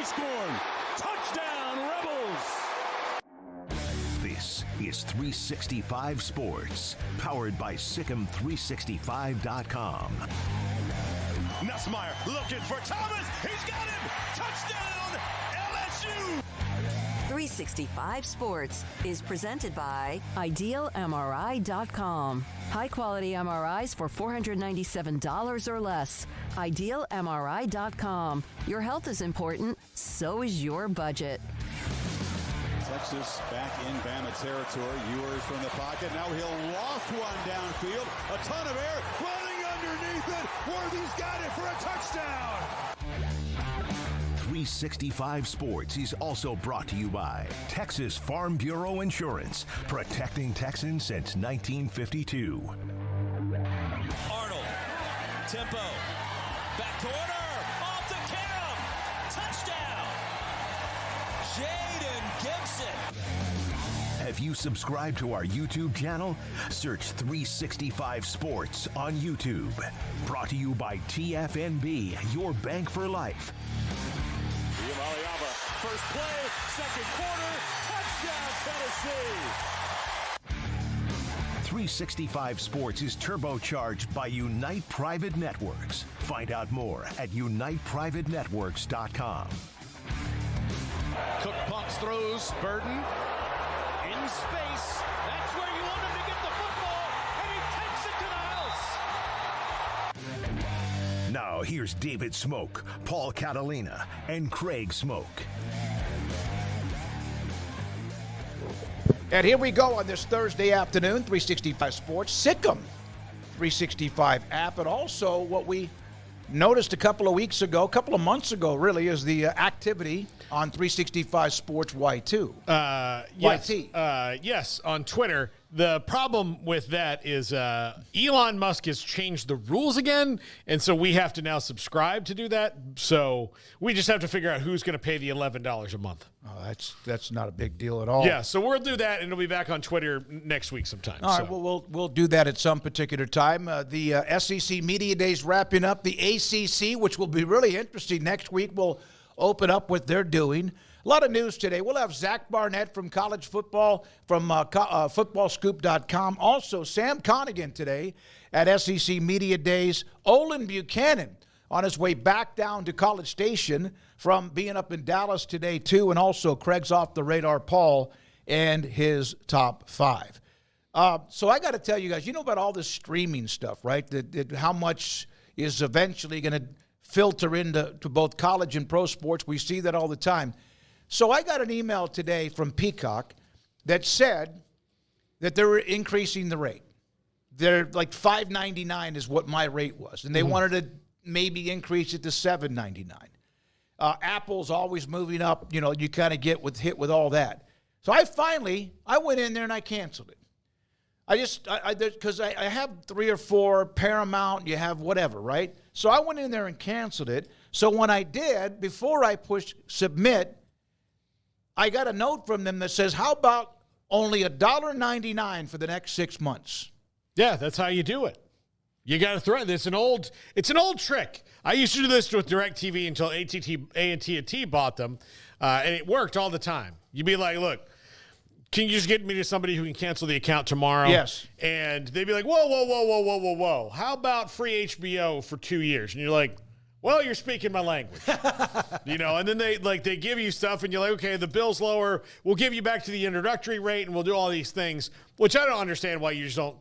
scored. Touchdown, Rebels. This is 365 Sports, powered by Sikkim365.com. Nussmeier looking for Thomas. He's got him. Touchdown, LSU. 365 Sports is presented by IdealMRI.com. High-quality MRIs for $497 or less. IdealMRI.com. Your health is important, so is your budget. Texas back in Bama territory. Ewers from the pocket. Now he'll loft one downfield. A ton of air. Running underneath it. Worthy's got it for a touchdown. 365 Sports is also brought to you by Texas Farm Bureau Insurance, protecting Texans since 1952. Arnold, tempo, back corner, off the Kim, touchdown, Jaden Gibson. Have you subscribed to our YouTube channel? Search 365 Sports on YouTube. Brought to you by TFNB, your bank for life. First play, second quarter, touchdown, Tennessee. 365 Sports is turbocharged by Unite Private Networks. Find out more at uniteprivatenetworks.com. Cook pumps, throws, Burden in space. That's where you want him to get the football, and he takes it to the house. Now here's David Smoke, Paul Catalina, and Craig Smoke. And here we go on this Thursday afternoon, 365 Sports, Sikkim 365 app, and also what we noticed a couple of months ago, really, is the activity on 365 Sports Y2. YT. Yes, on Twitter. The problem with that is Elon Musk has changed the rules again, and so we have to now subscribe to do that. So we just have to figure out who's going to pay the $11 a month. Oh, that's not a big deal at all. Yeah, so we'll do that, and it'll be back on Twitter next week sometime. All right, well, we'll do that at some particular time. The SEC Media Days wrapping up. The ACC, which will be really interesting next week, will open up what they're doing. A lot of news today. We'll have Zach Barnett from college football from footballscoop.com. Also, Sam Kahn again today at SEC Media Days. Olen Buchanan on his way back down to College Station from being up in Dallas today, too. And also Craig's Off the Radar Paul and his top five. So I got to tell you guys, you know about all this streaming stuff, right? How much is eventually going to filter into both college and pro sports. We see that all the time. So I got an email today from Peacock that said that they were increasing the rate. They're like $5.99 is what my rate was, and they wanted to maybe increase it to $7.99. Apple's always moving up. You know, you kind of get hit with all that. So I went in there and I canceled it. Because I have 3 or 4 Paramount, you have whatever, right? So I went in there and canceled it. So when I did, before I pushed submit, I got a note from them that says, how about only $1.99 for the next 6 months? Yeah, that's how you do it. You got to throw it. It's an old trick. I used to do this with DirecTV until AT&T bought them, and it worked all the time. You'd be like, look, can you just get me to somebody who can cancel the account tomorrow? Yes. And they'd be like, whoa. How about free HBO for 2 years? And you're like, well, you're speaking my language. And then they give you stuff and you're like, okay, the bill's lower. We'll give you back to the introductory rate and we'll do all these things, which I don't understand why you just don't,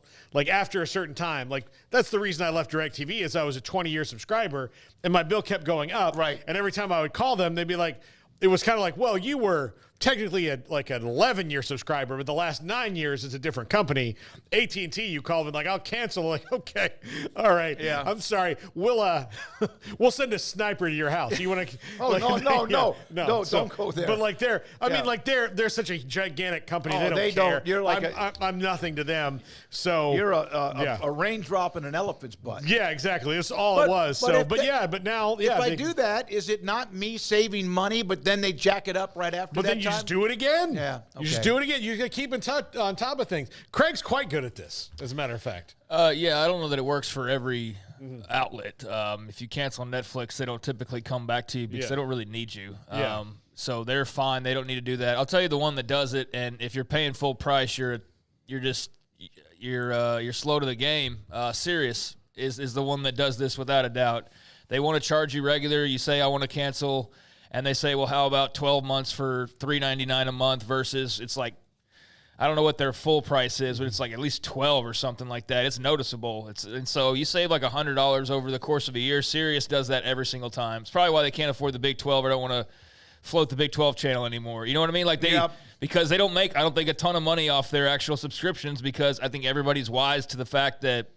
after a certain time. That's the reason I left DirecTV is I was a 20-year subscriber and my bill kept going up. Right. And every time I would call them, they'd be like, it was kind of like, well, you were technically an 11-year subscriber, but the last 9 years it's a different company. AT&T, you call them like, I'll cancel. Like, okay, all right. Yeah. I'm sorry. We'll send a sniper to your house. You want to? Oh no, don't go there. But they're such a gigantic company. They don't care. You're like I'm nothing to them. So you're a raindrop in an elephant's butt. Yeah, exactly. That's all it was. But now if I do that, is it not me saving money? But then they jack it up right after. But then you just do it again. Yeah, okay. You just do it again. You got to keep on top of things. Craig's quite good at this, as a matter of fact. Yeah, I don't know that it works for every outlet. If you cancel on Netflix, they don't typically come back to you because they don't really need you. So they're fine. They don't need to do that. I'll tell you the one that does it, and if you're paying full price, you're slow to the game. Sirius is the one that does this without a doubt. They want to charge you regular. You say, I want to cancel, and they say, well, how about 12 months for $3.99 a month versus it's like, I don't know what their full price is, but it's like at least 12 or something like that. It's noticeable. And so you save like $100 over the course of a year. Sirius does that every single time. It's probably why they can't afford the Big 12 or don't want to float the Big 12 channel anymore. You know what I mean? Like because they don't make, I don't think, a ton of money off their actual subscriptions, because I think everybody's wise to the fact that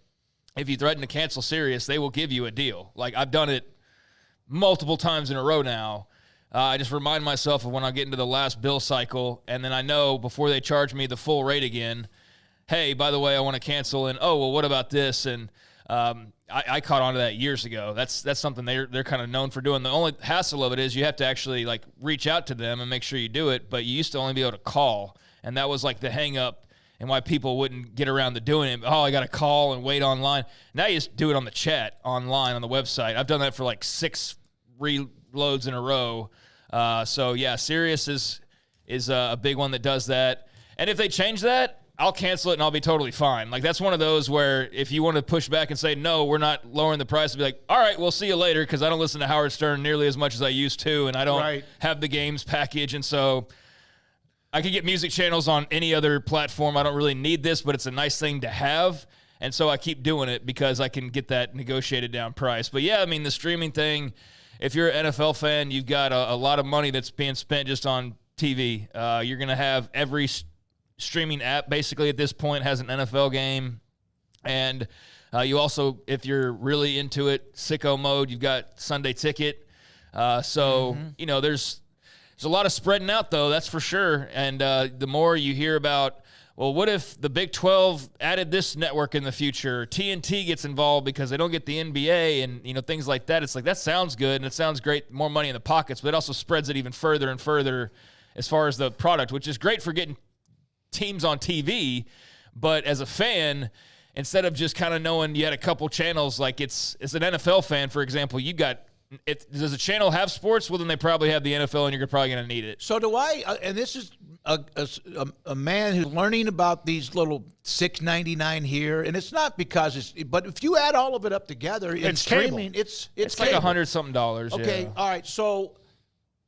if you threaten to cancel Sirius, they will give you a deal. Like, I've done it multiple times in a row now. I just remind myself of when I get into the last bill cycle, and then I know before they charge me the full rate again, hey, by the way, I want to cancel, and oh, well, what about this? And I caught on to that years ago. That's something they're kind of known for doing. The only hassle of it is you have to actually like reach out to them and make sure you do it, but you used to only be able to call, and that was like the hang up and why people wouldn't get around to doing it. Oh, I got to call and wait online. Now you just do it on the chat online on the website. I've done that for like 6 reloads in a row. So yeah, Sirius is a big one that does that. And if they change that, I'll cancel it and I'll be totally fine. Like, that's one of those where if you want to push back and say, no, we're not lowering the price, I'll be like, all right, we'll see you later, because I don't listen to Howard Stern nearly as much as I used to, and I don't have the games package. And so I can get music channels on any other platform. I don't really need this, but it's a nice thing to have. And so I keep doing it because I can get that negotiated down price. But yeah, I mean, the streaming thing, if you're an NFL fan, you've got a lot of money that's being spent just on TV. You're going to have every streaming app basically at this point has an NFL game. And you also, if you're really into it, sicko mode, you've got Sunday Ticket. You know, there's a lot of spreading out, though, that's for sure. And the more you hear about, well, what if the Big 12 added this network in the future? TNT gets involved because they don't get the NBA and, you know, things like that. It's like, that sounds good and it sounds great, more money in the pockets, but it also spreads it even further and further as far as the product, which is great for getting teams on TV. But as a fan, instead of just kind of knowing you had a couple channels, like it's an NFL fan, for example, you got, does a channel have sports? Well, then they probably have the NFL, and you're probably going to need it. So do I, and this is a man who's learning about these little $6.99 here, and it's not because but if you add all of it up together, it's streaming, it's like $100-something. Okay, yeah. All right, so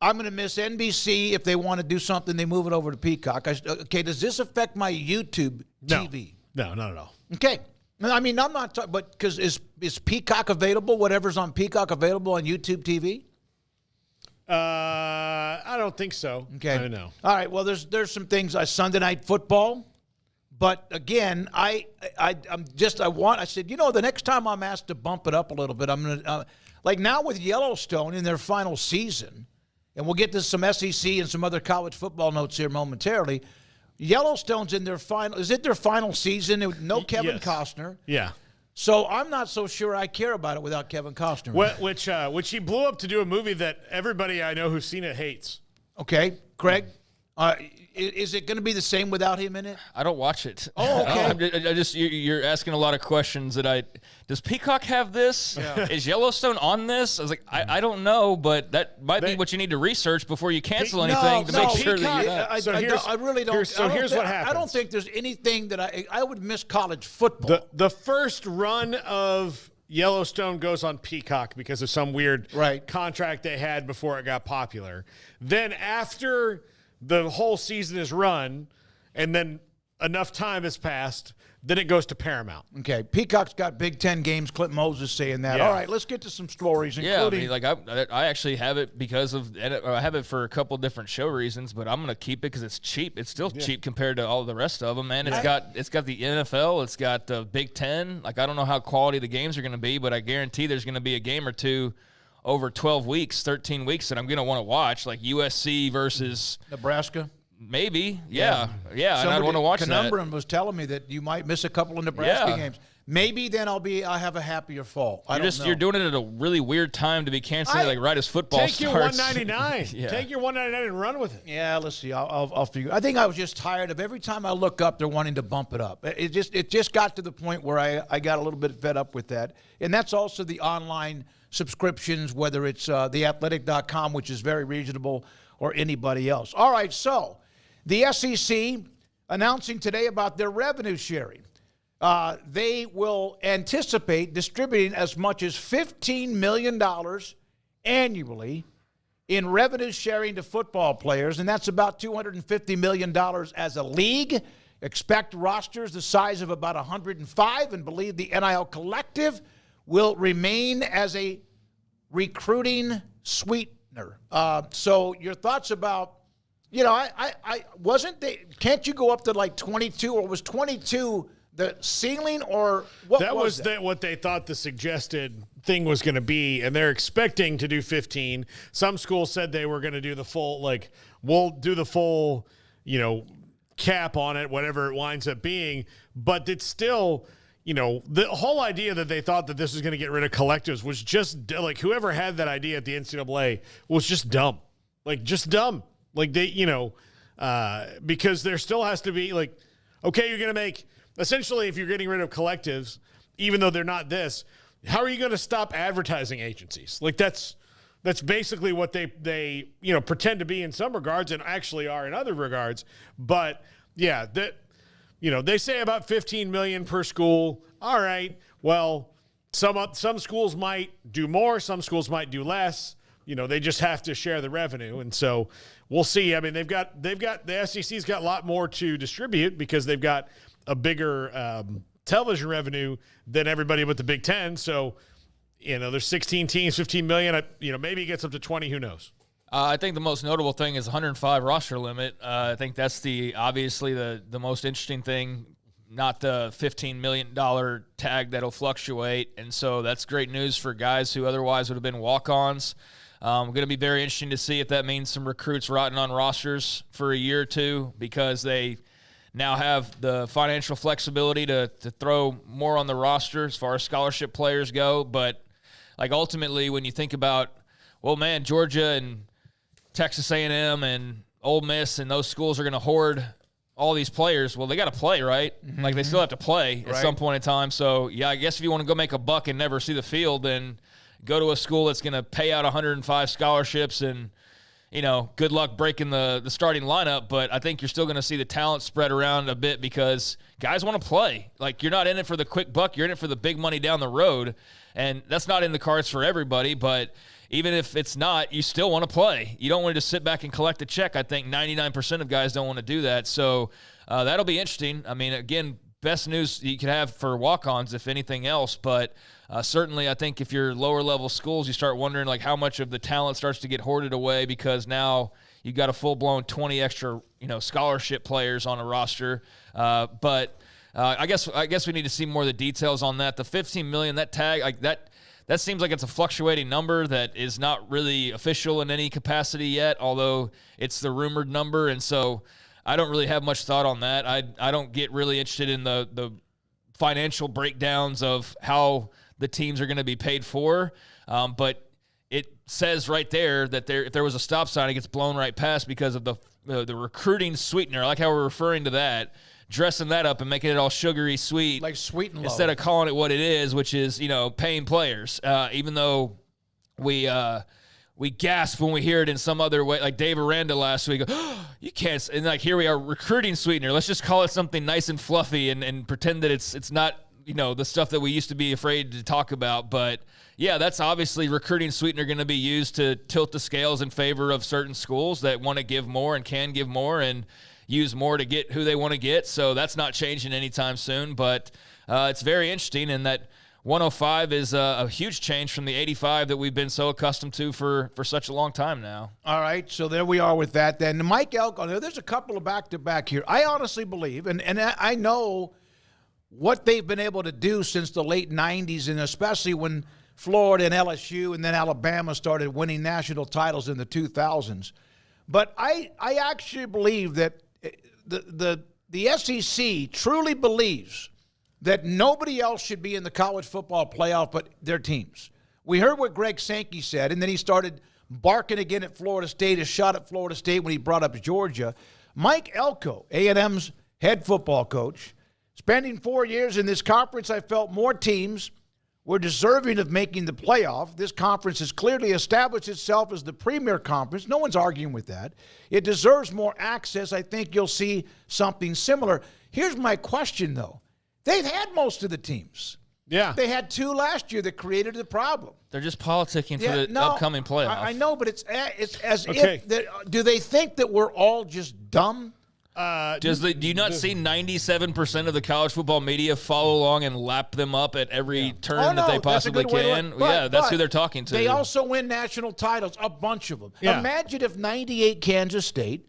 I'm going to miss NBC. If they want to do something, they move it over to Peacock. Okay, does this affect my YouTube TV? No, not at all. Okay. I mean, I'm not talking, but because is Peacock available? Whatever's on Peacock available on YouTube TV? I don't think so. Okay. I don't know. All right. Well, there's some things. Sunday Night Football, but again, I said, you know, the next time I'm asked to bump it up a little bit, I'm gonna like now with Yellowstone in their final season, and we'll get to some SEC and some other college football notes here momentarily. Yellowstone's in their final. Is it their final season? No Kevin Costner. Yeah. So I'm not so sure I care about it without Kevin Costner. Which he blew up to do a movie that everybody I know who's seen it hates. Okay, Craig. Is it going to be the same without him in it? I don't watch it. Oh, okay. You're asking a lot of questions does Peacock have this? Yeah. Is Yellowstone on this? I was like, I don't know, but that might be what you need to research before you cancel anything to make sure that you I really don't. Here's what happens. I don't think there's anything that I would miss college football. The first run of Yellowstone goes on Peacock because of some weird contract they had before it got popular. Then after the whole season is run, and then enough time has passed, then it goes to Paramount. Okay, Peacock's got Big Ten games. Clint Moses saying that. Yeah. All right, let's get to some stories. Including, I mean, I actually have it because of I have it for a couple different show reasons, but I'm going to keep it because it's cheap. It's still cheap compared to all the rest of them, and it's got the NFL, it's got the Big Ten. Like, I don't know how quality the games are going to be, but I guarantee there's going to be a game or two over 12 weeks, 13 weeks that I'm going to want to watch, like USC versus Nebraska. Maybe, yeah, and I'd want to watch that. Conundrum was telling me that you might miss a couple of Nebraska games. maybe then I'll have a happier fall. I don't know. You're doing it at a really weird time to be canceling, like right as football starts. Take your $199. Yeah. Take your $199 and run with it. Yeah, let's see. I'll figure. I think I was just tired of every time I look up, they're wanting to bump it up. It just got to the point where I got a little bit fed up with that. And that's also the online subscriptions, whether it's theathletic.com, which is very reasonable, or anybody else. All right, so the SEC announcing today about their revenue sharing. They will anticipate distributing as much as $15 million annually in revenue sharing to football players, and that's about $250 million as a league. Expect rosters the size of about 105, and believe the NIL collective will remain as a recruiting sweetener. So your thoughts about, I wasn't they? Can't you go up to like 22, or was 22 the ceiling, or what? That was what they thought the suggested thing was going to be, and they're expecting to do 15. Some schools said they were going to do the full, we'll do the full, cap on it, whatever it winds up being. But it's still, the whole idea that they thought that this was going to get rid of collectives was just whoever had that idea at the NCAA was just dumb. Just dumb. Because there still has to be okay, you're going to make, essentially, if you're getting rid of collectives, even though they're not this, how are you going to stop advertising agencies? That's basically what they pretend to be in some regards and actually are in other regards. But yeah, they say about $15 million per school. All right. Well, some schools might do more, some schools might do less. They just have to share the revenue. And so we'll see. I mean, they've got the SEC's got a lot more to distribute because they've got a bigger television revenue than everybody but the Big Ten. So, there's 16 teams, 15 million. Maybe it gets up to 20. Who knows? I think the most notable thing is 105 roster limit. I think that's obviously the most interesting thing, not the $15 million tag that'll fluctuate. And so that's great news for guys who otherwise would have been walk-ons. Going to be very interesting to see if that means some recruits rotting on rosters for a year or two, because they now have the financial flexibility to throw more on the roster as far as scholarship players go. But ultimately, when you think about, Georgia and Texas A&M and Ole Miss and those schools are going to hoard all these players. Well, they got to play, right? Mm-hmm. They still have to play at some point in time. So, yeah, I guess if you want to go make a buck and never see the field, then go to a school that's going to pay out 105 scholarships and, good luck breaking the starting lineup. But I think you're still going to see the talent spread around a bit because guys want to play. You're not in it for the quick buck. You're in it for the big money down the road. And that's not in the cards for everybody. But even if it's not, you still want to play. You don't want to just sit back and collect a check. I think 99% of guys don't want to do that. So that'll be interesting. I mean, again, best news you could have for walk-ons, if anything else. But certainly I think if you're lower-level schools, you start wondering, how much of the talent starts to get hoarded away because now you got a full-blown 20 extra, scholarship players on a roster. But I guess we need to see more of the details on that. The $15 million, that tag, that seems like it's a fluctuating number that is not really official in any capacity yet, although it's the rumored number. And so I don't really have much thought on that. I don't get really interested in the financial breakdowns of how the teams are going to be paid for. But it says right there that if there was a stop sign, it gets blown right past because of the recruiting sweetener. I like how we're referring to that, dressing that up and making it all sugary sweet. Like sweet and low. Instead of calling it what it is, which is, paying players. Even though we gasp when we hear it in some other way, like Dave Aranda last week. Oh, you can't. And here we are, recruiting sweetener. Let's just call it something nice and fluffy and pretend that it's not, the stuff that we used to be afraid to talk about. But yeah, that's obviously recruiting sweetener going to be used to tilt the scales in favor of certain schools that want to give more and can give more and use more to get who they want to get. So that's not changing anytime soon. But it's very interesting in that 105 is a huge change from the 85 that we've been so accustomed to for such a long time now. All right, so there we are with that then. Mike Elko, there's a couple of back-to-back here. I honestly believe, and I know what they've been able to do since the late 90s, and especially when Florida and LSU and then Alabama started winning national titles in the 2000s. But I actually believe that the SEC truly believes that nobody else should be in the college football playoff but their teams. We heard what Greg Sankey said, and then he started barking again at Florida State, a shot at Florida State when he brought up Georgia. Mike Elko, A&M's head football coach, spending 4 years in this conference, I felt more teams were deserving of making the playoff. This conference has clearly established itself as the premier conference. No one's arguing with that. It deserves more access. I think you'll see something similar. Here's my question, though. They've had most of the teams. Yeah. They had 2 last year that created the problem. They're just politicking for the upcoming playoff. I know, but it's as if do they think that we're all just dumb? Do you not see 97% of the college football media follow along and lap them up at every turn that they possibly can? That's who they're talking to. They also win national titles, a bunch of them. Yeah. Imagine if 98 Kansas State,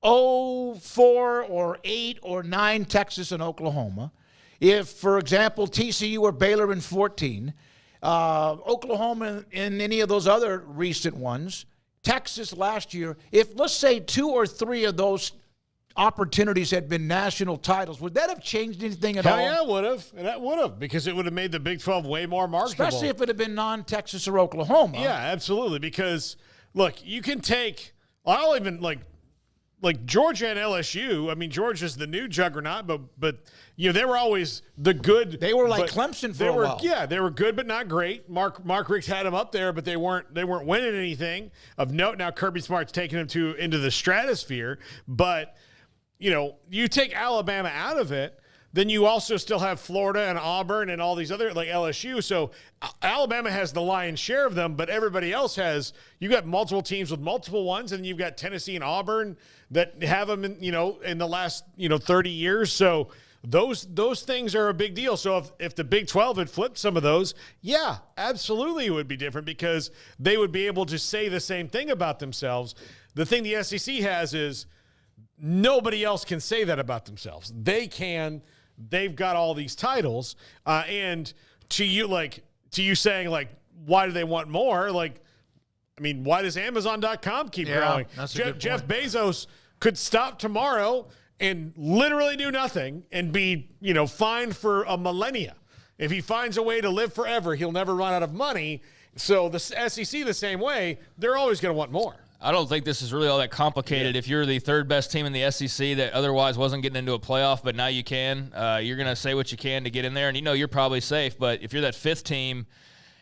04 or 8 or 9 Texas and Oklahoma, if, for example, TCU or Baylor in 14, Oklahoma in any of those other recent ones, Texas last year, if, let's say, 2 or 3 of those opportunities had been national titles, would that have changed anything at all? Yeah, it would have. And that would have, because it would have made the Big 12 way more marketable. Especially if it had been non-Texas or Oklahoma. Yeah, absolutely. Because, look, you can take – I'll even, like Georgia and LSU. I mean, Georgia's the new juggernaut, but you know, they were always the good. They were like Clemson for a while. Yeah, they were good but not great. Mark Richt had them up there, but they weren't winning anything of note. Now Kirby Smart's taking them into the stratosphere, but – you know, you take Alabama out of it, then you also still have Florida and Auburn and all these other, like LSU. So Alabama has the lion's share of them, but everybody else has, you got multiple teams with multiple ones, and you've got Tennessee and Auburn that have them in the last, 30 years. So those things are a big deal. So if the Big 12 had flipped some of those, yeah, absolutely it would be different because they would be able to say the same thing about themselves. The thing the SEC has is, nobody else can say that about themselves. They can. They've got all these titles. And to you saying, like, why do they want more? Like, I mean, why does Amazon.com keep growing? Jeff Bezos could stop tomorrow and literally do nothing and be, fined for a millennia. If he finds a way to live forever, he'll never run out of money. So the SEC, the same way, they're always going to want more. I don't think this is really all that complicated. Yeah. If you're the third best team in the SEC that otherwise wasn't getting into a playoff, but now you can, you're going to say what you can to get in there, and you're probably safe. But if you're that 5th team,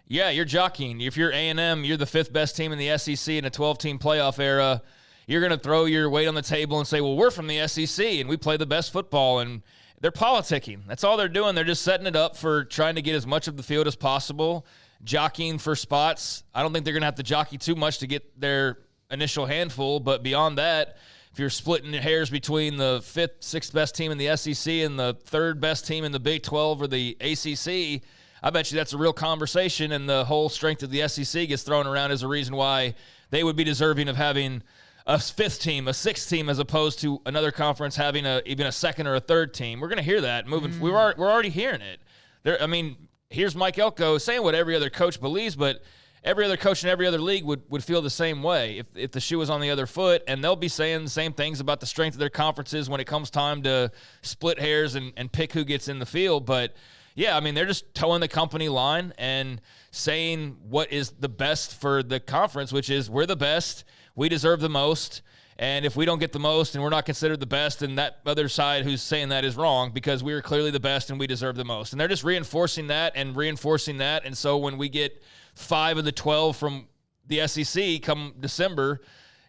yeah, you're jockeying. If you're A&M, you're the 5th best team in the SEC in a 12-team playoff era. You're going to throw your weight on the table and say, well, we're from the SEC, and we play the best football, and they're politicking. That's all they're doing. They're just setting it up for trying to get as much of the field as possible, jockeying for spots. I don't think they're going to have to jockey too much to get their initial handful, but beyond that, if you're splitting hairs between the 5th, 6th best team in the SEC and the 3rd best team in the Big 12 or the ACC, I bet you that's a real conversation, and the whole strength of the SEC gets thrown around as a reason why they would be deserving of having a 5th team, a 6th team, as opposed to another conference having even a 2nd or a 3rd team. We're going to hear that moving. We're already hearing it. Here's Mike Elko saying what every other coach believes, but every other coach in every other league would feel the same way if the shoe was on the other foot, and they'll be saying the same things about the strength of their conferences when it comes time to split hairs and pick who gets in the field. But, yeah, they're just towing the company line and saying what is the best for the conference, which is we're the best, we deserve the most, and if we don't get the most and we're not considered the best, then that other side who's saying that is wrong because we are clearly the best and we deserve the most. And they're just reinforcing that, and so when we get 5 of the 12 from the SEC come December,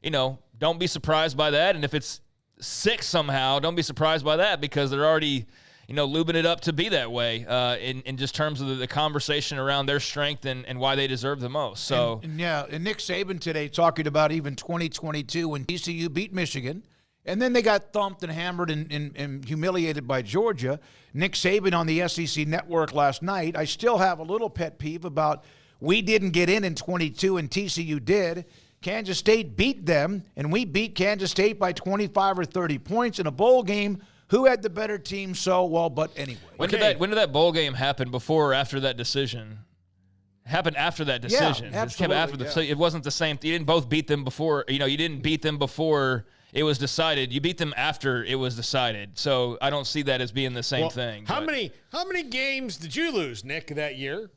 don't be surprised by that. And if it's 6 somehow, don't be surprised by that because they're already, lubing it up to be that way in just terms of the conversation around their strength and why they deserve the most. So and Nick Saban today talking about even 2022 when TCU beat Michigan, and then they got thumped and hammered and humiliated by Georgia. Nick Saban on the SEC Network last night, I still have a little pet peeve about we didn't get in 22 and TCU did. Kansas State beat them, and we beat Kansas State by 25 or 30 points in a bowl game. Who had the better team? But anyway. When did that bowl game happen? Before or after that decision? Happened after that decision. Yeah, absolutely. So it wasn't the same. You didn't both beat them before. You didn't beat them before it was decided. You beat them after it was decided. So I don't see that as being the same thing. How many games did you lose, Nick, that year?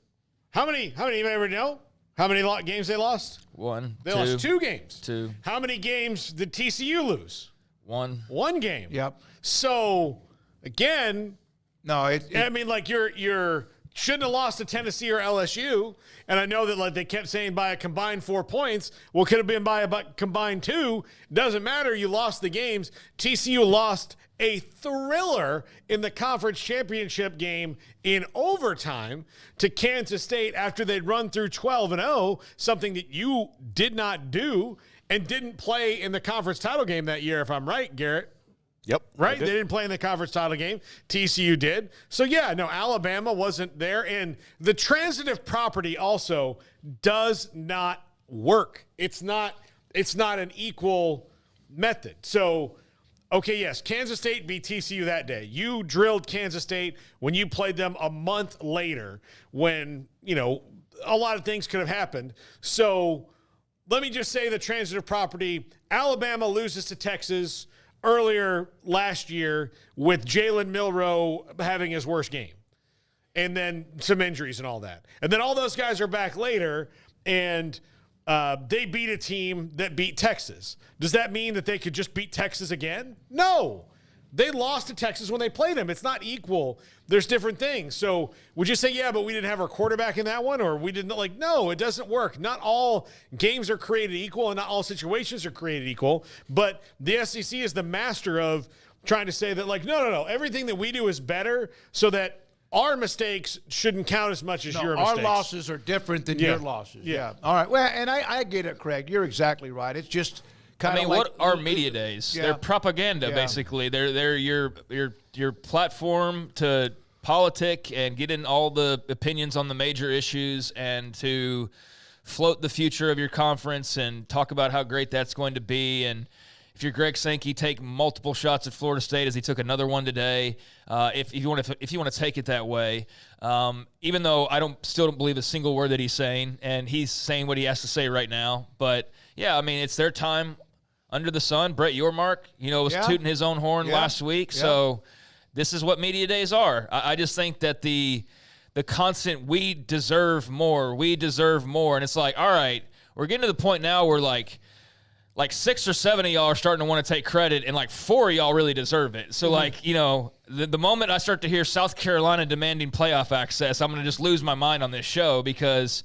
How many? You ever know? How many games they lost? One. They lost 2 games. 2. How many games did TCU lose? 1. 1 game. Yep. So again, no, you're shouldn't have lost to Tennessee or LSU. And I know that they kept saying by a combined 4 points. Well, could have been by a combined 2. Doesn't matter. You lost the games. TCU lost a thriller in the conference championship game in overtime to Kansas State after they'd run through 12-0, something that you did not do and didn't play in the conference title game that year, if I'm right, Garrett. Yep. Right? They didn't play in the conference title game. TCU did. So, yeah, no, Alabama wasn't there. And the transitive property also does not work. It's not an equal method. So, okay, yes, Kansas State beat TCU that day. You drilled Kansas State when you played them a month later when, a lot of things could have happened. So let me just say the transitive property, Alabama loses to Texas earlier last year with Jalen Milroe having his worst game. And then some injuries and all that. And then all those guys are back later, and they beat a team that beat Texas. Does that mean that they could just beat Texas again? No. They lost to Texas when they played them. It's not equal. There's different things. So would you say, yeah, but we didn't have our quarterback in that one, or we didn't? No, it doesn't work. Not all games are created equal, and not all situations are created equal. But the SEC is the master of trying to say that, no, everything that we do is better so that our mistakes shouldn't count as much as your mistakes. Our losses are different than your losses. Yeah. All right. Well, and I get it, Craig. You're exactly right. It's just kind of what are media days? Yeah. They're propaganda, basically. They're your platform to politic and get in all the opinions on the major issues and to float the future of your conference and talk about how great that's going to be. And if you're Greg Sankey, take multiple shots at Florida State as he took another one today. If you want to take it that way, even though I still don't believe a single word that he's saying, and he's saying what he has to say right now. But yeah, it's their time under the sun. Brett Yormark, was tooting his own horn last week. Yeah. So this is what media days are. I just think that the constant we deserve more, and it's like, all right, we're getting to the point now where like 6 or 7 of y'all are starting to want to take credit, and 4 of y'all really deserve it. So, the moment I start to hear South Carolina demanding playoff access, I'm going to just lose my mind on this show because,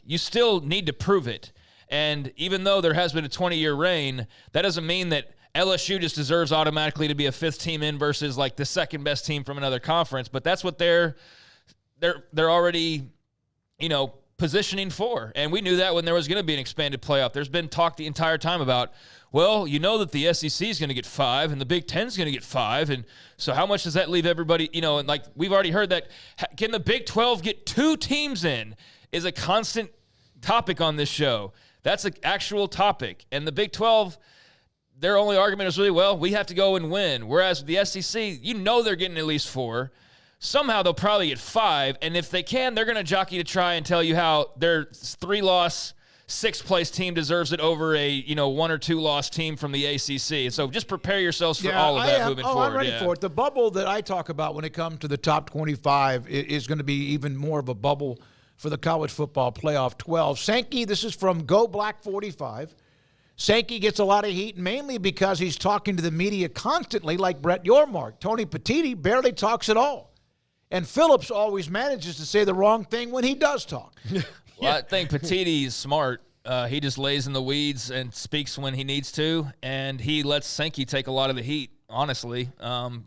you still need to prove it. And even though there has been a 20-year reign, that doesn't mean that LSU just deserves automatically to be a 5th team in versus, the second-best team from another conference. But that's what they're already, positioning for. And we knew that when there was going to be an expanded playoff. There's been talk the entire time about, that the SEC is going to get 5 and the Big Ten is going to get 5. And so how much does that leave everybody, and we've already heard that, can the Big 12 get 2 teams in is a constant topic on this show. That's an actual topic. And the Big 12, their only argument is really, we have to go and win. Whereas the SEC, they're getting at least 4. Somehow they'll probably get 5, and if they can, they're going to jockey to try and tell you how their 3-loss, 6th-place team deserves it over a 1 or 2-loss team from the ACC. So just prepare yourselves for all of that moving forward. I'm ready for it. The bubble that I talk about when it comes to the top 25 is going to be even more of a bubble for the college football playoff 12. Sankey, this is from Go Black 45. Sankey gets a lot of heat mainly because he's talking to the media constantly like Brett Yormark. Tony Petitti barely talks at all. And Phillips always manages to say the wrong thing when he does talk. Well, I think Petitti is smart. He just lays in the weeds and speaks when he needs to, and he lets Sankey take a lot of the heat, honestly,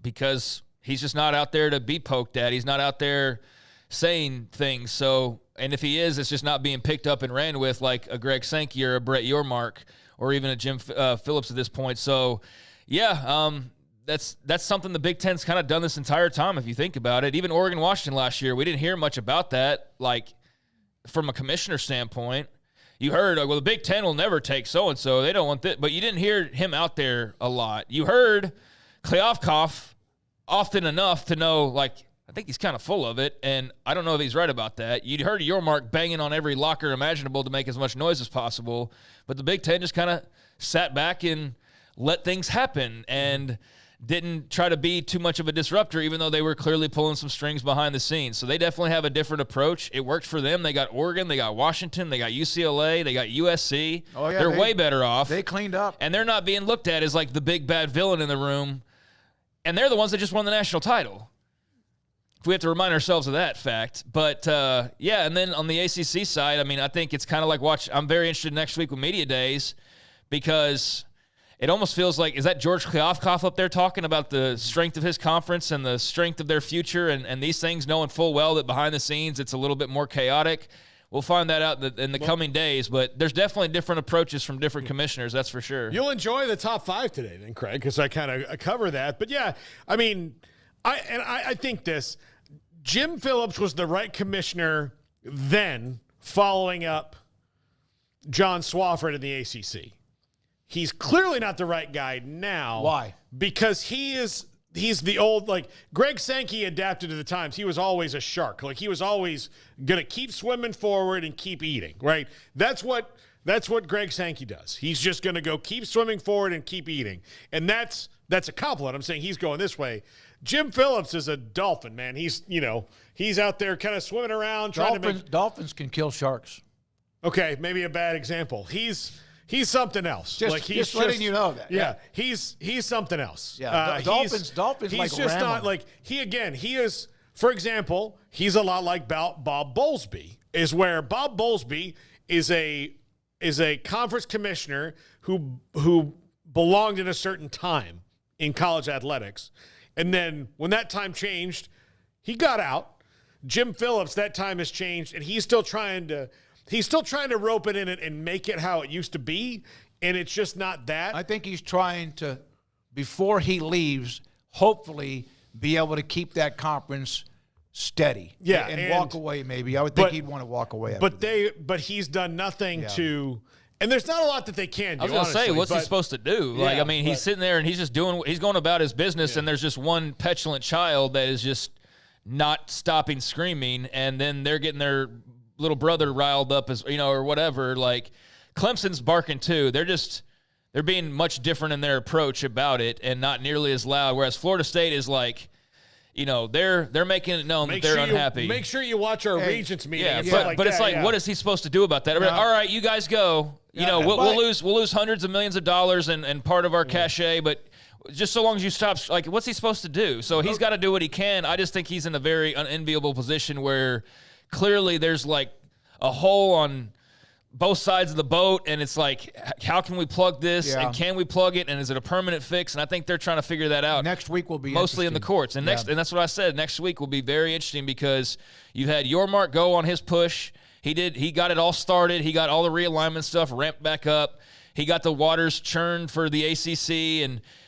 because he's just not out there to be poked at. He's not out there saying things. So, and if he is, it's just not being picked up and ran with like a Greg Sankey or a Brett Yormark or even a Jim Phillips at this point. So, yeah, that's something the Big Ten's kind of done this entire time, if you think about it. Even Oregon-Washington last year, we didn't hear much about that, like, from a commissioner standpoint. You heard, the Big Ten will never take so-and-so. They don't want that. But you didn't hear him out there a lot. You heard Kleofkoff often enough to know, I think he's kind of full of it, and I don't know if he's right about that. You'd heard Yormark banging on every locker imaginable to make as much noise as possible, but the Big Ten just kind of sat back and let things happen and didn't try to be too much of a disruptor, even though they were clearly pulling some strings behind the scenes. So they definitely have a different approach. It worked for them. They got Oregon, they got Washington, they got UCLA, they got USC. Oh, yeah, they're way better off. They cleaned up. And they're not being looked at as like the big bad villain in the room. And they're the ones that just won the national title. We have to remind ourselves of that fact. But, and then on the ACC side, I mean, I think it's kind of like I'm very interested next week with Media Days because it almost feels like, is that George Kliavkoff up there talking about the strength of his conference and the strength of their future and these things, knowing full well that behind the scenes it's a little bit more chaotic? We'll find that out in the coming days, but there's definitely different approaches from different commissioners, that's for sure. You'll enjoy the top 5 today then, Craig, because I kind of cover that. But, yeah, I mean, I think this – Jim Phillips was the right commissioner then, following up John Swofford in the ACC. He's clearly not the right guy now. Why? Because he's the old, like, Greg Sankey adapted to the times. He was always a shark. Like, he was always going to keep swimming forward and keep eating, right? That's what Greg Sankey does. He's just going to go keep swimming forward and keep eating. And that's a compliment. I'm saying he's going this way. Jim Phillips is a dolphin, man. He's out there kind of swimming around Dolphins can kill sharks. Okay, maybe a bad example. He's something else. Just letting you know that. Yeah, he's something else. Yeah, Dolphins he's like just not like he is. For example, he's a lot like Bob Bowlesby. Is where Bob Bowlesby is a conference commissioner who belonged in a certain time in college athletics. And then when that time changed, he got out. Jim Phillips, that time has changed, and he's still trying to rope it in and make it how it used to be, and it's just not that. I think he's trying to, before he leaves, hopefully be able to keep that conference steady. Yeah, and walk away maybe. I would think he'd want to walk away. But he's done nothing to. And there's not a lot that they can do. I was going to say, what's he supposed to do? He's sitting there and he's just he's going about his business, and there's just one petulant child that is just not stopping screaming, and then they're getting their little brother riled up or whatever. Like, Clemson's barking too. They're being much different in their approach about it and not nearly as loud, whereas Florida State is like, they're making it known that they're unhappy. Make sure you watch our Regents meeting. Yeah, but it's like, what is he supposed to do about that? All right, you guys go. We'll lose hundreds of millions of dollars and part of our cachet, but just so long as you stop, like, what's he supposed to do? So he's got to do what he can. I just think he's in a very unenviable position where clearly there's like a hole on both sides of the boat, and it's like, how can we plug this, and can we plug it, and is it a permanent fix? And I think they're trying to figure that out. Next week will be mostly in the courts, and and that's what I said. Next week will be very interesting because you had Yormark go on his push. He got it all started. He got all the realignment stuff ramped back up. He got the waters churned for the ACC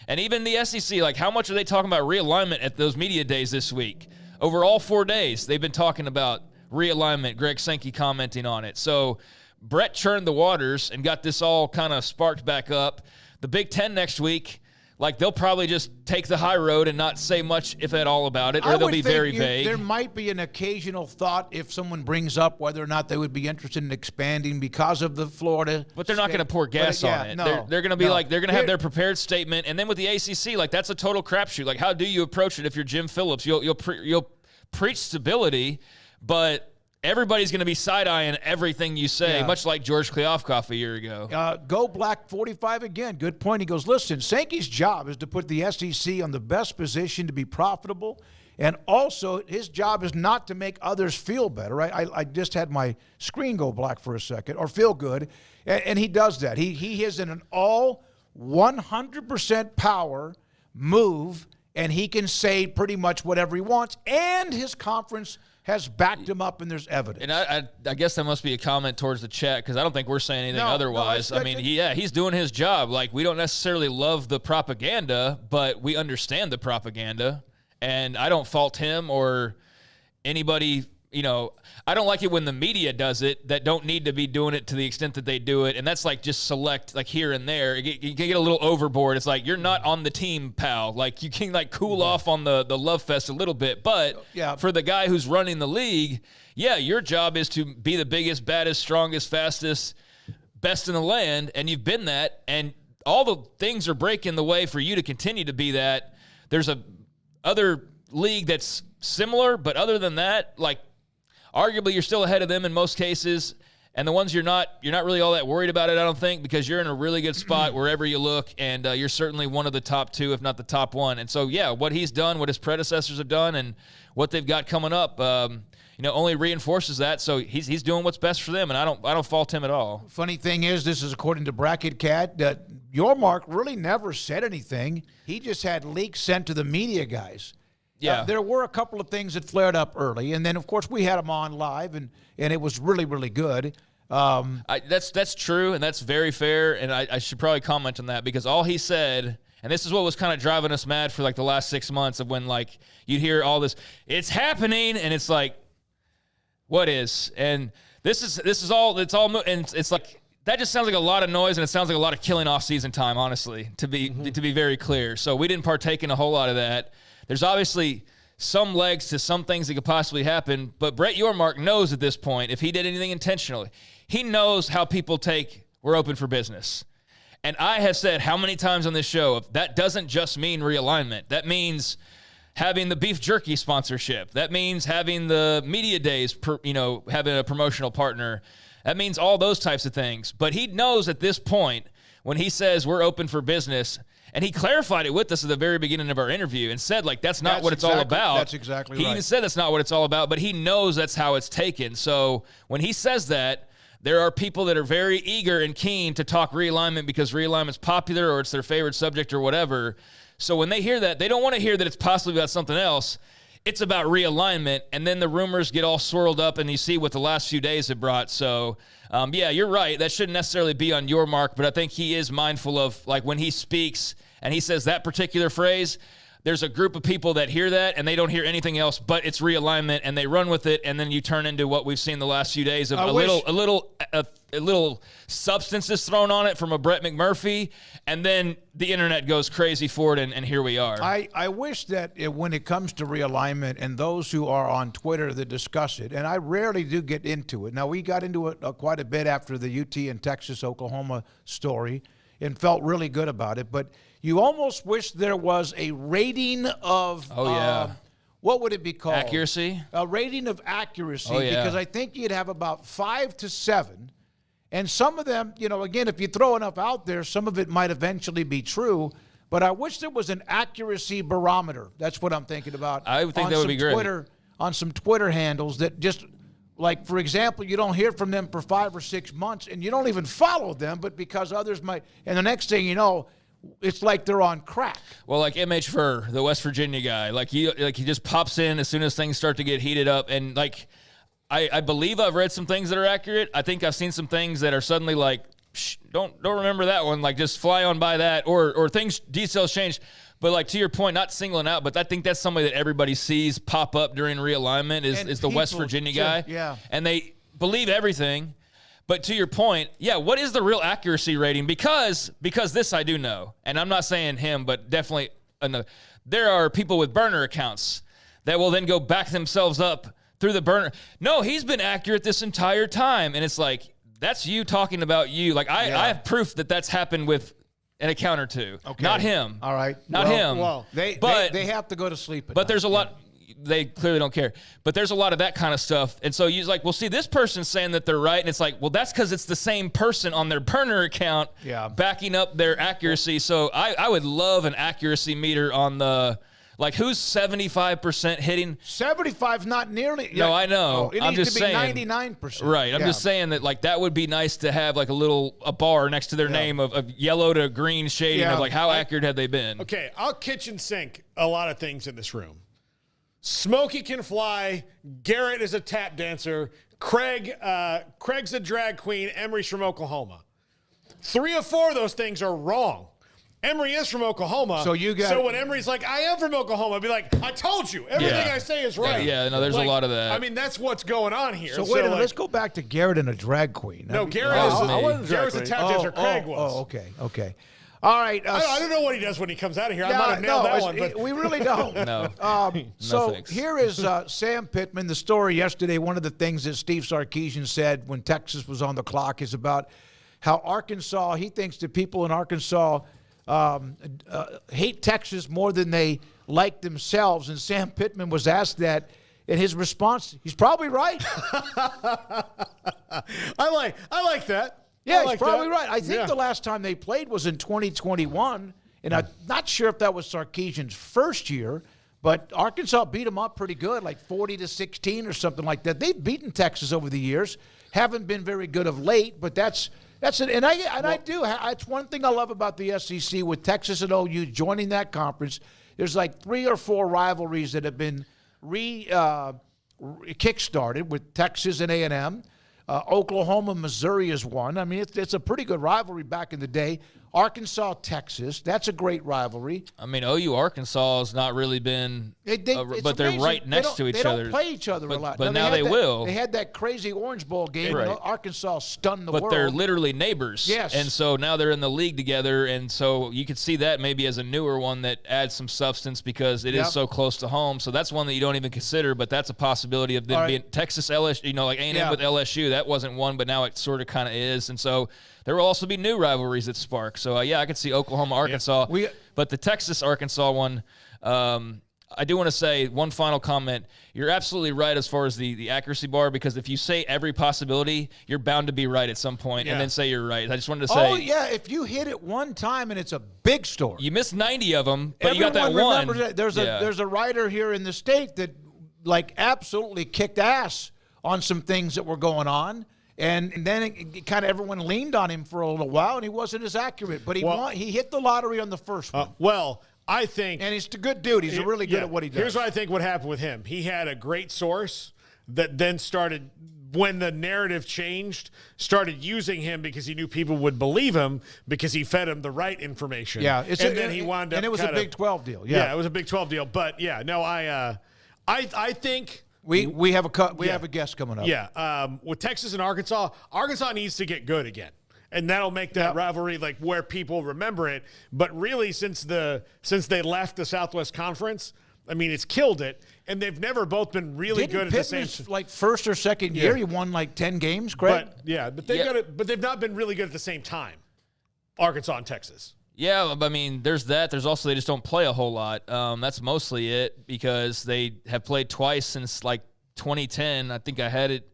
and even the SEC. Like, how much are they talking about realignment at those media days this week? Over all 4 days, they've been talking about realignment. Greg Sankey commenting on it. So Brett churned the waters and got this all kind of sparked back up. The Big Ten next week, like, they'll probably just take the high road and not say much, if at all, about it, or they'll be very vague. There might be an occasional thought if someone brings up whether or not they would be interested in expanding because of the Florida. But they're not going to pour gas on it. They're going to be like, they're going to have their prepared statement. And then with the ACC, like, that's a total crapshoot. Like, how do you approach it if you're Jim Phillips? You'll preach stability, but everybody's going to be side-eyeing everything you say, much like George Kliavkoff a year ago. Go Black 45 again. Good point. He goes, listen, Sankey's job is to put the SEC on the best position to be profitable, and also his job is not to make others feel better. Right? I just had my screen go black for a second, or feel good, and he does that. He is in an all 100% power move, and he can say pretty much whatever he wants, and his conference has backed him up, and there's evidence. And I guess that must be a comment towards the chat, because I don't think we're saying anything otherwise. I mean, he's doing his job. Like, we don't necessarily love the propaganda, but we understand the propaganda, and I don't fault him or anybody. I don't like it when the media does it that don't need to be doing it to the extent that they do it, and that's like just select, like, here and there. You can get a little overboard. It's like, you're not on the team, pal. Like, you can, like, cool off on the love fest a little bit, but for the guy who's running the league, your job is to be the biggest, baddest, strongest, fastest, best in the land, and you've been that, and all the things are breaking the way for you to continue to be that. There's a other league that's similar, but other than that, like, arguably you're still ahead of them in most cases. And the ones you're not really all that worried about it, I don't think, because you're in a really good spot wherever you look, and you're certainly one of the top 2, if not the top 1. And so, yeah, what he's done, what his predecessors have done, and what they've got coming up, only reinforces that. So he's doing what's best for them, and I don't fault him at all. Funny thing is, this is according to Bracket Cat, that Yormark really never said anything. He just had leaks sent to the media guys. Yeah, there were a couple of things that flared up early, and then of course we had him on live, and it was really, really good. That's true, and that's very fair, and I should probably comment on that, because all he said, and this is what was kind of driving us mad for like the last 6 months, of when like you'd hear all this, it's happening, and it's like, what is? And this is all, it's all, and it's like, that just sounds like a lot of noise, and it sounds like a lot of killing off season time, honestly, to be very clear. So we didn't partake in a whole lot of that. There's obviously some legs to some things that could possibly happen, but Brett Yormark knows at this point, if he did anything intentionally, he knows how people take, we're open for business. And I have said how many times on this show, that doesn't just mean realignment. That means having the beef jerky sponsorship. That means having the media days, having a promotional partner. That means all those types of things. But he knows at this point, when he says we're open for business, and he clarified it with us at the very beginning of our interview and said, like, that's not what it's all about. That's exactly right. He even said that's not what it's all about, but he knows that's how it's taken. So when he says that, there are people that are very eager and keen to talk realignment because realignment's popular or it's their favorite subject or whatever. So when they hear that, they don't want to hear that it's possibly about something else. It's about realignment, and then the rumors get all swirled up, and you see what the last few days have brought. So, yeah, you're right. That shouldn't necessarily be on Yormark, but I think he is mindful of, like, when he speaks and he says that particular phrase, there's a group of people that hear that, and they don't hear anything else but it's realignment, and they run with it, and then you turn into what we've seen the last few days of a little substance is thrown on it from a Brett McMurphy, and then the internet goes crazy for it, and here we are. I wish that when it comes to realignment and those who are on Twitter that discuss it, and I rarely do get into it. Now, we got into it quite a bit after the UT and Texas-Oklahoma story and felt really good about it, but you almost wish there was a rating of what would it be called? Accuracy? A rating of accuracy, because I think you'd have about 5 to 7. And some of them, again, if you throw enough out there, some of it might eventually be true. But I wish there was an accuracy barometer. That's what I'm thinking about. I would think that would be great. On some Twitter handles that just, like, for example, you don't hear from them for 5 or 6 months, and you don't even follow them, but because others might. And the next thing you know, it's like they're on crack. Well, like MH Fur, the West Virginia guy, he just pops in as soon as things start to get heated up, and like I believe I've read some things that are accurate. I think I've seen some things that are suddenly like, don't remember that one, like just fly on by that, or details change. But like to your point, not singling out, but I think that's somebody that everybody sees pop up during realignment is the West Virginia guy. Yeah, and they believe everything. But to your point, what is the real accuracy rating? Because this I do know, and I'm not saying him, but definitely there are people with burner accounts that will then go back themselves up through the burner. No, he's been accurate this entire time, and it's like, that's you talking about you. Like I have proof that that's happened with an account or two. Okay. Not him. All right. Not him. Well, they have to go to sleep. But there's a lot. They clearly don't care. But there's a lot of that kind of stuff. And so you're like, well, see, this person's saying that they're right. And it's like, well, that's because it's the same person on their burner account backing up their accuracy. So I would love an accuracy meter on the, like, who's 75% hitting? 75, not nearly. No, I know. It needs to be 99%. Right. I'm just saying that, like, that would be nice to have, like, a bar next to their name of yellow to green shading of, like, how accurate have they been? Okay, I'll kitchen sink a lot of things in this room. Smokey can fly. Garrett is a tap dancer. Craig's a drag queen. Emery's from Oklahoma. 3 or 4 of those things are wrong. Emery is from Oklahoma. So when Emery's like, I am from Oklahoma, I'd be like, I told you. Everything I say is right. Yeah, no, there's a lot of that. I mean, that's what's going on here. So wait a minute, let's go back to Garrett and a drag queen. No, Garrett's a tap dancer. Craig was. Oh, okay. All right. I don't know what he does when he comes out of here. I might have nailed that one. But we really don't. No. So here is Sam Pittman. The story yesterday, one of the things that Steve Sarkisian said when Texas was on the clock is about, how Arkansas, he thinks the people in Arkansas hate Texas more than they like themselves. And Sam Pittman was asked that, and his response, he's probably right. I like that. Yeah, he's probably right. I think the last time they played was in 2021, and I'm not sure if that was Sarkisian's first year, but Arkansas beat them up pretty good, like 40-16 or something like that. They've beaten Texas over the years, haven't been very good of late, but that's it. And it's one thing I love about the SEC with Texas and OU joining that conference. There's like 3 or 4 rivalries that have been kick-started with Texas and A&M. Oklahoma, Missouri is one. I mean, it's a pretty good rivalry back in the day. Arkansas, Texas, that's a great rivalry. I mean, OU, Arkansas has not really been, but they're amazing. right next to each other. They don't play each other a lot. But now they will. They had that crazy Orange Bowl game, right. and Arkansas stunned the world. But they're literally neighbors. Yes. And so now they're in the league together, and so you could see that maybe as a newer one that adds some substance because it is so close to home. So that's one that you don't even consider, but that's a possibility of them being Texas, LSU, like A&M with LSU. That wasn't one, but now it sort of kind of is. And so there will also be new rivalries that spark. So, I could see Oklahoma, Arkansas. Yeah. But the Texas-Arkansas one, I do want to say one final comment. You're absolutely right as far as the accuracy bar, because if you say every possibility, you're bound to be right at some point and then say you're right. I just wanted to say. Oh, yeah, if you hit it one time and it's a big story. You missed 90 of them, but you got that one. That. There's a writer here in the state that, absolutely kicked ass on some things that were going on. And then kind of everyone leaned on him for a little while, and he wasn't as accurate. But he hit the lottery on the first one. I think – and he's a good dude. He's really good at what he does. Here's what I think what happened with him. He had a great source that then started – when the narrative changed, started using him because he knew people would believe him because he fed him the right information. Yeah. Then he wound up – and it was a Big 12 deal. Yeah, it was a Big 12 deal. But, I think – We have a guest coming up. Yeah, with Texas and Arkansas needs to get good again, and that'll make that rivalry where people remember it. But really, since they left the Southwest Conference, I mean, it's killed it, and they've never both been really good at the same. First or second year, he won 10 games, Craig. But they've not been really good at the same time. Arkansas and Texas. Yeah, I mean, there's that. There's also they just don't play a whole lot. That's mostly it because they have played twice since 2010. I think I had it.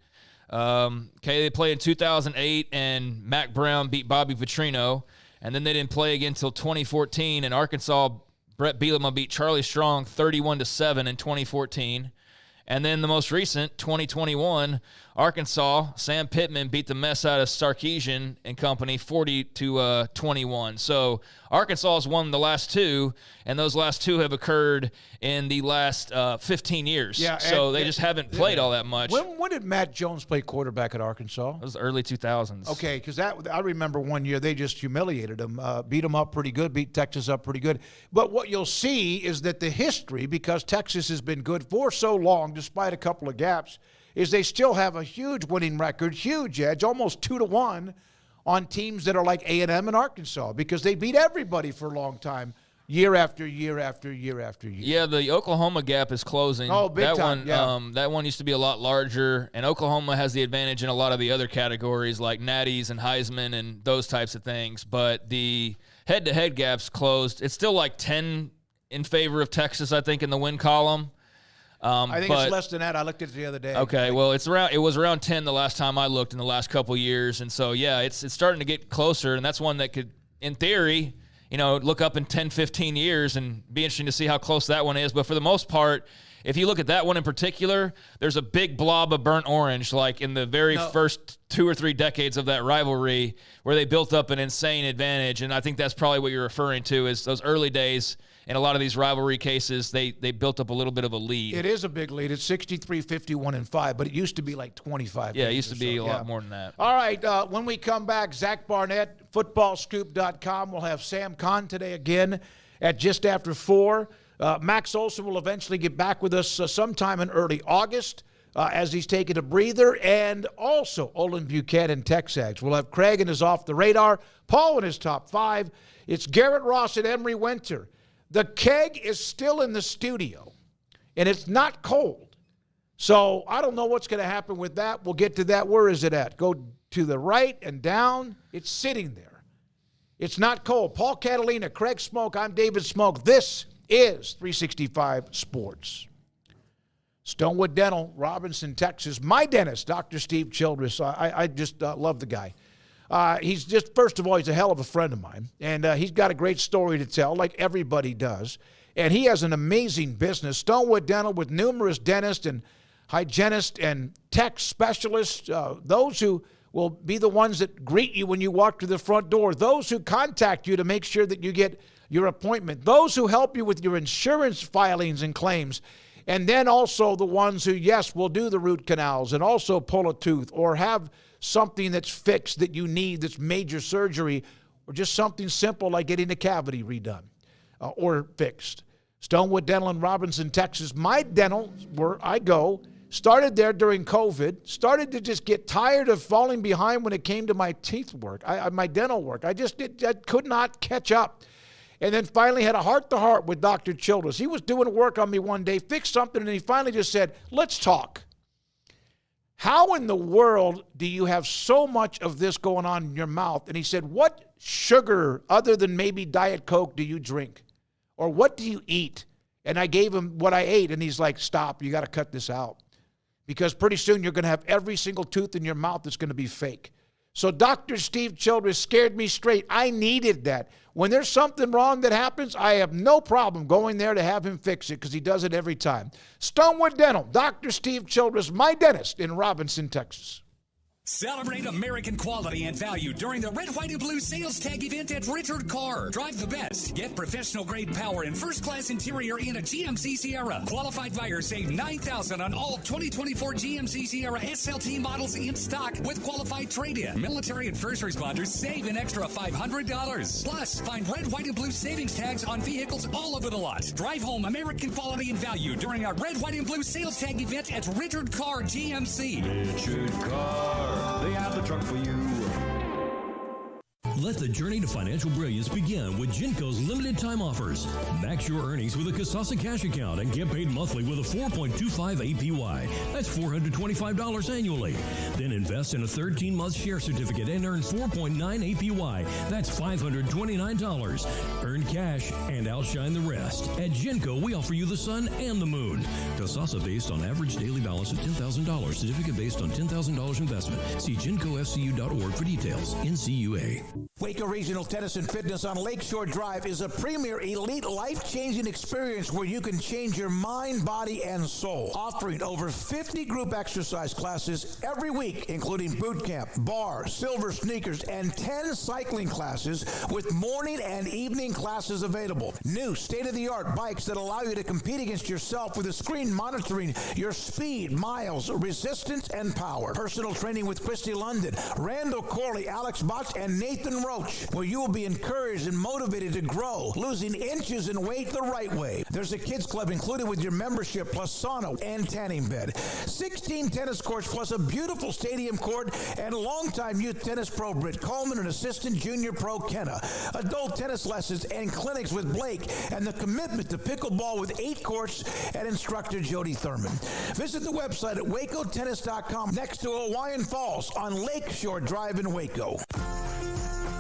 They played in 2008, and Mac Brown beat Bobby Petrino, and then they didn't play again until 2014. And Arkansas, Brett Bielema beat Charlie Strong 31-7 in 2014. And then the most recent, 2021, Arkansas, Sam Pittman beat the mess out of Sarkisian and company 40-21. So Arkansas has won the last 2, and those last 2 have occurred in the last 15 years. Yeah, so they just haven't played all that much. When did Matt Jones play quarterback at Arkansas? It was the early 2000s. Okay, because I remember one year they just humiliated them, beat them up pretty good, beat Texas up pretty good. But what you'll see is that the history, because Texas has been good for so long, despite a couple of gaps, is they still have a huge winning record, huge edge, almost 2-1 on teams that are like A&M and Arkansas, because they beat everybody for a long time, year after year after year after year. Yeah, the Oklahoma gap is closing. Oh, big time. That one used to be a lot larger, and Oklahoma has the advantage in a lot of the other categories like Natties and Heisman and those types of things. But the head-to-head gap's closed. It's still 10 in favor of Texas, I think, in the win column. I think it's less than that. I looked at it the other day. Okay, well, it was around 10 the last time I looked in the last couple of years, and so it's starting to get closer, and that's one that could, in theory, look up in 10, 15 years and be interesting to see how close that one is. But for the most part, if you look at that one in particular, there's a big blob of burnt orange, in the very first 2 or 3 decades of that rivalry, where they built up an insane advantage, and I think that's probably what you're referring to is those early days. In a lot of these rivalry cases, they built up a little bit of a lead. It is a big lead. It's 63, 51, and 5, but it used to be 25. Yeah, it used to be a lot more than that. All right, when we come back, Zach Barnett, footballscoop.com. We'll have Sam Kahn today again at just after 4. Max Olson will eventually get back with us sometime in early August as he's taking a breather, and also Olen Buchanan, Texags. We'll have Craig and his Off the Radar, Paul in his Top 5. It's Garrett Ross and Emery Winter. The keg is still in the studio, and it's not cold. So I don't know what's going to happen with that. We'll get to that. Where is it at? Go to the right and down. It's sitting there. It's not cold. Paul Catalina, Craig Smoke, I'm David Smoke. This is 365 Sports. Stonewood Dental, Robinson, Texas. My dentist, Dr. Steve Childress. I just love the guy. He's just, first of all, he's a hell of a friend of mine. And he's got a great story to tell, like everybody does. And he has an amazing business, Stonewood Dental, with numerous dentists and hygienists and tech specialists, those who will be the ones that greet you when you walk through the front door, those who contact you to make sure that you get your appointment, those who help you with your insurance filings and claims, and then also the ones who, yes, will do the root canals and also pull a tooth or have something that's fixed that you need that's major surgery, or just something simple like getting a cavity redone or fixed. Stonewood Dental in Robinson, Texas. My dental, where I go, started there during COVID, started to just get tired of falling behind when it came to my teeth work, my dental work. I could not catch up. And then finally had a heart-to-heart with Dr. Childress. He was doing work on me one day, fixed something, and he finally just said, let's talk. How in the world do you have so much of this going on in your mouth? And he said, what sugar other than maybe Diet Coke do you drink? Or what do you eat? And I gave him what I ate, and he's like, stop, you got to cut this out. Because pretty soon you're going to have every single tooth in your mouth that's going to be fake. So Dr. Steve Childress scared me straight. I needed that. When there's something wrong that happens, I have no problem going there to have him fix it because he does it every time. Stonewood Dental, Dr. Steve Childress, my dentist in Robinson, Texas. Celebrate American quality and value during the Red, White, and Blue sales tag event at Richard Carr. Drive the best. Get professional-grade power and first-class interior in a GMC Sierra. Qualified buyers save $9,000 on all 2024 GMC Sierra SLT models in stock with qualified trade-in. Military and first responders save an extra $500. Plus, find Red, White, and Blue savings tags on vehicles all over the lot. Drive home American quality and value during our Red, White, and Blue sales tag event at Richard Carr GMC. Richard Carr. They have the truck for you. Let the journey to financial brilliance begin with Genco's limited time offers. Max your earnings with a Kasasa cash account and get paid monthly with a 4.25 APY. That's $425 annually. Then invest in a 13-month share certificate and earn 4.9 APY. That's $529. Earn cash and outshine the rest. At Genco, we offer you the sun and the moon. Kasasa based on average daily balance of $10,000. Certificate based on $10,000 investment. See GencoFCU.org for details. NCUA. Waco Regional Tennis and Fitness on Lakeshore Drive is a premier elite life-changing experience where you can change your mind, body, and soul. Offering over 50 group exercise classes every week, including boot camp, bar, silver sneakers, and 10 cycling classes with morning and evening classes available. New state-of-the-art bikes that allow you to compete against yourself with a screen monitoring your speed, miles, resistance, and power. Personal training with Christy London, Randall Corley, Alex Botch, and Nathan Roach, where you will be encouraged and motivated to grow, losing inches in weight the right way. There's a kids club included with your membership, plus sauna and tanning bed. 16 tennis courts, plus a beautiful stadium court, and longtime youth tennis pro Britt Coleman and assistant junior pro Kenna. Adult tennis lessons and clinics with Blake, and the commitment to pickleball with 8 courts and instructor Jody Thurman. Visit the website at wacotennis.com next to Hawaiian Falls on Lakeshore Drive in Waco.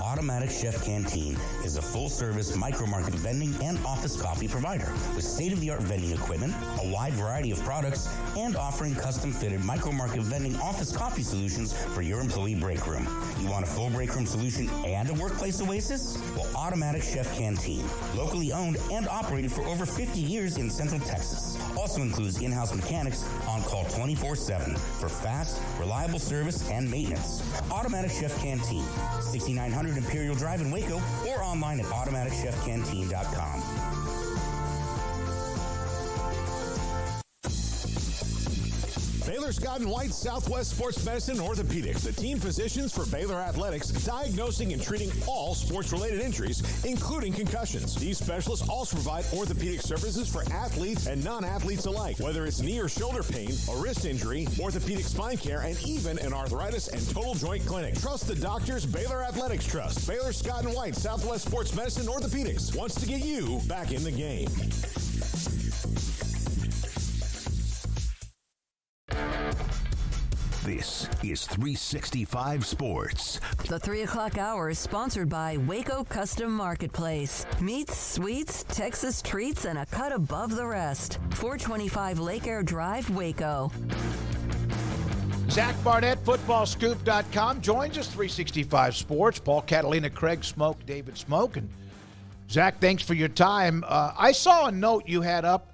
Automatic Chef Canteen is a full-service micro-market vending and office coffee provider with state-of-the-art vending equipment, a wide variety of products, and offering custom-fitted micro-market vending office coffee solutions for your employee break room. You want a full break room solution and a workplace oasis? Well, Automatic Chef Canteen, locally owned and operated for over 50 years in Central Texas, also includes in-house mechanics on call 24/7 for fast, reliable service and maintenance. Automatic Chef Canteen, 6900 Imperial Drive in Waco, or online at automaticchefcanteen.com. Baylor Scott & White Southwest Sports Medicine and Orthopedics, the team physicians for Baylor Athletics, diagnosing and treating all sports-related injuries, including concussions. These specialists also provide orthopedic services for athletes and non-athletes alike, whether it's knee or shoulder pain, a wrist injury, orthopedic spine care, and even an arthritis and total joint clinic. Trust the doctors Baylor Athletics trust. Baylor Scott & White Southwest Sports Medicine and Orthopedics wants to get you back in the game. This is 365 Sports. The 3 o'clock hour is sponsored by Waco Custom Marketplace. Meats, sweets, Texas treats, and a cut above the rest. 425 Lake Air Drive, Waco. Zach Barnett, footballscoop.com, joins us, 365 Sports. Paul Catalina, Craig Smoke, David Smoke. And Zach, thanks for your time. I saw a note you had up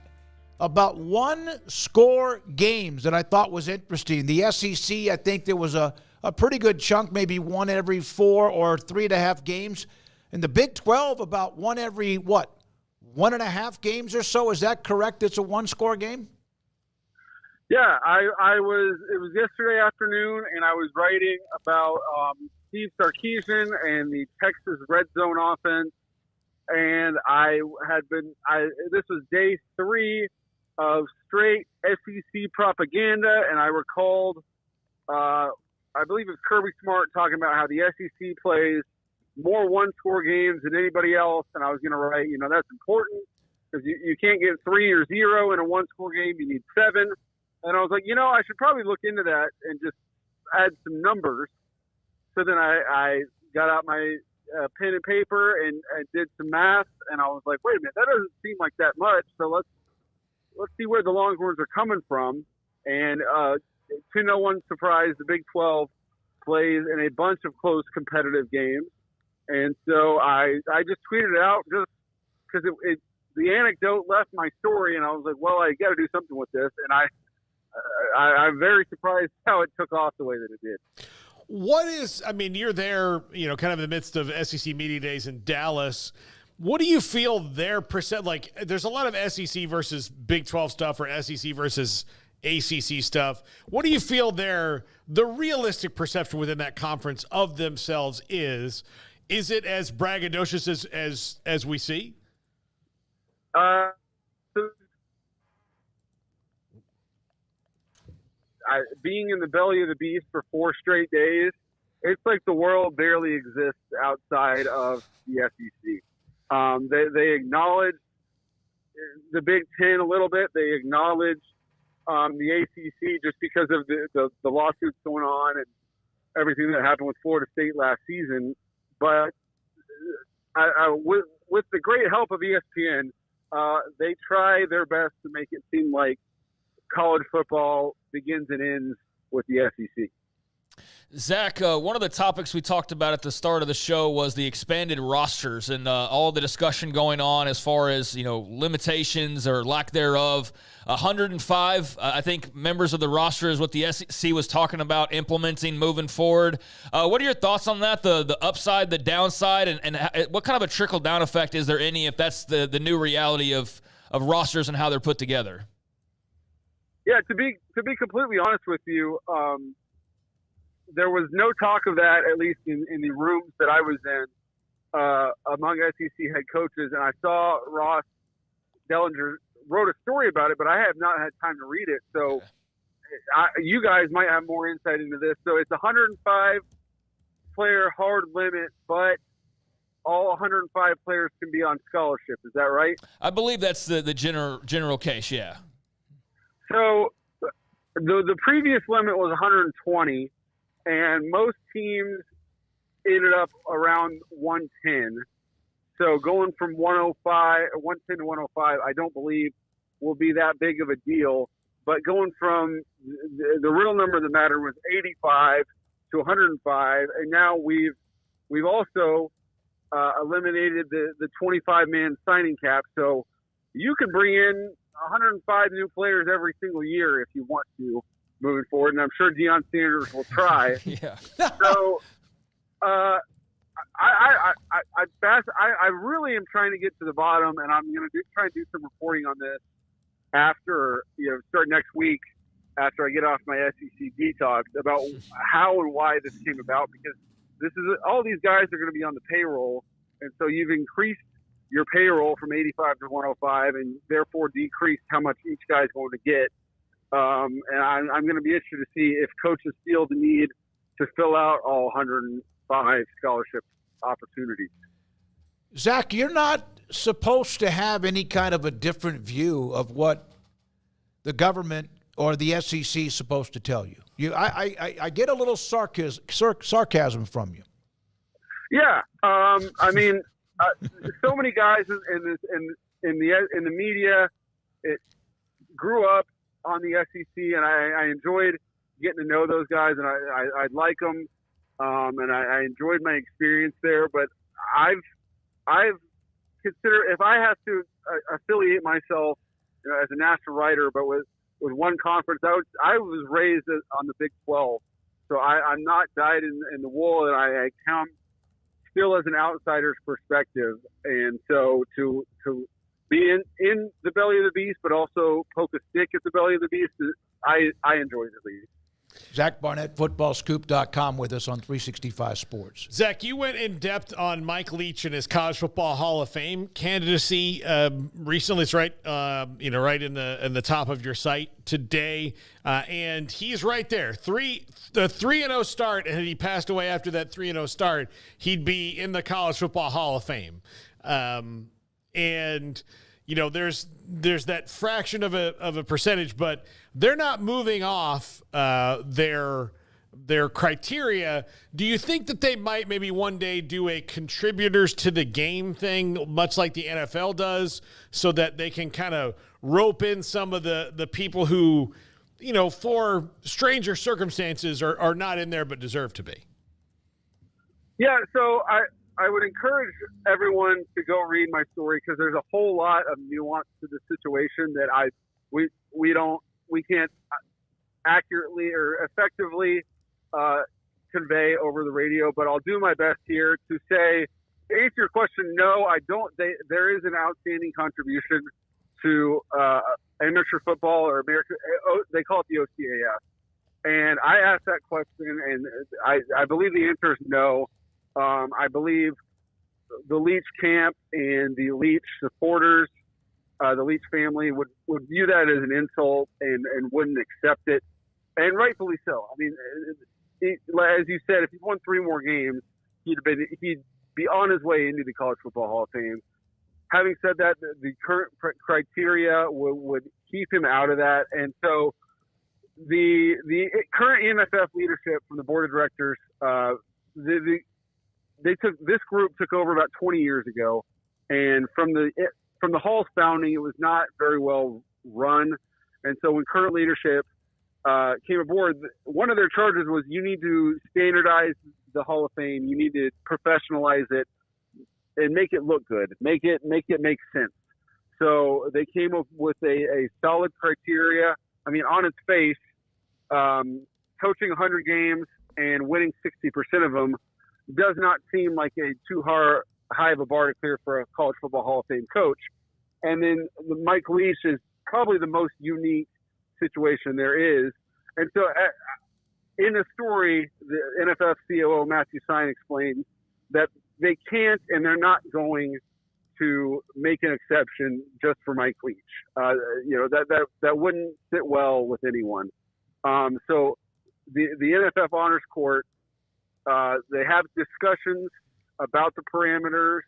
about one-score games that I thought was interesting. The SEC, I think there was a pretty good chunk, maybe one every 4 or 3.5 games. And the Big 12, about one every, 1.5 games or so? Is that correct? It's a one-score game? Yeah, it was yesterday afternoon, and I was writing about Steve Sarkisian and the Texas red zone offense. And this was day 3 of straight SEC propaganda, and I recalled, I believe it was Kirby Smart talking about how the SEC plays more one-score games than anybody else, and I was going to write, that's important because you can't get 3 or 0 in a one-score game. You need 7. And I was like, I should probably look into that and just add some numbers. So then I got out my pen and paper and did some math, and I was like, wait a minute, that doesn't seem like that much. So let's see where the Longhorns are coming from. And to no one's surprise, the Big 12 plays in a bunch of close competitive games. And so I just tweeted it out just because the anecdote left my story, and I was like, well, I got to do something with this. And I'm very surprised how it took off the way that it did. You're there, kind of in the midst of SEC Media Days in Dallas. What do you feel their percent, like there's a lot of SEC versus Big 12 stuff or SEC versus ACC stuff. What do you feel the realistic perception within that conference of themselves is? Is it as braggadocious as we see? Being in the belly of the beast for 4 straight days, it's like the world barely exists outside of the SEC. They acknowledge the Big Ten a little bit. They acknowledge the ACC just because of the lawsuits going on and everything that happened with Florida State last season. But with the great help of ESPN, they try their best to make it seem like college football begins and ends with the SEC. Zach, one of the topics we talked about at the start of the show was the expanded rosters and all the discussion going on as far as, limitations or lack thereof. 105, I think, members of the roster is what the SEC was talking about implementing moving forward. What are your thoughts on that, the upside, the downside, and what kind of a trickle-down effect is there any if that's the new reality of rosters and how they're put together? Yeah, to be completely honest with you, there was no talk of that, at least in the rooms that I was in, among SEC head coaches. And I saw Ross Dellinger wrote a story about it, but I have not had time to read it. So you guys might have more insight into this. So it's a 105-player hard limit, but all 105 players can be on scholarship. Is that right? I believe that's the general case, yeah. So the previous limit was 120, and most teams ended up around 110. So going from 110 to 105, I don't believe will be that big of a deal. But going from the real number that mattered was 85 to 105, and now we've also eliminated the 25-man signing cap. So you can bring in 105 new players every single year if you want to moving forward, and I'm sure Deion Sanders will try. Yeah. So I really am trying to get to the bottom, and I'm going to try and do some reporting on this after, start next week after I get off my SEC detox about how and why this came about, because all these guys are going to be on the payroll, and so you've increased your payroll from 85 to 105 and therefore decreased how much each guy's going to get. And I'm going to be interested to see if coaches feel the need to fill out all 105 scholarship opportunities. Zach, you're not supposed to have any kind of a different view of what the government or the SEC is supposed to tell you. I get a little sarcasm from you. Yeah, I mean, so many guys in the media grew up on the SEC, and I enjoyed getting to know those guys, and I like them, and I enjoyed my experience there. But I've considered, if I have to affiliate myself, as a national writer, but with one conference, I was raised on the Big 12, so I'm not dyed in the wool, and I count still as an outsider's perspective. And so to be in the belly of the beast, but also poke a stick at the belly of the beast, I enjoy the league. Zach Barnett, footballscoop.com with us on 365 Sports. Zach, you went in depth on Mike Leach and his College Football Hall of Fame candidacy recently. It's right, right in the top of your site today, and he's right there. The 3-0 start, and he passed away after that 3-0 start, he'd be in the College Football Hall of Fame. And there's that fraction of a percentage, but they're not moving off their criteria. Do you think that they might maybe one day do a contributors to the game thing, much like the NFL does, so that they can kind of rope in some of the people who, for stranger circumstances are not in there but deserve to be? Yeah, so I would encourage everyone to go read my story, because there's a whole lot of nuance to the situation that we can't accurately or effectively convey over the radio. But I'll do my best here to say, to answer your question, no, I don't. There is an outstanding contribution to amateur football, or American. They call it the OCAF. And I asked that question, and I believe the answer is no. I believe the Leach camp and the Leach supporters, the Leach family would view that as an insult and wouldn't accept it, and rightfully so. I mean, as you said, if he won 3 more games, he'd be on his way into the College Football Hall of Fame. Having said that, the current criteria would keep him out of that, and so the current EMFF leadership from the board of directors, this group took over about 20 years ago, and from the Hall's founding, it was not very well run. And so when current leadership came aboard, one of their charges was, you need to standardize the Hall of Fame, you need to professionalize it and make it look good, make it make sense. So they came up with a solid criteria. I mean, on its face, coaching 100 games and winning 60% of them does not seem like a too high of a bar to clear for a College Football Hall of Fame coach. And then Mike Leach is probably the most unique situation there is. And so in the story, the NFF COO Matthew Sine explained that they can't and they're not going to make an exception just for Mike Leach. That wouldn't sit well with anyone. So the NFF Honors Court, they have discussions about the parameters.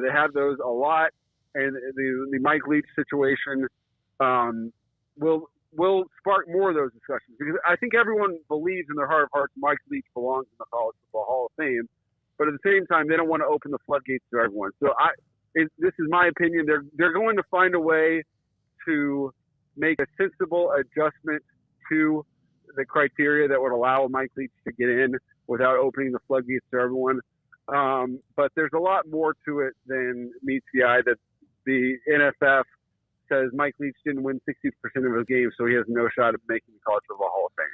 They have those a lot, and the Mike Leach situation will spark more of those discussions, because I think everyone believes in their heart of hearts Mike Leach belongs in the College Football Hall of Fame, but at the same time they don't want to open the floodgates to everyone. So this is my opinion. They're going to find a way to make a sensible adjustment to the criteria that would allow Mike Leach to get in without opening the floodgates to everyone. But there's a lot more to it than meets the eye. That the NFF says Mike Leach didn't win 60% of his games, so he has no shot at making the College Football Hall of Fame.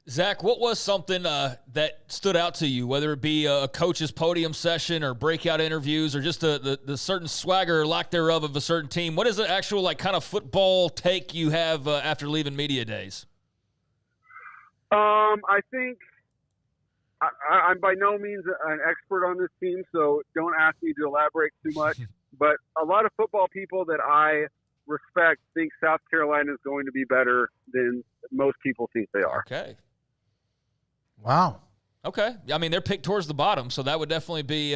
Zach, what was something that stood out to you, whether it be a coach's podium session or breakout interviews or just the certain swagger or lack thereof of a certain team? What is the actual kind of football take you have after leaving media days? I think I'm by no means an expert on this team, so don't ask me to elaborate too much. But a lot of football people that I respect think South Carolina is going to be better than most people think they are. Okay. Wow. Okay. I mean, they're picked towards the bottom, so that would definitely be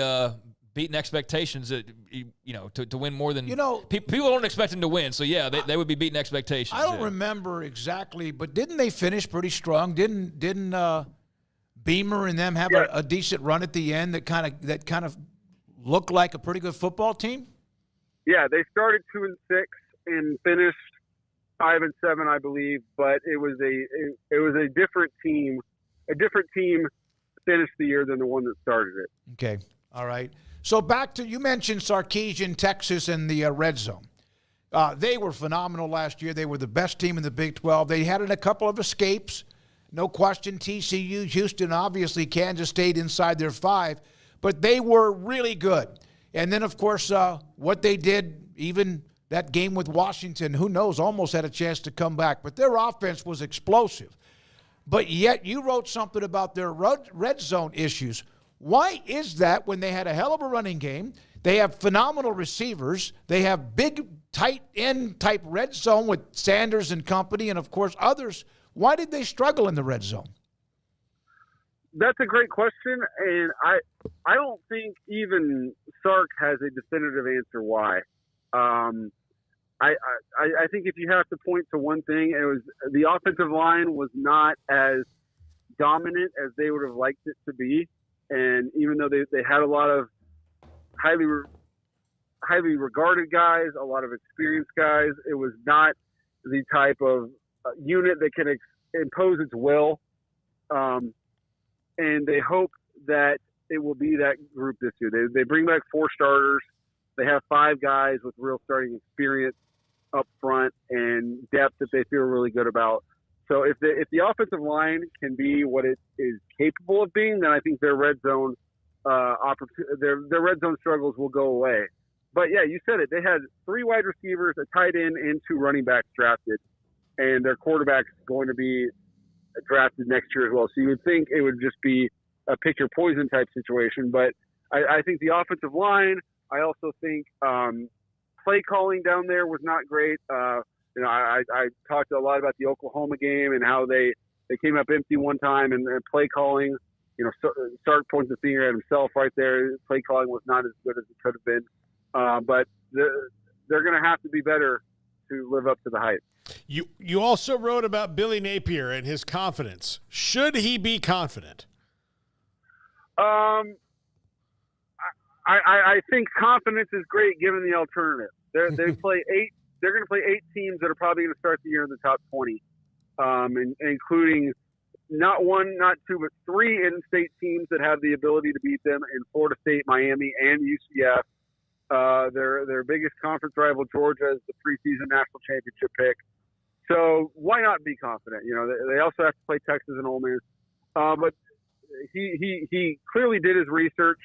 beating expectations, to win more than people don't expect them to win. So yeah, they would be beating expectations. I don't remember exactly, but didn't they finish pretty strong? Didn't Beamer and them have a decent run at the end that kind of looked like a pretty good football team? Yeah, they started 2-6 and finished 5-7, I believe. But it was a different team. A different team finished the year than the one that started it. Okay, all right. So back to, you mentioned Sarkisian, Texas, and the red zone. They were phenomenal last year. They were the best team in the Big 12. They had a couple of escapes. No question, TCU, Houston, obviously Kansas State inside their 5. But they were really good. And then, of course, what they did, even that game with Washington, who knows, almost had a chance to come back. But their offense was explosive. But yet you wrote something about their red zone issues. Why is that when they had a hell of a running game? They have phenomenal receivers. They have big, tight end type red zone with Sanders and company and, of course, others. Why did they struggle in the red zone? That's a great question, and I don't think even Sark has a definitive answer why. I think if you have to point to one thing, it was the offensive line was not as dominant as they would have liked it to be. And even though they had a lot of highly regarded guys, a lot of experienced guys, it was not the type of unit that can impose its will. And they hope that it will be that group this year. They bring back 4 starters. They have 5 guys with real starting experience up front and depth that they feel really good about. So if the offensive line can be what it is capable of being, then I think their red zone their red zone struggles will go away. But yeah, you said it. They had 3 wide receivers, a tight end, and 2 running backs drafted, and their quarterback's going to be drafted next year as well. So you would think it would just be a pick your poison type situation. But I think the offensive line. I also think play calling down there was not great. I talked a lot about the Oklahoma game and how they came up empty one time and play calling. Sark points the finger at himself right there. Play calling was not as good as it could have been. But they're going to have to be better to live up to the hype. You also wrote about Billy Napier and his confidence. Should he be confident? I think confidence is great given the alternative. They play 8. They're going to play 8 teams that are probably going to start the year in the top 20, including not 1, not 2, but 3 in-state teams that have the ability to beat them in Florida State, Miami, and UCF. Their biggest conference rival, Georgia, is the preseason national championship pick. So why not be confident? They also have to play Texas and Ole Miss. But he clearly did his research.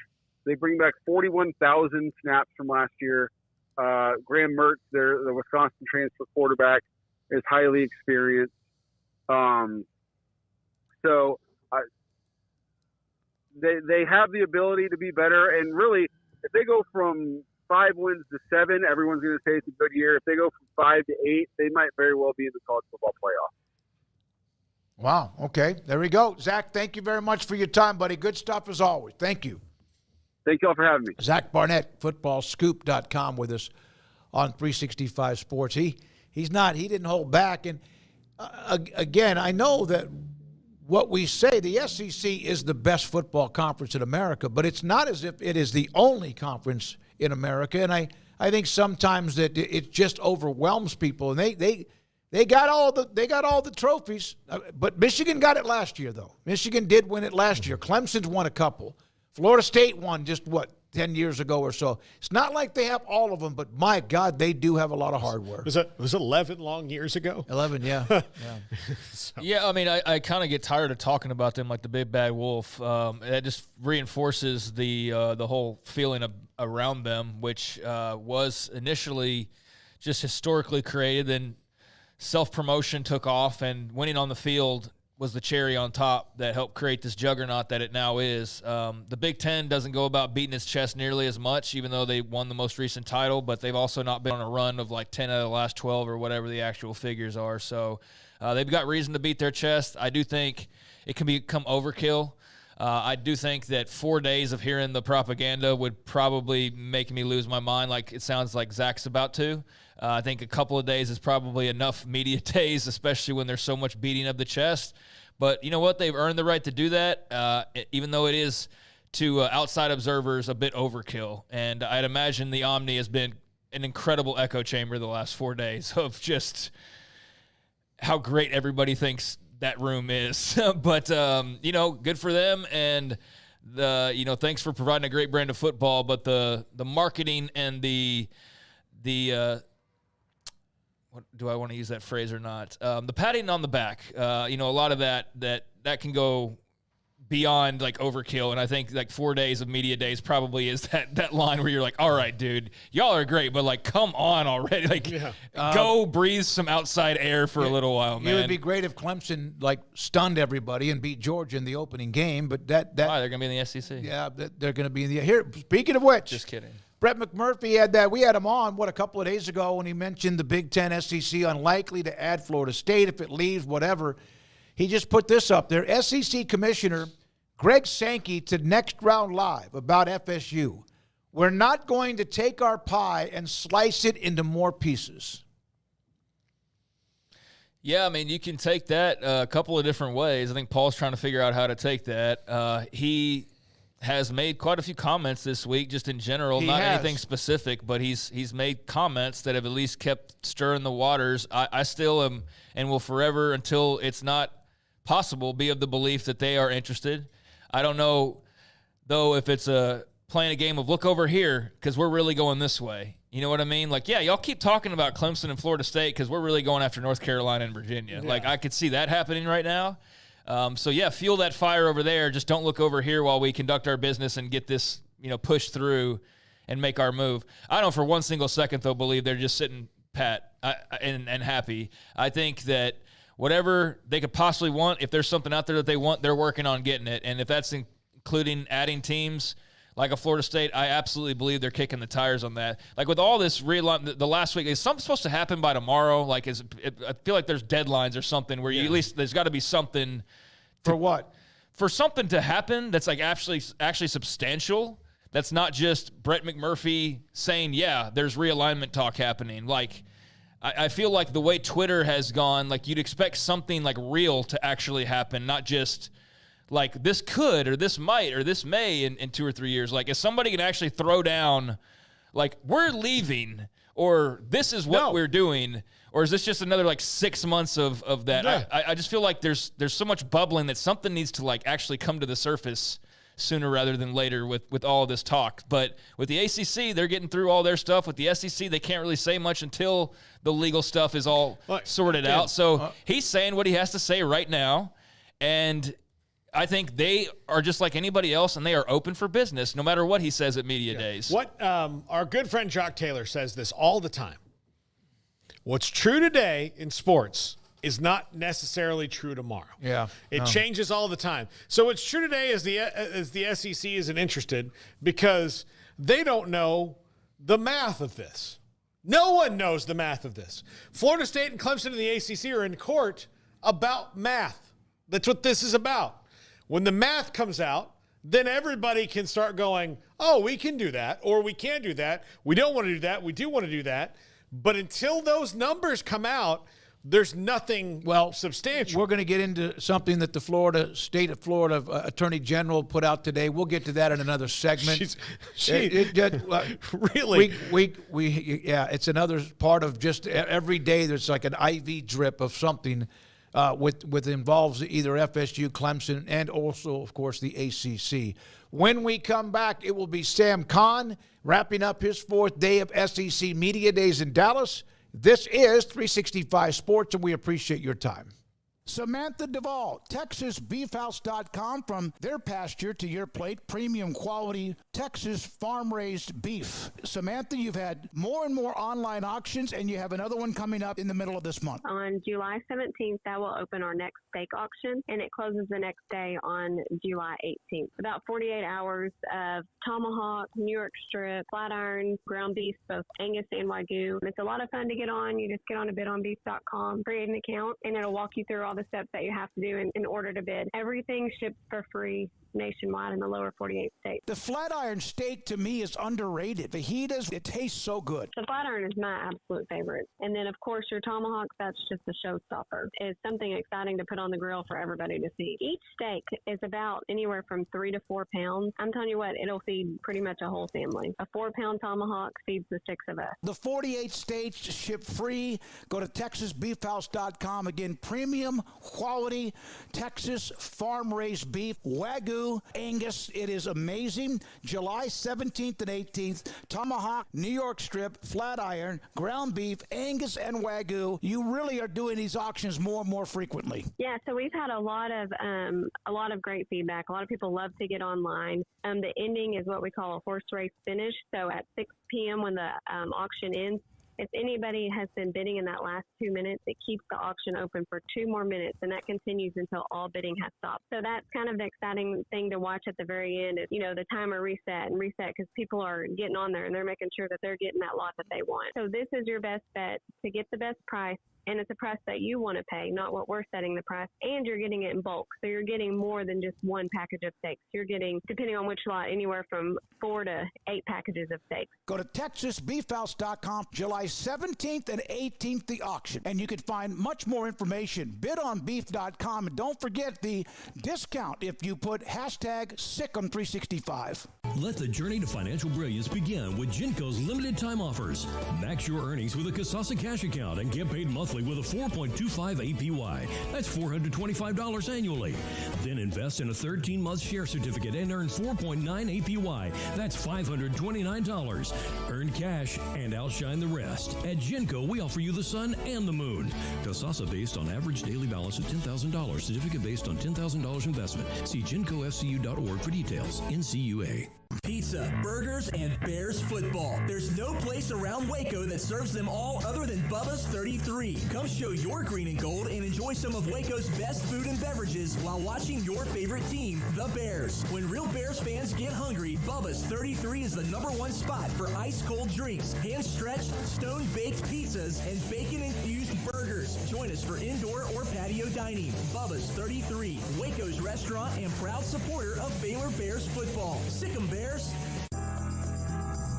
They bring back 41,000 snaps from last year. Graham Mertz, the Wisconsin transfer quarterback, is highly experienced. So they have the ability to be better. And really, if they go from 5 wins to 7, everyone's going to say it's a good year. If they go from 5 to 8, they might very well be in the college football playoff. Wow. Okay. There we go. Zach, thank you very much for your time, buddy. Good stuff as always. Thank you. Thank you all for having me. Zach Barnett, footballscoop.com with us on 365 Sports. He didn't hold back. And again, I know that what we say, the SEC is the best football conference in America, but it's not as if it is the only conference in America. And I think sometimes that it just overwhelms people. And they got all the trophies, but Michigan got it last year, though. Michigan did win it last year. Clemson's won a couple. Florida State won just, 10 years ago or so. It's not like they have all of them, but my God, they do have a lot of hardware. Was it 11 long years ago? 11, yeah. Yeah, I mean, I kind of get tired of talking about them like the big bad wolf. That just reinforces the whole feeling around them, which was initially just historically created. Then self-promotion took off, and winning on the field was the cherry on top that helped create this juggernaut that it now is. The Big Ten doesn't go about beating its chest nearly as much, even though they won the most recent title, but they've also not been on a run of like 10 out of the last 12 or whatever the actual figures are. So they've got reason to beat their chest. I do think it can become overkill. I do think that 4 days of hearing the propaganda would probably make me lose my mind, like it sounds like Zach's about to. I think a couple of days is probably enough media days, especially when there's so much beating of the chest. But you know what? They've earned the right to do that, even though it is, to outside observers, a bit overkill. And I'd imagine the Omni has been an incredible echo chamber the last 4 days of just how great everybody thinks that room is. But, good for them. And, thanks for providing a great brand of football. But the marketing and the what, do I want to use that phrase or not? The patting on the back, a lot of that can go beyond like overkill. And I think like 4 days of media days probably is that line where you're like, all right, dude, y'all are great, but like, come on already. Like go breathe some outside air for a little while, man. It would be great if Clemson like stunned everybody and beat Georgia in the opening game, but that why they're going to be in the SEC. Yeah, they're going to be in the here. Speaking of which, just kidding. Brett McMurphy had that. We had him on, a couple of days ago when he mentioned the Big Ten SEC unlikely to add Florida State if it leaves, whatever. He just put this up there. SEC Commissioner Greg Sankey to Next Round Live about FSU. We're not going to take our pie and slice it into more pieces. Yeah, I mean, you can take that a couple of different ways. I think Paul's trying to figure out how to take that. He has made quite a few comments this week, just in general, anything specific, but he's made comments that have at least kept stirring the waters. I still am and will forever, until it's not possible, be of the belief that they are interested. I don't know, though, if it's playing a game of look over here because we're really going this way. You know what I mean? Like, yeah, y'all keep talking about Clemson and Florida State because we're really going after North Carolina and Virginia. Yeah. Like, I could see that happening right now. Feel that fire over there. Just don't look over here while we conduct our business and get this, pushed through and make our move. I don't for one single second, though, believe they're just sitting pat and happy. I think that whatever they could possibly want, if there's something out there that they want, they're working on getting it. And if that's including adding teams like a Florida State, I absolutely believe they're kicking the tires on that. Like with all this realignment, the last week, is something supposed to happen by tomorrow? Like, I feel like there's deadlines or something where you at least there's got to be something. For what? For something to happen that's like actually substantial. That's not just Brett McMurphy saying, yeah, there's realignment talk happening. Like, I feel like the way Twitter has gone, like you'd expect something like real to actually happen, not just like this could or this might or this may in 2 or 3 years. Like, if somebody can actually throw down, like, we're leaving or this is what we're doing, or is this just another like 6 months of that? Yeah. I just feel like there's so much bubbling that something needs to like actually come to the surface sooner rather than later with all of this talk. But with the ACC, they're getting through all their stuff. With the SEC, they can't really say much until the legal stuff is all sorted out. So he's saying what he has to say right now, and I think they are just like anybody else, and they are open for business no matter what he says at media days. What our good friend Jock Taylor says this all the time. What's true today in sports is not necessarily true tomorrow. Yeah. It changes all the time. So what's true today is the SEC isn't interested because they don't know the math of this. No one knows the math of this. Florida State and Clemson and the ACC are in court about math. That's what this is about. When the math comes out, then everybody can start going, oh, we can do that, or we can't do that. We don't want to do that. We do want to do that. But until those numbers come out, there's nothing substantial. We're going to get into something that the State of Florida Attorney General put out today. We'll get to that in another segment. Really? It's another part of just every day there's like an IV drip of something with involves either FSU, Clemson, and also, of course, the ACC. When we come back, it will be Sam Kahn wrapping up his 4th day of SEC Media Days in Dallas. This is 365 Sports, and we appreciate your time. Samantha Duvall, TexasBeefHouse.com. From their pasture to your plate, premium quality Texas farm-raised beef. Samantha, you've had more and more online auctions, and you have another one coming up in the middle of this month. On July 17th, that will open our next steak auction, and it closes the next day on July 18th. About 48 hours of tomahawk, New York strip, flat iron, ground beef, both Angus and Wagyu. It's a lot of fun to get on. You just get on to bidonbeef.com, create an account, and it'll walk you through all the steps that you have to do in order to bid. Everything ships for free. nationwide in the lower 48 states. The Flatiron Steak, to me, is underrated. Fajitas, it tastes so good. The Flatiron is my absolute favorite. And then, of course, your tomahawk, that's just a showstopper. It's something exciting to put on the grill for everybody to see. Each steak is about anywhere from 3 to 4 pounds. I'm telling you what, it'll feed pretty much a whole family. A 4-pound tomahawk feeds the 6 of us. The 48 states ship free. Go to TexasBeefHouse.com. Again, premium quality Texas farm-raised beef, Wagyu, Angus. It is amazing. July 17th and 18th, tomahawk, New York strip, Flatiron, ground beef, Angus, and Wagyu. You really are doing these auctions more and more frequently. Yeah, so we've had a lot of great feedback. A lot of people love to get online. The ending is what we call a horse race finish. So at 6 p.m. when the auction ends, if anybody has been bidding in that last 2 minutes, it keeps the auction open for 2 more minutes, and that continues until all bidding has stopped. So that's kind of the exciting thing to watch at the very end is, the timer reset because people are getting on there and they're making sure that they're getting that lot that they want. So this is your best bet to get the best price. And it's a price that you want to pay, not what we're setting the price. And you're getting it in bulk. So you're getting more than just one package of steaks. You're getting, depending on which lot, anywhere from 4 to 8 packages of steaks. Go to TexasBeefHouse.com, July 17th and 18th, the auction. And you can find much more information. Bidonbeef.com. And don't forget the discount if you put hashtag Sick'em365. Let the journey to financial brilliance begin with Genco's limited time offers. Max your earnings with a Casasa cash account and get paid monthly with a 4.25 APY. That's $425 annually. Then invest in a 13-month share certificate and earn 4.9 APY. That's $529. Earn cash and outshine the rest. At Genco, we offer you the sun and the moon. Casasa based on average daily balance of $10,000. Certificate based on $10,000 investment. See GencoFCU.org for details. NCUA. Pizza, burgers, and Bears football. There's no place around Waco that serves them all other than Bubba's 33. Come show your green and gold and enjoy some of Waco's best food and beverages while watching your favorite team, the Bears. When real Bears fans get hungry, Bubba's 33 is the #1 spot for ice-cold drinks, hand-stretched, stone-baked pizzas, and bacon-infused burgers. Join us for indoor or patio dining. Bubba's 33, Waco's restaurant and proud supporter of Baylor Bears football. Sick 'em, Bears.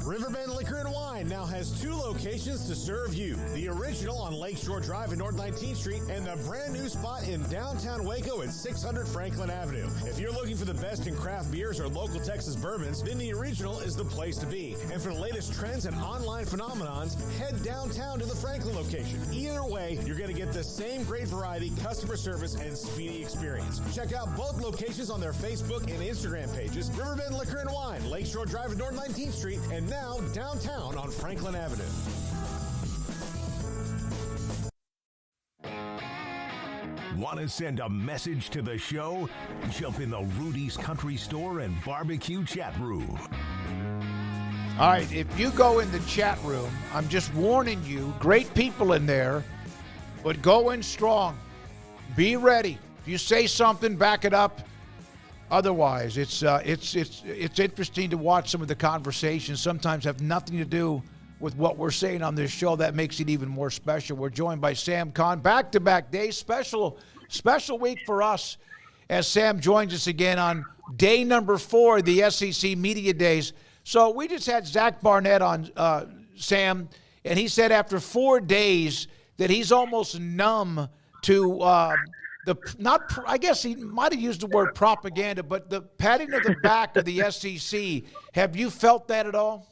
Riverbend Liquor and Wine now has 2 locations to serve you. The original on Lakeshore Drive in North 19th Street and the brand new spot in downtown Waco at 600 Franklin Avenue. If you're looking for the best in craft beers or local Texas bourbons, then the original is the place to be. And for the latest trends and online phenomenons, head downtown to the Franklin location. Either way, you're going to get the same great variety, customer service, and speedy experience. Check out both locations on their Facebook and Instagram pages. Riverbend Liquor and Wine, Lakeshore Drive in North 19th Street, and now downtown on Franklin Avenue. Want to send a message to the show? Jump in the Rudy's Country Store and Barbecue chat room. All right, if you go in the chat room, I'm just warning you, great people in there, but go in strong. Be ready. If you say something, back it up. Otherwise, it's interesting to watch some of the conversations. Sometimes have nothing to do with what we're saying on this show. That makes it even more special. We're joined by Sam Kahn, back-to-back days. Special week for us as Sam joins us again on day number 4 of the SEC Media Days. So we just had Zach Barnett on, Sam, and he said after 4 days that he's almost numb to I guess he might have used the word propaganda, but the patting of the back of the SEC. Have you felt that at all?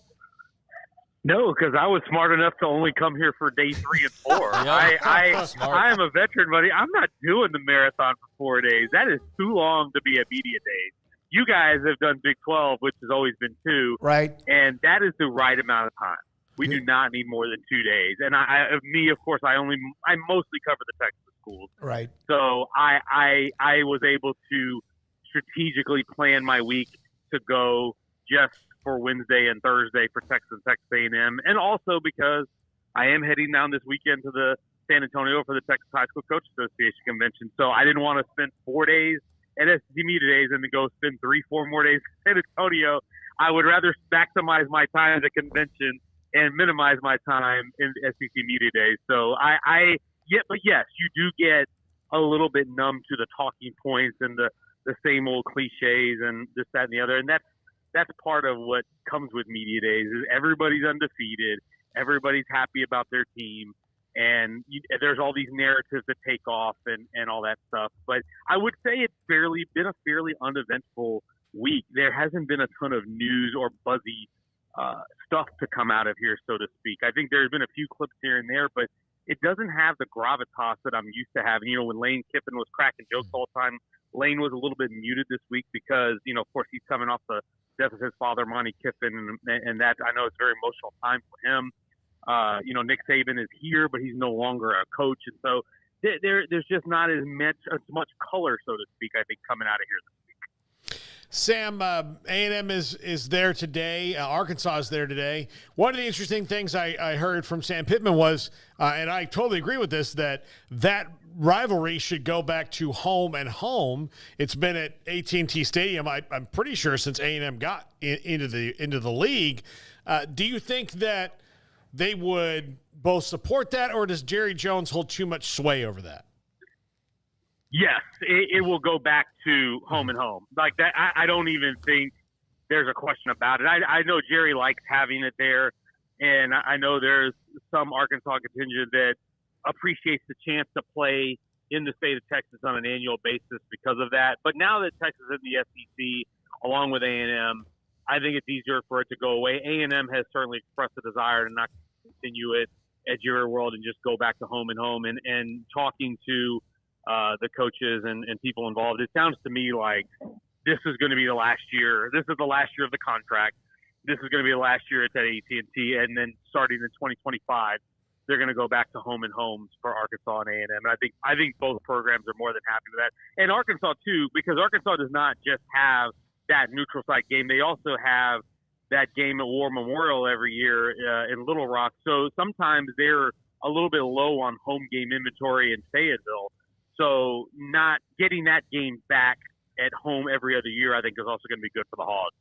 No, because I was smart enough to only come here for day 3 and 4. I am a veteran, buddy. I'm not doing the marathon for 4 days. That is too long to be a media day. You guys have done Big 12, which has always been 2. Right. And that is the right amount of time. We do not need more than 2 days. And of course, I mostly cover the Texas schools. Right. So I was able to strategically plan my week to go just for Wednesday and Thursday for Texas A&M, and also because I am heading down this weekend to the San Antonio for the Texas High School Coach Association convention. So I didn't want to spend 4 days at SEC Media Days and then go spend 3-4 more days in San Antonio. I would rather maximize my time at the convention and minimize my time in SEC Media Days. So but yes, you do get a little bit numb to the talking points and the the same old cliches and this, that, and the other. And that's part of what comes with media days is everybody's undefeated. Everybody's happy about their team. And there's all these narratives that take off and all that stuff. But I would say it's been a fairly uneventful week. There hasn't been a ton of news or buzzy stuff to come out of here, so to speak. I think there's been a few clips here and there, but it doesn't have the gravitas that I'm used to having. You know, when Lane Kiffin was cracking jokes all the time, Lane was a little bit muted this week because, you know, of course, he's coming off the death of his father, Monty Kiffin, and that I know it's a very emotional time for him. You know, Nick Saban is here, but he's no longer a coach, and so there's just not as much color, so to speak, I think, coming out of here this week. Sam, A&M is there today. Arkansas is there today. One of the interesting things I heard from Sam Pittman was, and I totally agree with this, that rivalry should go back to home and home. It's been at AT&T Stadium, I'm pretty sure, since A&M got into the league. Do you think that they would both support that, or does Jerry Jones hold too much sway over that? Yes, it will go back to home and home. Like that, I don't even think there's a question about it. I know Jerry likes having it there, and I know there's some Arkansas contingent that appreciates the chance to play in the state of Texas on an annual basis because of that. But now that Texas is in the SEC, along with A&M, I think it's easier for it to go away. A&M has certainly expressed a desire to not continue it at Jerry World and just go back to home and home. And talking to the coaches and people involved, it sounds to me like this is going to be the last year. This is the last year of the contract. This is going to be the last year at AT&T, and then starting in 2025, they're going to go back to home and homes for Arkansas and A&M. And I think both programs are more than happy with that. And Arkansas too, because Arkansas does not just have that neutral site game. They also have that game at War Memorial every year in Little Rock. So sometimes they're a little bit low on home game inventory in Fayetteville. So not getting that game back at home every other year, I think, is also going to be good for the Hogs.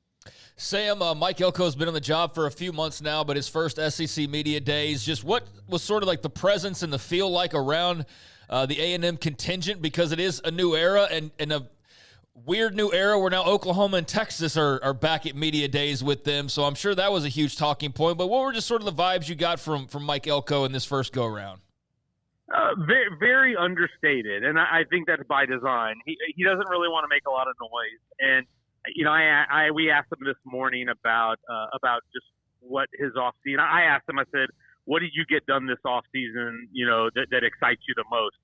Sam, Mike Elko's been on the job for a few months now, but his first SEC media days, just what was sort of like the presence and the feel like around the A&M contingent, because it is a new era and a weird new era where now Oklahoma and Texas are back at media days with them. So I'm sure that was a huge talking point. But what were just sort of the vibes you got from Mike Elko in this first go-around? Very, very understated, and I think that's by design. He doesn't really want to make a lot of noise, and you know, we asked him this morning about just what his off season. I asked him, I said, "What did you get done this off season? You know, that excites you the most?"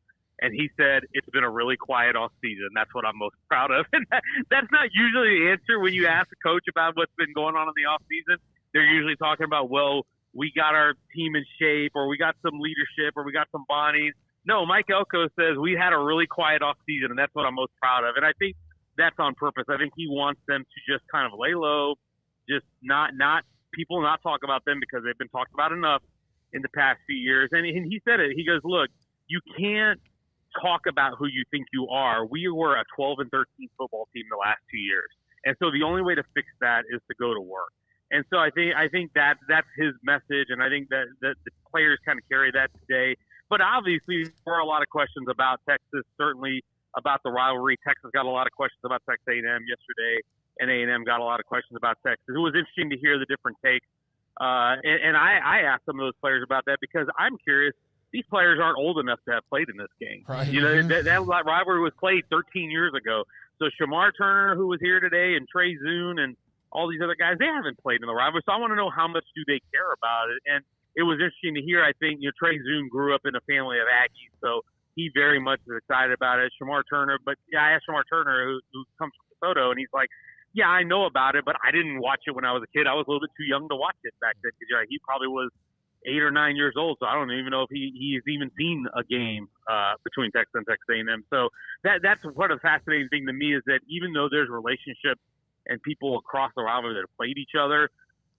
And he said, "It's been a really quiet off season. That's what I'm most proud of." And that's not usually the answer when you ask a coach about what's been going on in the off season. They're usually talking about, well, we got our team in shape, or we got some leadership, or we got some bonding. No, Mike Elko says we had a really quiet off season, and that's what I'm most proud of. And I think that's on purpose. I think he wants them to just kind of lay low, just not people not talk about them because they've been talked about enough in the past few years. And he said it. He goes, "Look, you can't talk about who you think you are. We were a 12-13 football team the last 2 years, and so the only way to fix that is to go to work." And so I think that's his message, and I think that the players kind of carry that today. But obviously, there are a lot of questions about Texas, certainly about the rivalry. Texas got a lot of questions about Texas A&M yesterday, and A&M got a lot of questions about Texas. It was interesting to hear the different takes. And I asked some of those players about that because I'm curious. These players aren't old enough to have played in this game. Right. You know, that rivalry was played 13 years ago. So Shamar Turner, who was here today, and Trey Zune, and all these other guys, they haven't played in the rivalry. So I want to know how much do they care about it. And it was interesting to hear. I think, you know, Trey Zune grew up in a family of Aggies, so he very much is excited about it. Shamar Turner, but yeah, I asked Shamar Turner, who comes from DeSoto, and he's like, "Yeah, I know about it, but I didn't watch it when I was a kid. I was a little bit too young to watch it back then because he probably was 8 or 9 years old, so I don't even know if he's even seen a game between Texas and Texas A&M. So that's what a fascinating thing to me is that even though there's relationships and people across the rivalry that have played each other,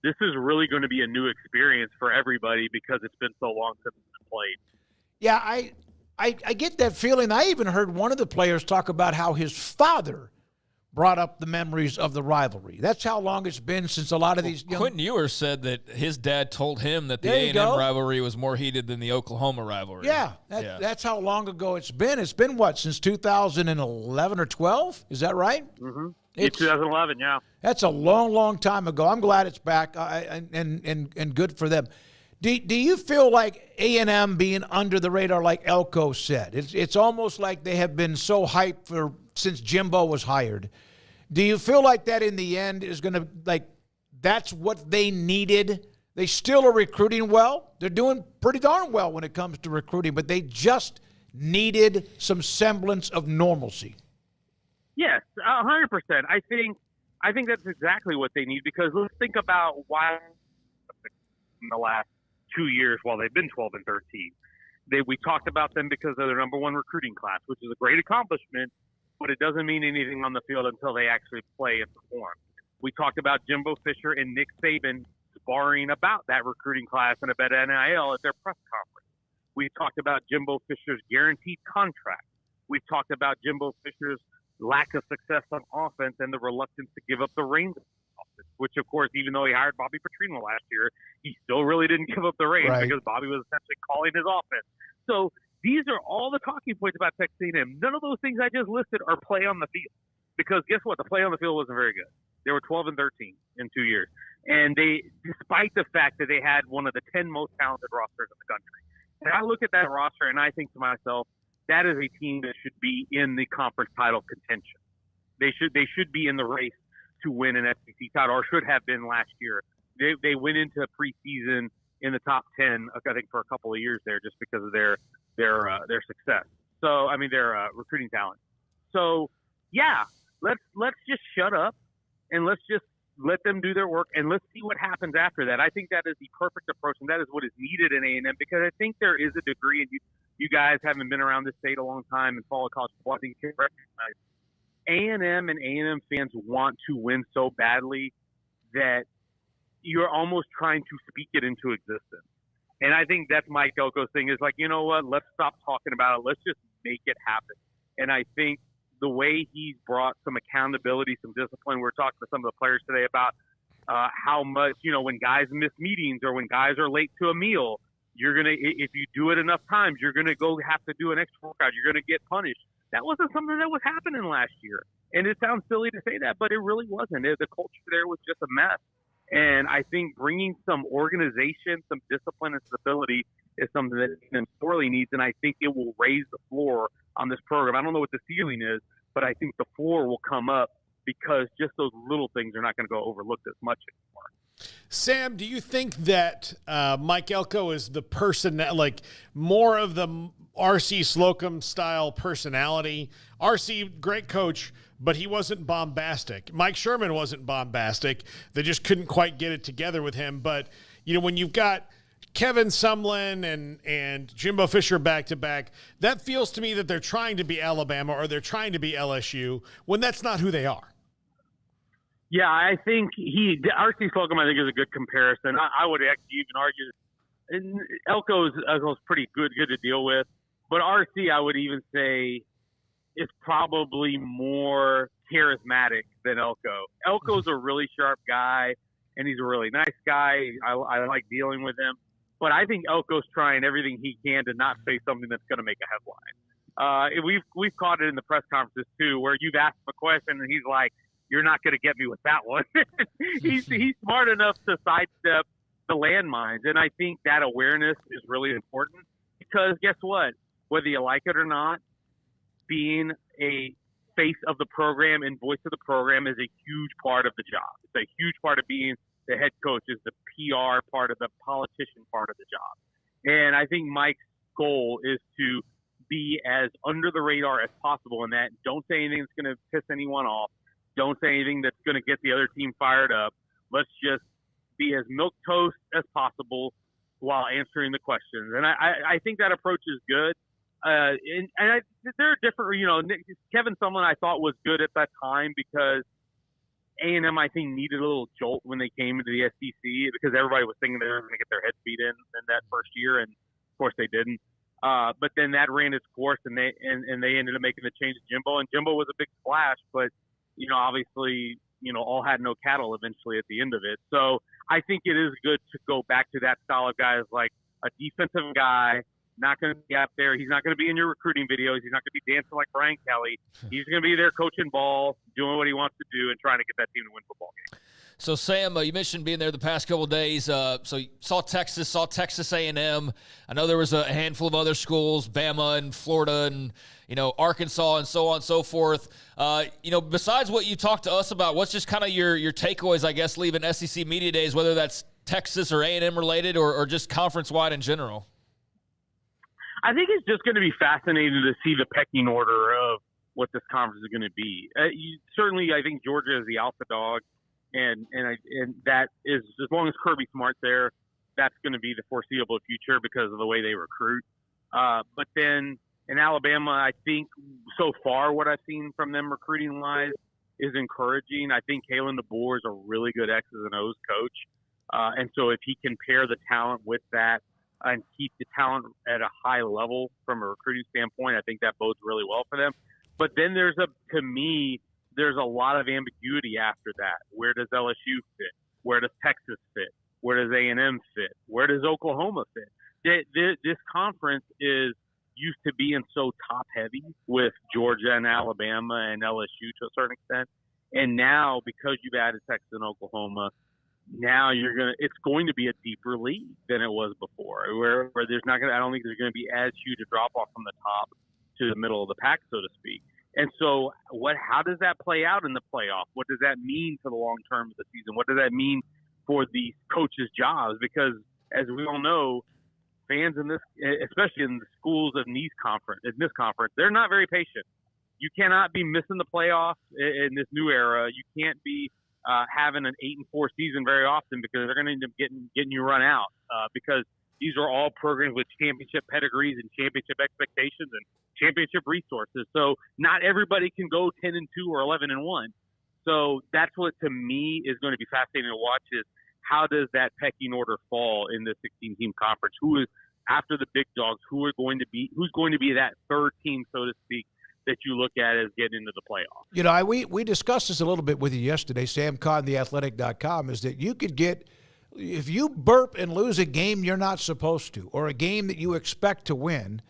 this is really going to be a new experience for everybody because it's been so long since it's been played. Yeah, I get that feeling. I even heard one of the players talk about how his father brought up the memories of the rivalry. That's how long it's been since a lot of these young... Quentin Ewers said that his dad told him that the There you A&M go. rivalry was more heated than the Oklahoma rivalry. Yeah, that's how long ago it's been. It's been, what, since 2011 or 12? Is that right? Mm-hmm. It's 2011, yeah. That's a long, long time ago. I'm glad it's back, and good for them. Do you feel like A&M being under the radar, like Elko said? It's almost like they have been so hyped since Jimbo was hired. Do you feel like that in the end is going to, like, that's what they needed? They still are recruiting well. They're doing pretty darn well when it comes to recruiting, but they just needed some semblance of normalcy. Yes, 100%. I think that's exactly what they need, because let's think about why in the last 2 years while they've been 12 and 13. We talked about them because of their number one recruiting class, which is a great accomplishment, but it doesn't mean anything on the field until they actually play and perform. We talked about Jimbo Fisher and Nick Saban sparring about that recruiting class and about NIL at their press conference. We talked about Jimbo Fisher's guaranteed contract. We've talked about Jimbo Fisher's lack of success on offense and the reluctance to give up the reins on offense, which, of course, even though he hired Bobby Petrino last year, he still really didn't give up the reins because Bobby was essentially calling his offense. So these are all the talking points about Texas A&M. None of those things I just listed are play on the field, because guess what? The play on the field wasn't very good. They were 12 and 13 in 2 years. And they, despite the fact that they had one of the 10 most talented rosters in the country. And I look at that roster and I think to myself, that is a team that should be in the conference title contention. They should be in the race to win an SEC title, or should have been last year. They went into preseason in the top 10, I think, for a couple of years there, just because of their success. So I mean, their recruiting talent. So yeah, let's just shut up and let's just let them do their work, and let's see what happens after that. I think that is the perfect approach, and that is what is needed in A&M, because I think there is a degree, and you guys haven't been around this state a long time and follow college football, I think you can recognize A&M and A&M fans want to win so badly that you're almost trying to speak it into existence. And I think that's Mike Elko's thing, is like, you know what, let's stop talking about it. Let's just make it happen. And I think the way he's brought some accountability, some discipline. We're talking to some of the players today about how much, when guys miss meetings or when guys are late to a meal, if you do it enough times, you're going to have to do an extra workout. You're going to get punished. That wasn't something that was happening last year. And it sounds silly to say that, but it really wasn't. The culture there was just a mess. And I think bringing some organization, some discipline and stability is something that A&M sorely needs. And I think it will raise the floor on this program. I don't know what the ceiling is, but I think the floor will come up, because just those little things are not going to go overlooked as much anymore. Sam, do you think that Mike Elko is the person that, like, more of the R.C. Slocum style personality? R.C., great coach, but he wasn't bombastic. Mike Sherman wasn't bombastic. They just couldn't quite get it together with him. But, when you've got Kevin Sumlin and Jimbo Fisher back-to-back, that feels to me that they're trying to be Alabama or they're trying to be LSU when that's not who they are. Yeah, I think R.C. Slocum, I think, is a good comparison. I would actually even argue Elko's pretty good to deal with. But R.C., I would even say, is probably more charismatic than Elko. Elko's a really sharp guy, and he's a really nice guy. I like dealing with him. But I think Elko's trying everything he can to not say something that's going to make a headline. We've caught it in the press conferences too, where you've asked him a question and he's like, "You're not going to get me with that one." he's smart enough to sidestep the landmines, and I think that awareness is really important, because guess what? Whether you like it or not, being a face of the program and voice of the program is a huge part of the job. It's a huge part of being the head coach, is the PR part of the politician part of the job. And I think Mike's goal is to be as under the radar as possible in that. Don't say anything that's going to piss anyone off. Don't say anything that's going to get the other team fired up. Let's just be as milquetoast as possible while answering the questions. And I think that approach is good. There are different, Kevin Sumlin I thought was good at that time, because A&M, I think, needed a little jolt when they came into the SEC, because everybody was thinking they were going to get their heads beat in that first year, and of course they didn't. But then that ran its course, and they ended up making the change to Jimbo, and Jimbo was a big splash. But obviously, all had no cattle eventually at the end of it. So I think it is good to go back to that style of guys, like a defensive guy, not going to be out there. He's not going to be in your recruiting videos. He's not going to be dancing like Brian Kelly. He's going to be there coaching ball, doing what he wants to do, and trying to get that team to win football games. So, Sam, you mentioned being there the past couple of days. So you saw Texas A&M. I know there was a handful of other schools, Bama and Florida and, Arkansas and so on and so forth. Besides what you talked to us about, what's just kind of your takeaways, I guess, leaving SEC Media Days, whether that's Texas or A&M related or just conference-wide in general? I think it's just going to be fascinating to see the pecking order of what this conference is going to be. Certainly, I think Georgia is the alpha dog. And that is, as long as Kirby Smart's there, that's going to be the foreseeable future because of the way they recruit. But then in Alabama, I think so far what I've seen from them recruiting-wise is encouraging. I think Kalen DeBoer is a really good X's and O's coach. And so if he can pair the talent with that and keep the talent at a high level from a recruiting standpoint, I think that bodes really well for them. But then there's a lot of ambiguity after that. Where does LSU fit? Where does Texas fit? Where does A&M fit? Where does Oklahoma fit? This conference is used to being so top-heavy with Georgia and Alabama and LSU to a certain extent. And now, because you've added Texas and Oklahoma, now it's going to be a deeper league than it was before, where there's not going to, I don't think there's going to be as huge a drop-off from the top to the middle of the pack, so to speak. And so how does that play out in the playoff? What does that mean for the long term of the season? What does that mean for the coaches' jobs? Because as we all know, fans in this, especially in the schools in this conference, they're not very patient. You cannot be missing the playoffs in this new era. You can't be having an 8-4 season very often because they're going to end up getting you run out because these are all programs with championship pedigrees and championship expectations and championship resources. So not everybody can go 10-2 or 11-1. So that's what, to me, is going to be fascinating to watch is how does that pecking order fall in the 16-team conference? Who is, after the big dogs, who's going to be that third team, so to speak, that you look at as getting into the playoffs? We discussed this a little bit with you yesterday, Sam Kahn, theathletic.com, is that you could get – if you burp and lose a game you're not supposed to, or a game that you expect to win,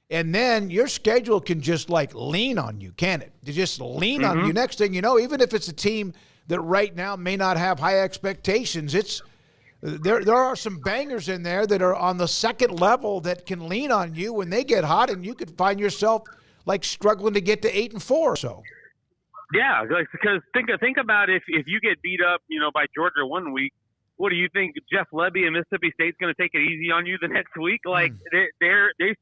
and then your schedule can just lean on you, can it? To just lean on you. Next thing you know, even if it's a team that right now may not have high expectations, there are some bangers in there that are on the second level that can lean on you when they get hot, and you could find yourself struggling to get to 8-4 or so. Yeah, because think about if you get beat up, by Georgia one week. What do you think? Jeff Lebby and Mississippi State's going to take it easy on you the next week? They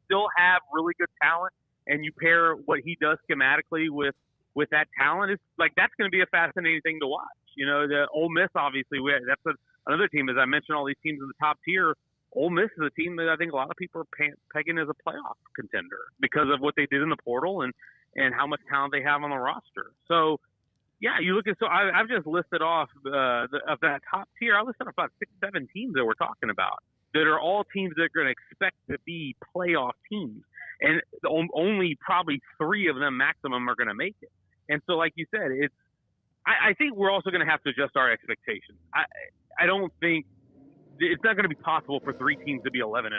still have really good talent, and you pair what he does schematically with that talent. It's that's going to be a fascinating thing to watch. The Ole Miss, obviously, that's another team. As I mentioned, all these teams in the top tier. Ole Miss is a team that I think a lot of people are pegging as a playoff contender because of what they did in the portal and how much talent they have on the roster. So. Yeah, you look at I've just listed off of that top tier. I listed about 6-7 teams that we're talking about that are all teams that are going to expect to be playoff teams, and only probably 3 of them maximum are going to make it. And so, like you said, I think we're also going to have to adjust our expectations. I don't think it's not going to be possible for 3 teams to be 11-1.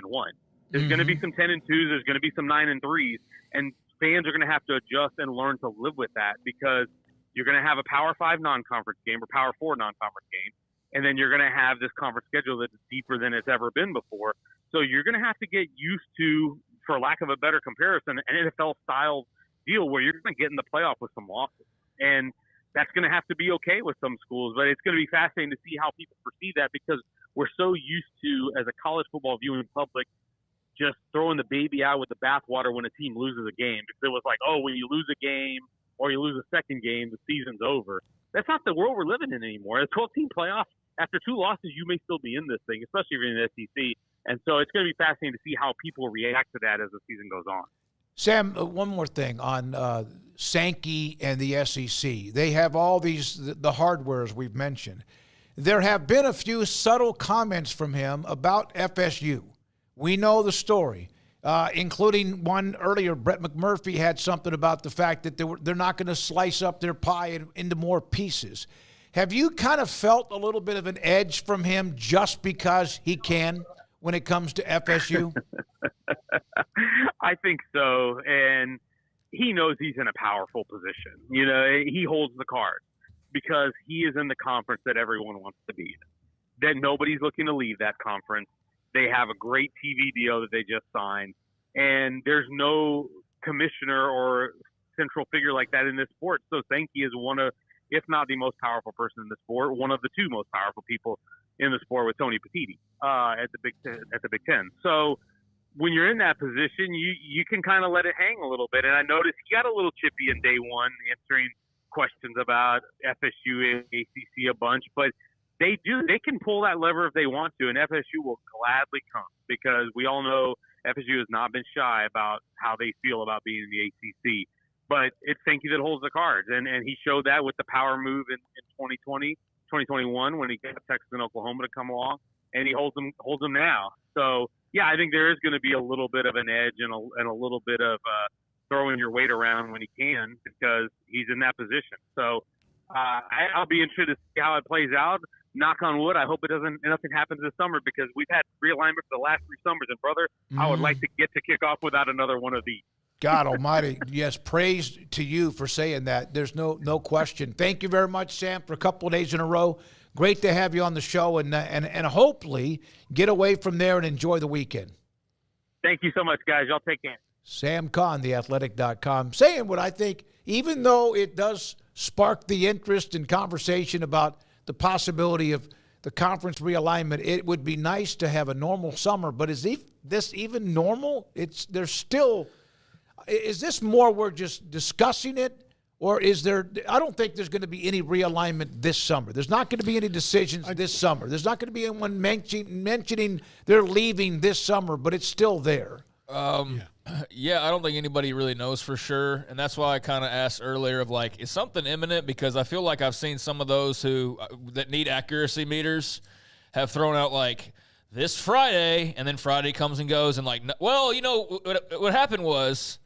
There's going to be some 10-2s. There's going to be some 9-3s, and fans are going to have to adjust and learn to live with that because you're going to have a Power 5 non-conference game or Power 4 non-conference game, and then you're going to have this conference schedule that's deeper than it's ever been before. So you're going to have to get used to, for lack of a better comparison, an NFL-style deal where you're going to get in the playoff with some losses. And that's going to have to be okay with some schools, but it's going to be fascinating to see how people perceive that because we're so used to, as a college football viewing public, just throwing the baby out with the bathwater when a team loses a game. Because it was when you lose a game, or you lose a second game, the season's over. That's not the world we're living in anymore. A 12-team playoff, after 2 losses, you may still be in this thing, especially if you're in the SEC. And so it's going to be fascinating to see how people react to that as the season goes on. Sam, one more thing on Sankey and the SEC. They have all the hardwares we've mentioned. There have been a few subtle comments from him about FSU. We know the story. including one earlier. Brett McMurphy had something about the fact that they're not going to slice up their pie into more pieces. Have you kind of felt a little bit of an edge from him just because he can when it comes to FSU? I think so, and he knows he's in a powerful position. You know, he holds the cards because he is in the conference that everyone wants to be in. That nobody's looking to leave that conference. They have a great TV deal that they just signed, and there's no commissioner or central figure like that in this sport. So Sankey is one of, if not the most powerful person in the sport, one of the two most powerful people in the sport with Tony Petitti at the Big Ten. So when you're in that position, you can kind of let it hang a little bit. And I noticed he got a little chippy in day one, answering questions about FSU and ACC a bunch, but they can pull that lever if they want to, and FSU will gladly come, because we all know FSU has not been shy about how they feel about being in the ACC. But it's Sankey that holds the cards, and he showed that with the power move in 2021 when he got Texas and Oklahoma to come along, and he holds them now. So yeah, I think there is going to be a little bit of an edge and a little bit of throwing your weight around when he can, because he's in that position. So I'll be interested to see how it plays out. Knock on wood, I hope nothing happens this summer, because we've had realignment for the last 3 summers, and brother, I would like to get to kick off without another one of these. God almighty, yes, praise to you for saying that. There's no question. Thank you very much, Sam, for a couple of days in a row. Great to have you on the show, and hopefully get away from there and enjoy the weekend. Thank you so much, guys. Y'all take care. Sam Kahn, theathletic.com, saying what I think, even though it does spark the interest and conversation about the possibility of the conference realignment, it would be nice to have a normal summer. But is this even normal? Is this more we're just discussing it, or is there – I don't think there's going to be any realignment this summer. There's not going to be any decisions this summer. There's not going to be anyone mentioning they're leaving this summer, but it's still there. Yeah, I don't think anybody really knows for sure, and that's why I kind of asked earlier of, like, is something imminent? Because I feel like I've seen some of those that need accuracy meters have thrown out, like, this Friday, and then Friday comes and goes, and, like, well, you know, what happened was,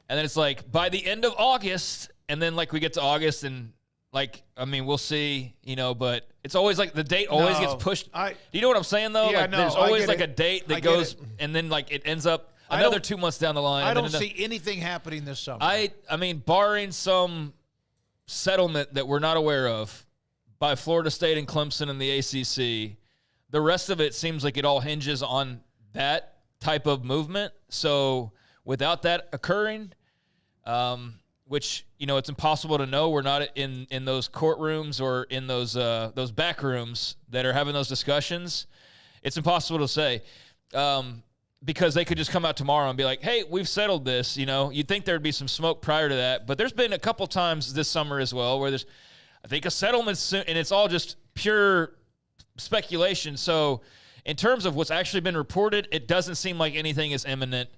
and then it's like, by the end of August, and then, like, we get to August, and, like, I mean, we'll see, you know, but it's always, like, the date always gets pushed. Do you know what I'm saying, though? Yeah, like, no, there's always, like, a date that goes, and then, like, it ends up another 2 months down the line. I don't see anything happening this summer. I mean, barring some settlement that we're not aware of by Florida State and Clemson and the ACC, the rest of it seems like it all hinges on that type of movement. So without that occurring, which, you know, it's impossible to know. We're not in those courtrooms or in those back rooms that are having those discussions. It's impossible to say. Because they could just come out tomorrow and be like, hey, we've settled this, you know. You'd think there'd be some smoke prior to that. But there's been a couple times this summer as well where there's, I think, a settlement soon, and it's all just pure speculation. So in terms of what's actually been reported, it doesn't seem like anything is imminent.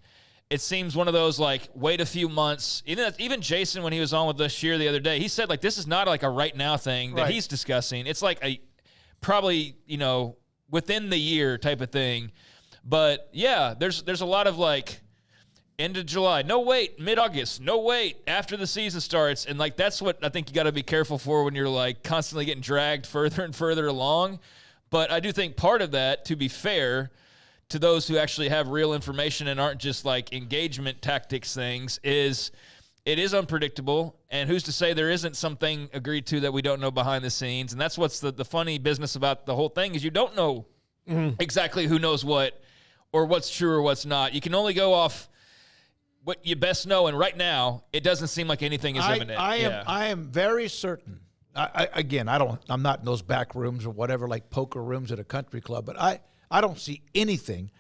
It seems one of those, like, wait a few months. Even Jason, when he was on with us here the other day, he said, like, this is not like a right now thing that he's discussing. It's like a probably, you know, within the year type of thing. But, yeah, there's a lot of, like, end of July. No, wait, mid-August. No, wait, after the season starts. And, like, that's what I think you got to be careful for when you're, like, constantly getting dragged further and further along. But I do think part of that, to be fair to those who actually have real information and aren't just, like, engagement tactics things, is it is unpredictable. And who's to say there isn't something agreed to that we don't know behind the scenes? And that's what's the funny business about the whole thing, is you don't know exactly who knows what, or what's true or what's not. You can only go off what you best know, and right now, it doesn't seem like anything is imminent. I am very certain. I'm not in those back rooms or whatever, like poker rooms at a country club, but I don't see anything.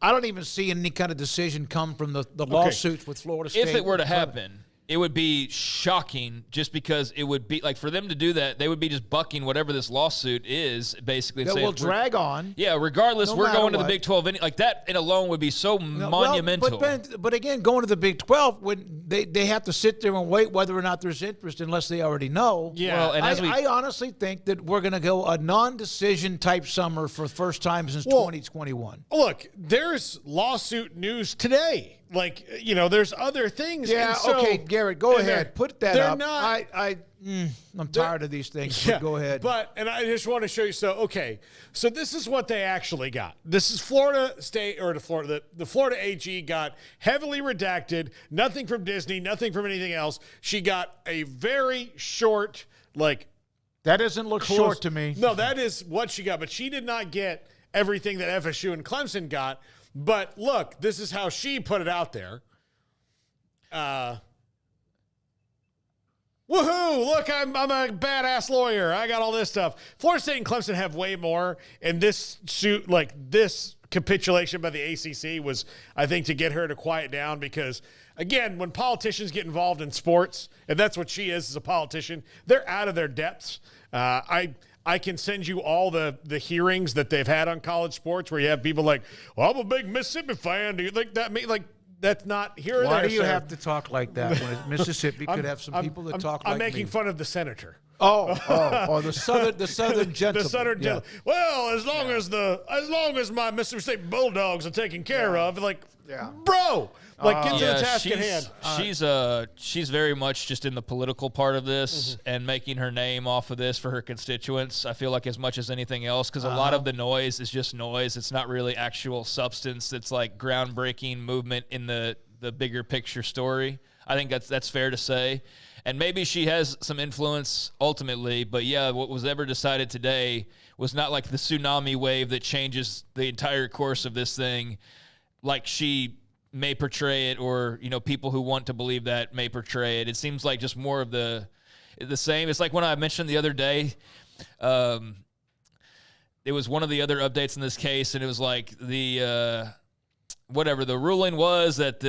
I don't even see any kind of decision come from the lawsuits with Florida State. If it were to happen, it would be shocking just because it would be like for them to do that, they would be just bucking whatever this lawsuit is basically. That will drag on. Yeah, regardless, we're going to the Big 12. Like that in alone would be so monumental. But again, going to the Big 12, when they have to sit there and wait whether or not there's interest unless they already know. Yeah. Well, and I honestly think that we're going to go a non-decision type summer for the first time since 2021. Look, there's lawsuit news today. Like, there's other things. Yeah, so, okay, Garrett, go ahead. Put that they're up. Not, I'm tired of these things. Yeah, go ahead. And I just want to show you. So this is what they actually got. This is Florida State, or the Florida AG got heavily redacted, nothing from Disney, nothing from anything else. She got a very short, that doesn't look short to me. No, that is what she got, but she did not get everything that FSU and Clemson got. But look, this is how she put it out there. Woohoo! Look, I'm a badass lawyer. I got all this stuff. Florida State and Clemson have way more, and this suit, this capitulation by the ACC was, I think, to get her to quiet down because, again, when politicians get involved in sports, and that's what she is as a politician, they're out of their depths. I can send you all the hearings that they've had on college sports where you have people like, well, I'm a big Mississippi fan. Do you think that means that's not here or there? Why do you sir. have to talk like that when Mississippi could have some people that talk like me? I'm making fun of the senator. Oh, the southern gentleman. The southern gentleman. Well, as long as my Mississippi State Bulldogs are taken care of, bro. Get to the task at hand. She's very much just in the political part of this and making her name off of this for her constituents. I feel like as much as anything else, because a lot of the noise is just noise. It's not really actual substance. It's like groundbreaking movement in the bigger picture story. I think that's fair to say. And maybe she has some influence ultimately, but yeah, what was ever decided today was not like the tsunami wave that changes the entire course of this thing, like she may portray it, or people who want to believe that may portray it. It seems like just more of the same. It's like when I mentioned the other day, it was one of the other updates in this case, and it was like the the ruling was that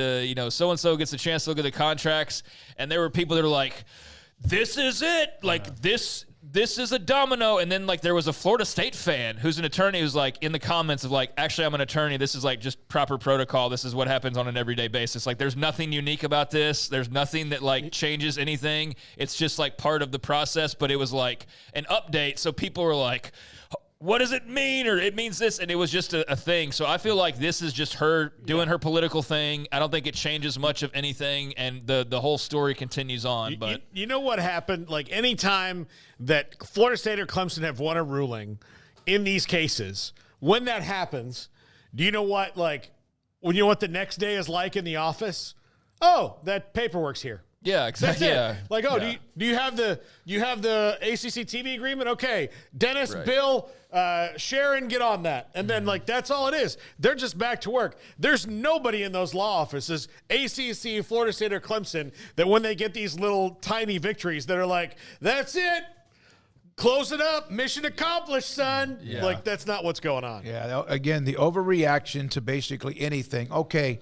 so and so gets a chance to look at the contracts, and there were people that are like, this is it, this is a domino. And then there was a Florida State fan who's an attorney who's in the comments of actually I'm an attorney. This is just proper protocol. This is what happens on an everyday basis. There's nothing unique about this. There's nothing that changes anything. It's just part of the process, but it was an update. So people were like, what does it mean? Or it means this. And it was just a thing. So I feel like this is just her doing her political thing. I don't think it changes much of anything. And the whole story continues on. But you know what happened? Anytime that Florida State or Clemson have won a ruling in these cases, when that happens, do you know what, when you know what the next day is like in the office? Oh, that paperwork's here. Yeah, exactly. That's it. Do you have the ACC TV agreement? Okay, Dennis, right. Bill, Sharon, get on that. And then that's all it is. They're just back to work. There's nobody in those law offices, ACC, Florida State, or Clemson, that when they get these little tiny victories that are like, that's it. Close it up. Mission accomplished, son. Yeah. That's not what's going on. Yeah. Again, the overreaction to basically anything. Okay.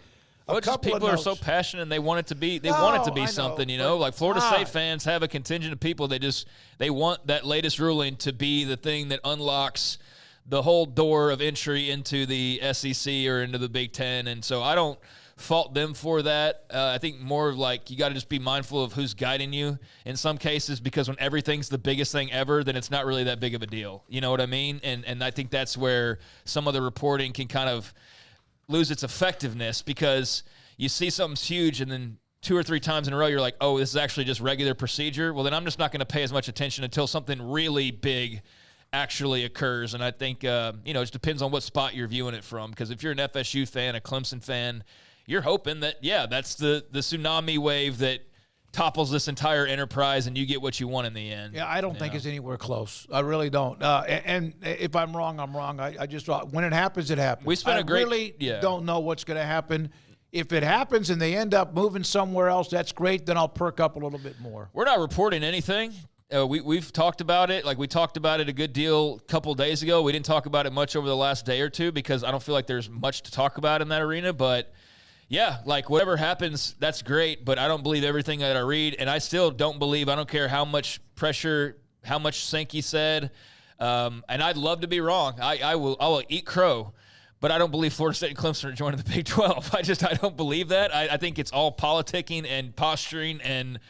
Just people are so passionate and they want it to be. They want it to be something, Florida State fans have a contingent of people. They want that latest ruling to be the thing that unlocks the whole door of entry into the SEC or into the Big Ten. And so I don't fault them for that. I think more of you got to just be mindful of who's guiding you in some cases, because when everything's the biggest thing ever, then it's not really that big of a deal. You know what I mean? And I think that's where some of the reporting can kind of lose its effectiveness, because you see something's huge and then 2 or 3 times in a row you're like, oh, this is actually just regular procedure. Well, then I'm just not going to pay as much attention until something really big actually occurs. And I think, it just depends on what spot you're viewing it from, because if you're an FSU fan, a Clemson fan, you're hoping that, that's the tsunami wave that topples this entire enterprise and you get what you want in the end. Yeah, I don't think it's anywhere close. I really don't. And if I'm wrong, I'm wrong. I just, when it happens, it happens. We spent don't know what's going to happen. If it happens and they end up moving somewhere else, that's great. Then I'll perk up a little bit more. We're not reporting anything. We've talked about it. We talked about it a good deal a couple days ago. We didn't talk about it much over the last day or two because I don't feel like there's much to talk about in that arena. But Yeah, like whatever happens, that's great, but I don't believe everything that I read, and I still don't believe, I don't care how much pressure, how much Sankey said, and I'd love to be wrong. I will eat crow, but I don't believe Florida State and Clemson are joining the Big 12. I don't believe that. I think it's all politicking and posturing and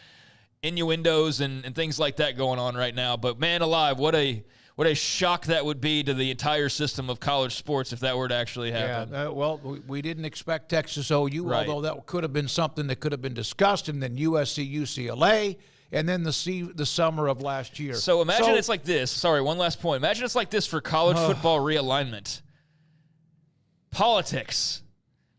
innuendos and things like that going on right now. But man alive, what a shock that would be to the entire system of college sports if that were to actually happen. Yeah, well, we didn't expect Texas OU, Right. although that could have been something that could have been discussed, and then USC, UCLA, and then the summer of last year. So imagine it's like this. Sorry, one last point. Imagine it's like this for college football realignment. Politics.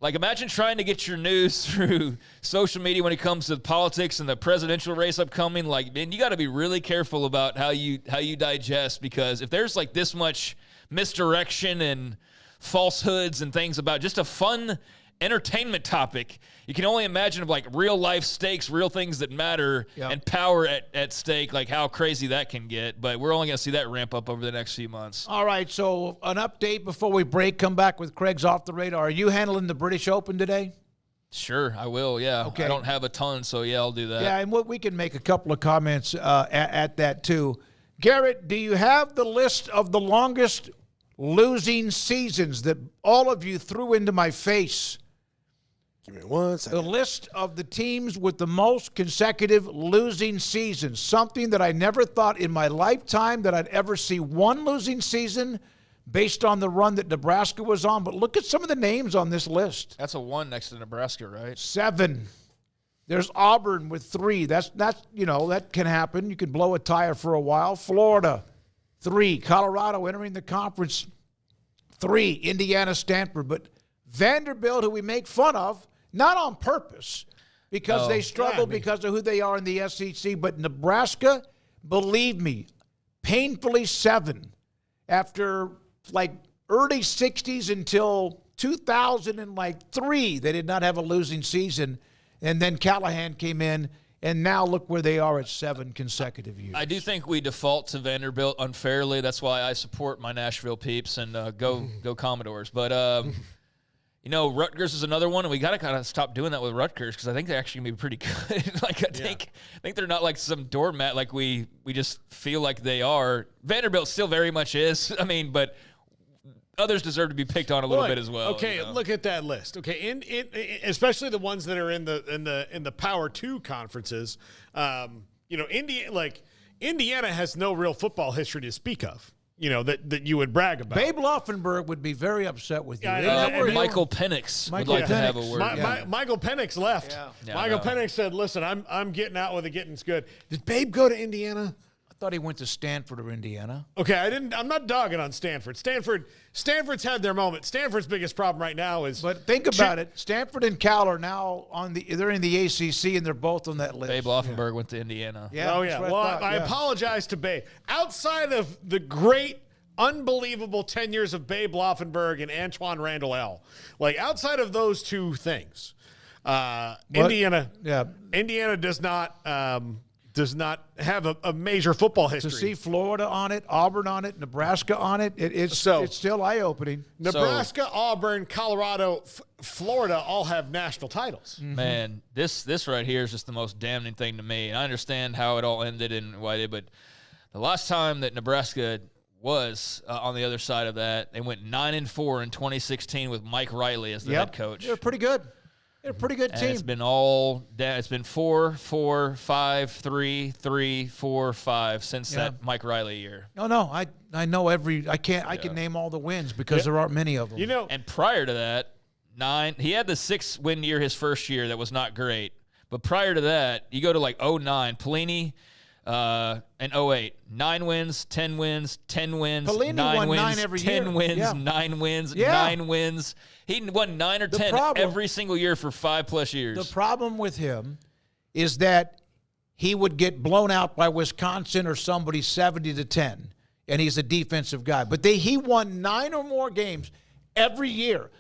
Like, imagine trying to get your news through social media when it comes to politics and the presidential race upcoming. Like, man, you got to be really careful about how you digest, because if there's like this much misdirection and falsehoods and things about just a fun entertainment topic, you can only imagine of like real life stakes, real things that matter, and power at stake, like how crazy that can get. But we're only going to see that ramp up over the next few months. All right, so an update before we break. Come back with Craig's Off the Radar. Are you handling the British Open today? Sure, I will, yeah. Okay. I don't have a ton, so yeah, I'll do that. Yeah, and we can make a couple of comments at that too. Garrett, do you have the list of the longest losing seasons that all of you threw into my face? Give me 1 second. The list of the teams with the most consecutive losing seasons, something that I never thought in my lifetime that I'd ever see one losing season based on the run that Nebraska was on. But look at some of the names on this list. That's a 1 next to Nebraska, right? 7. There's Auburn with 3. That's that can happen. You can blow a tire for a while. Florida, 3. Colorado entering the conference, 3. Indiana, Stanford. But Vanderbilt, who we make fun of, not on purpose, because they struggle because of who they are in the SEC. But Nebraska, believe me, painfully 7. After like early 60s until 2003, they did not have a losing season. And then Callahan came in, and now look where they are at 7 consecutive years. I do think we default to Vanderbilt unfairly. That's why I support my Nashville peeps and go Commodores. But Rutgers is another one, and we got to kind of stop doing that with Rutgers, because I think they're actually going to be pretty good. I think they're not like some doormat like we just feel like they are. Vanderbilt still very much is. I mean, but others deserve to be picked on a little bit as well. Okay, look at that list. Okay, especially the ones that are in the Power 2 conferences. Indiana has no real football history to speak of. That you would brag about. Babe Laufenberg would be very upset with you. Michael Penix would like to have a word. Michael Penix left. Yeah. Michael Penix said, "Listen, I'm getting out with it. Getting's good." Did Babe go to Indiana? I thought he went to Stanford or Indiana. Okay, I'm not dogging on Stanford. Stanford's had their moment. Stanford's biggest problem right now is. But think about it. Stanford and Cal are now they're in the ACC, and they're both on that list. Babe Laufenberg went to Indiana. Yeah. Oh yeah. Well, I apologize to Babe. Outside of the great, unbelievable 10 years of Babe Laufenberg and Antoine Randall L. Like, outside of those two things, Indiana does not have a major football history. To see Florida on it, Auburn on it, Nebraska on it, it's still eye-opening. Nebraska, Auburn, Colorado, Florida all have national titles. Mm-hmm. Man, this right here is just the most damning thing to me. And I understand how it all ended and why they did, but the last time that Nebraska was on the other side of that, they went 9-4 in 2016 with Mike Riley as the head coach. They're pretty good. They're a pretty good team. It's been all down. It's been 4-4, 5-3, 3-4-5 since that Mike Riley year. No, I know I can name all the wins because there aren't many of them. And prior to that, he had the 6-win year his first year that was not great. But prior to that, you go to like 2009, Pelini, and 2008, 9 wins, 10 wins, 10 wins, Pelini 9 won wins, 9 every 10 year. wins, Yeah. 9 wins, Yeah. 9 wins. He won 9 or 10 every single year for 5+ years. The problem with him is that he would get blown out by Wisconsin or somebody 70-10, and he's a defensive guy. But he won 9 or more games every year.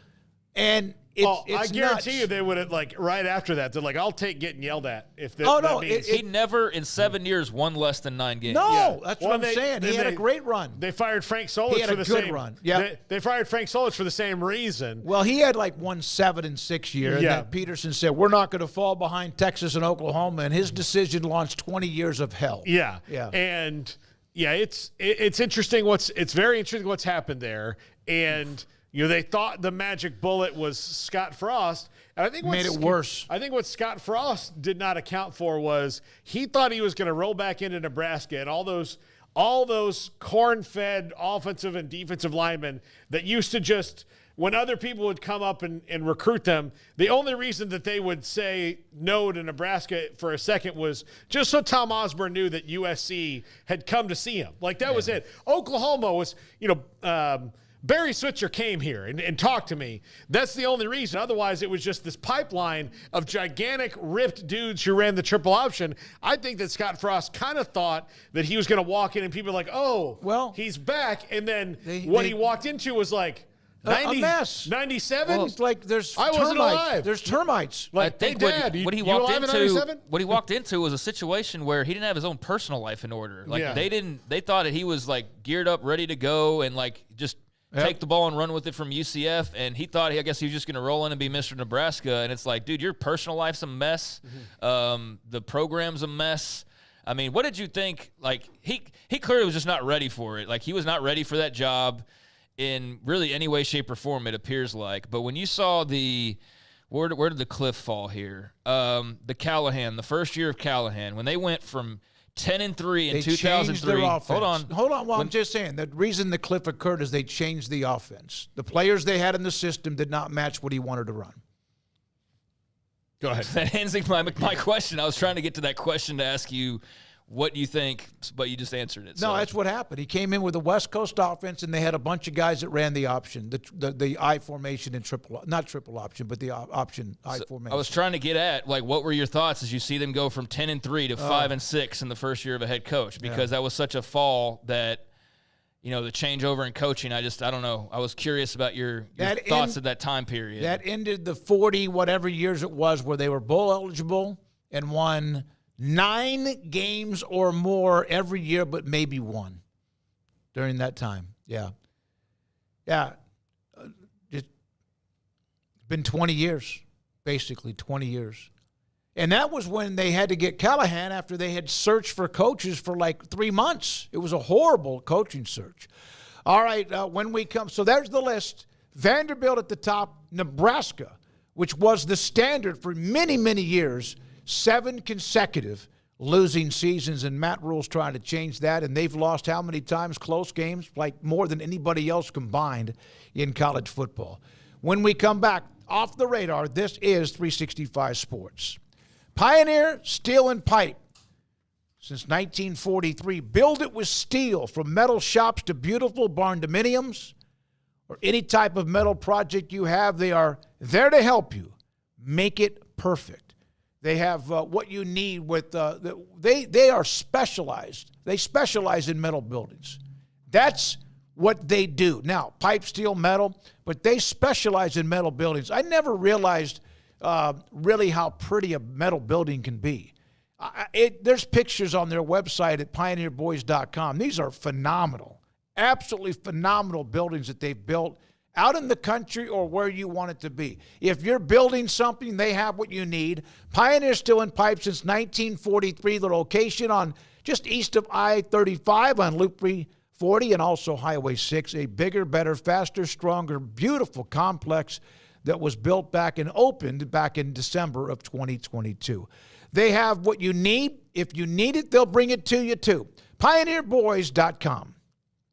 And I guarantee you they would have, like, right after that, they're like, I'll take getting yelled at. If he never in 7 years won less than 9 games. No, that's what I'm saying. He had a great run. They fired Frank Solich for the same. He had a good run. Yeah, they fired Frank Solich for the same reason. Well, he had like won 7 in 6 years. And then Peterson said, we're not going to fall behind Texas and Oklahoma, and his decision launched 20 years of hell. Yeah. And it's interesting it's very interesting what's happened there. And they thought the magic bullet was Scott Frost. And I think made it worse. I think what Scott Frost did not account for was he thought he was going to roll back into Nebraska, and all those corn-fed offensive and defensive linemen that used to just, when other people would come up and recruit them, the only reason that they would say no to Nebraska for a second was just so Tom Osborne knew that USC had come to see him. Like, that was it. Oklahoma was, Barry Switzer came here and talked to me. That's the only reason. Otherwise, it was just this pipeline of gigantic, ripped dudes who ran the triple option. I think that Scott Frost kind of thought that he was going to walk in and people were like, oh, well, he's back. And then what he walked into was like, a mess. 97? Well, it's like I wasn't alive. There's termites. Like, I think what he walked into was a situation where he didn't have his own personal life in order. Like, they thought that he was like geared up, ready to go, and like just take the ball and run with it from UCF. And he thought, I guess he was just going to roll in and be Mr. Nebraska. And it's like, dude, your personal life's a mess. The program's a mess. I mean, what did you think? Like, he clearly was just not ready for it. Like, he was not ready for that job in really any way, shape, or form, it appears like. But when you saw where did the cliff fall here? The Callahan, the first year of Callahan, when they went from 10-3 in 2003. Hold on. Well, I'm just saying, the reason the cliff occurred is they changed the offense. The players they had in the system did not match what he wanted to run. Go ahead. That answers my question. I was trying to get to that question to ask you what you think, but you just answered it. No, that's what happened. He came in with a West Coast offense, and they had a bunch of guys that ran the option, the I formation and not triple option, but the option I formation. I was trying to get at, like, what were your thoughts as you see them go from 10-3 to 5-6 in the first year of a head coach? Because that was such a fall that, the changeover in coaching, I don't know. I was curious about your thoughts at that time period. That ended the 40 whatever years it was where they were bowl eligible and won 9 games or more every year, but maybe 1 during that time. Yeah. It's been 20 years, basically 20 years. And that was when they had to get Callahan after they had searched for coaches for like 3 months. It was a horrible coaching search. All right, when we come, so there's the list. Vanderbilt at the top, Nebraska, which was the standard for many, many years, 7 consecutive losing seasons, and Matt Rule's trying to change that, and they've lost how many times? Close games? Like more than anybody else combined in college football. When we come back, off the radar, this is 365 Sports. Pioneer Steel and Pipe. Since 1943, build it with steel, from metal shops to beautiful barn dominiums, or any type of metal project you have, they are there to help you make it perfect. They have what you need with they are specialized. They specialize in metal buildings. That's what they do. Now, pipe, steel, metal, but they specialize in metal buildings. I never realized really how pretty a metal building can be. There's pictures on their website at pioneerboys.com. These are phenomenal, absolutely phenomenal buildings that they've built out in the country or where you want it to be. If you're building something, they have what you need. Pioneer Steel and Pipe since 1943, the location on just east of I-35 on Loop 340 and also Highway 6, a bigger, better, faster, stronger, beautiful complex that was built back and opened back in December of 2022. They have what you need. If you need it, they'll bring it to you too. PioneerBoys.com.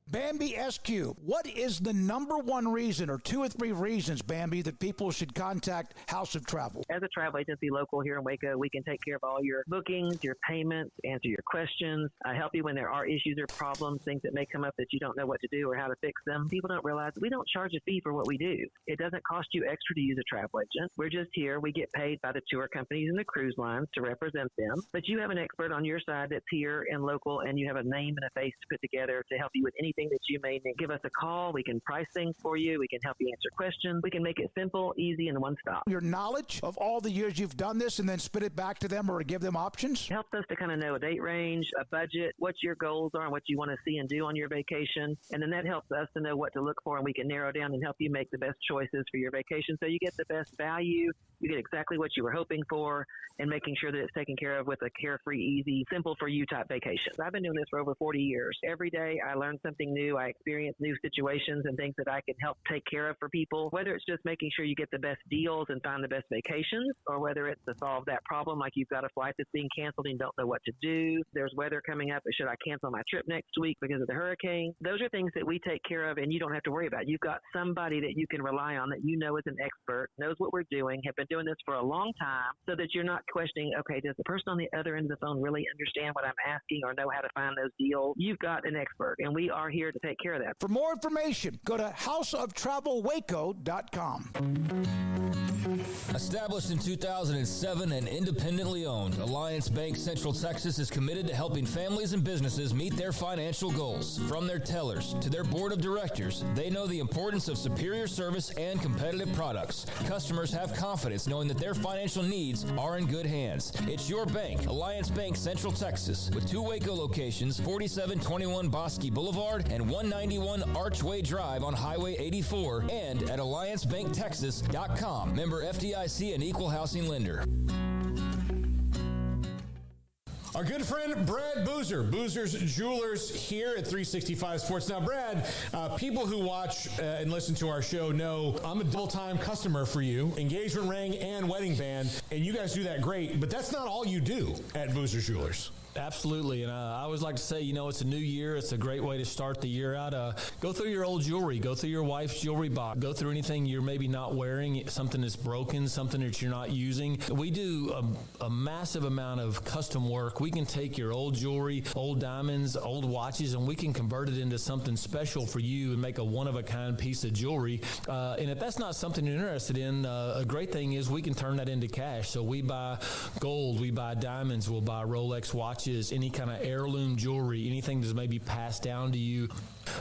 Bambi SQ, what is the number one reason or 2 or 3 reasons, Bambi, that people should contact House of Travel? As a travel agency local here in Waco, we can take care of all your bookings, your payments, answer your questions, help you when there are issues or problems, things that may come up that you don't know what to do or how to fix them. People don't realize we don't charge a fee for what we do. It doesn't cost you extra to use a travel agent. We're just here. We get paid by the tour companies and the cruise lines to represent them. But you have an expert on your side that's here and local, and you have a name and a face to put together to help you with any anything that you may need. Give us a call. We can price things for you. We can help you answer questions. We can make it simple, easy, and one stop. Your knowledge of all the years you've done this and then spit it back to them or give them options? Helps us to kind of know a date range, a budget, what your goals are and what you want to see and do on your vacation. And then that helps us to know what to look for, and we can narrow down and help you make the best choices for your vacation so you get the best value. You get exactly what you were hoping for, and making sure that it's taken care of with a carefree, easy, simple for you type vacation. I've been doing this for over 40 years. Every day I learn something new. I experience new situations and things that I can help take care of for people, whether it's just making sure you get the best deals and find the best vacations, or whether it's to solve that problem like you've got a flight that's being canceled and you don't know what to do. There's weather coming up. Should I cancel my trip next week because of the hurricane? Those are things that we take care of and you don't have to worry about. You've got somebody that you can rely on that you know is an expert, knows what we're doing, have been doing this for a long time, so that you're not questioning, okay, does the person on the other end of the phone really understand what I'm asking or know how to find those deals? You've got an expert, and we are here to take care of that. For more information, go to houseoftravelwaco.com. Established in 2007 and independently owned, Alliance Bank Central Texas is committed to helping families and businesses meet their financial goals. From their tellers to their board of directors, they know the importance of superior service and competitive products. Customers have confidence knowing that their financial needs are in good hands. It's your bank, Alliance Bank Central Texas, with 2 Waco locations, 4721 Bosque Boulevard and 191 Archway Drive on Highway 84, and at alliancebanktexas.com. Member FDIC and equal housing lender. Our good friend Brad Boozer, Boozer's Jewelers, here at 365 Sports. Now, Brad, people who watch and listen to our show know I'm a double-time customer for you, engagement ring and wedding band, and you guys do that great, but that's not all you do at Boozer's Jewelers. Absolutely, and I always like to say, it's a new year. It's a great way to start the year out. Go through your old jewelry. Go through your wife's jewelry box. Go through anything you're maybe not wearing, something that's broken, something that you're not using. We do a massive amount of custom work. We can take your old jewelry, old diamonds, old watches, and we can convert it into something special for you and make a one-of-a-kind piece of jewelry. And if that's not something you're interested in, a great thing is we can turn that into cash. So we buy gold, we buy diamonds, we'll buy Rolex watches, any kind of heirloom jewelry, anything that's maybe passed down to you.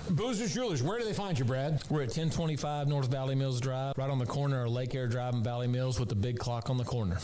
Boozer's Jewelers, where do they find you, Brad? We're at 1025 North Valley Mills Drive, right on the corner of Lake Air Drive and Valley Mills with the big clock on the corner.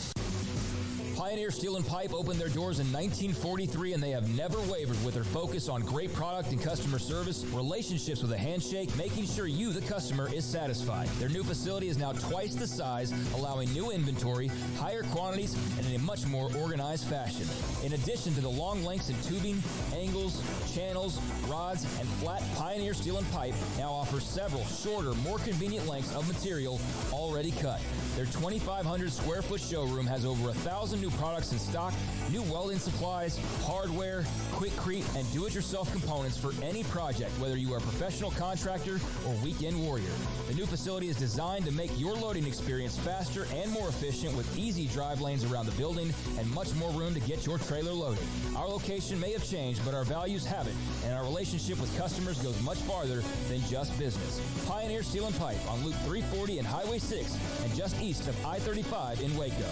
Pioneer Steel and Pipe opened their doors in 1943, and they have never wavered with their focus on great product and customer service, relationships with a handshake, making sure you, the customer, is satisfied. Their new facility is now twice the size, allowing new inventory, higher quantities, and in a much more organized fashion. In addition to the long lengths in tubing, angles, channels, rods, and flat, Pioneer Steel and Pipe now offers several shorter, more convenient lengths of material already cut. Their 2,500 square foot showroom has over 1,000 new products in stock, new welding supplies, hardware, quickcrete, and do-it-yourself components for any project, whether you are a professional contractor or weekend warrior. The new facility is designed to make your loading experience faster and more efficient with easy drive lanes around the building and much more room to get your trailer loaded. Our location may have changed, but our values haven't, and our relationship with customers goes much farther than just business. Pioneer Steel and Pipe on Loop 340 and Highway 6 and just east of I-35 in Waco.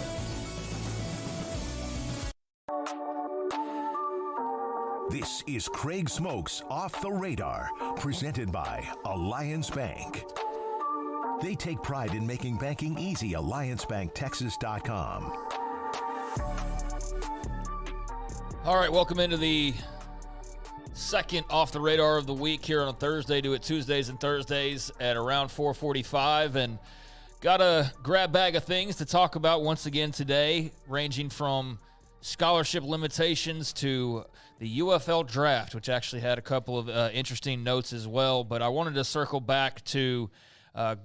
This is Craig Smoke's Off the Radar, presented by Alliance Bank. They take pride in making banking easy. AllianceBankTexas.com. All right, welcome into the second Off the Radar of the week here on a Thursday. Do it Tuesdays and Thursdays at around 4:45, and got a grab bag of things to talk about once again today, ranging from scholarship limitations to the UFL draft, which actually had a couple of interesting notes as well. But I wanted to circle back to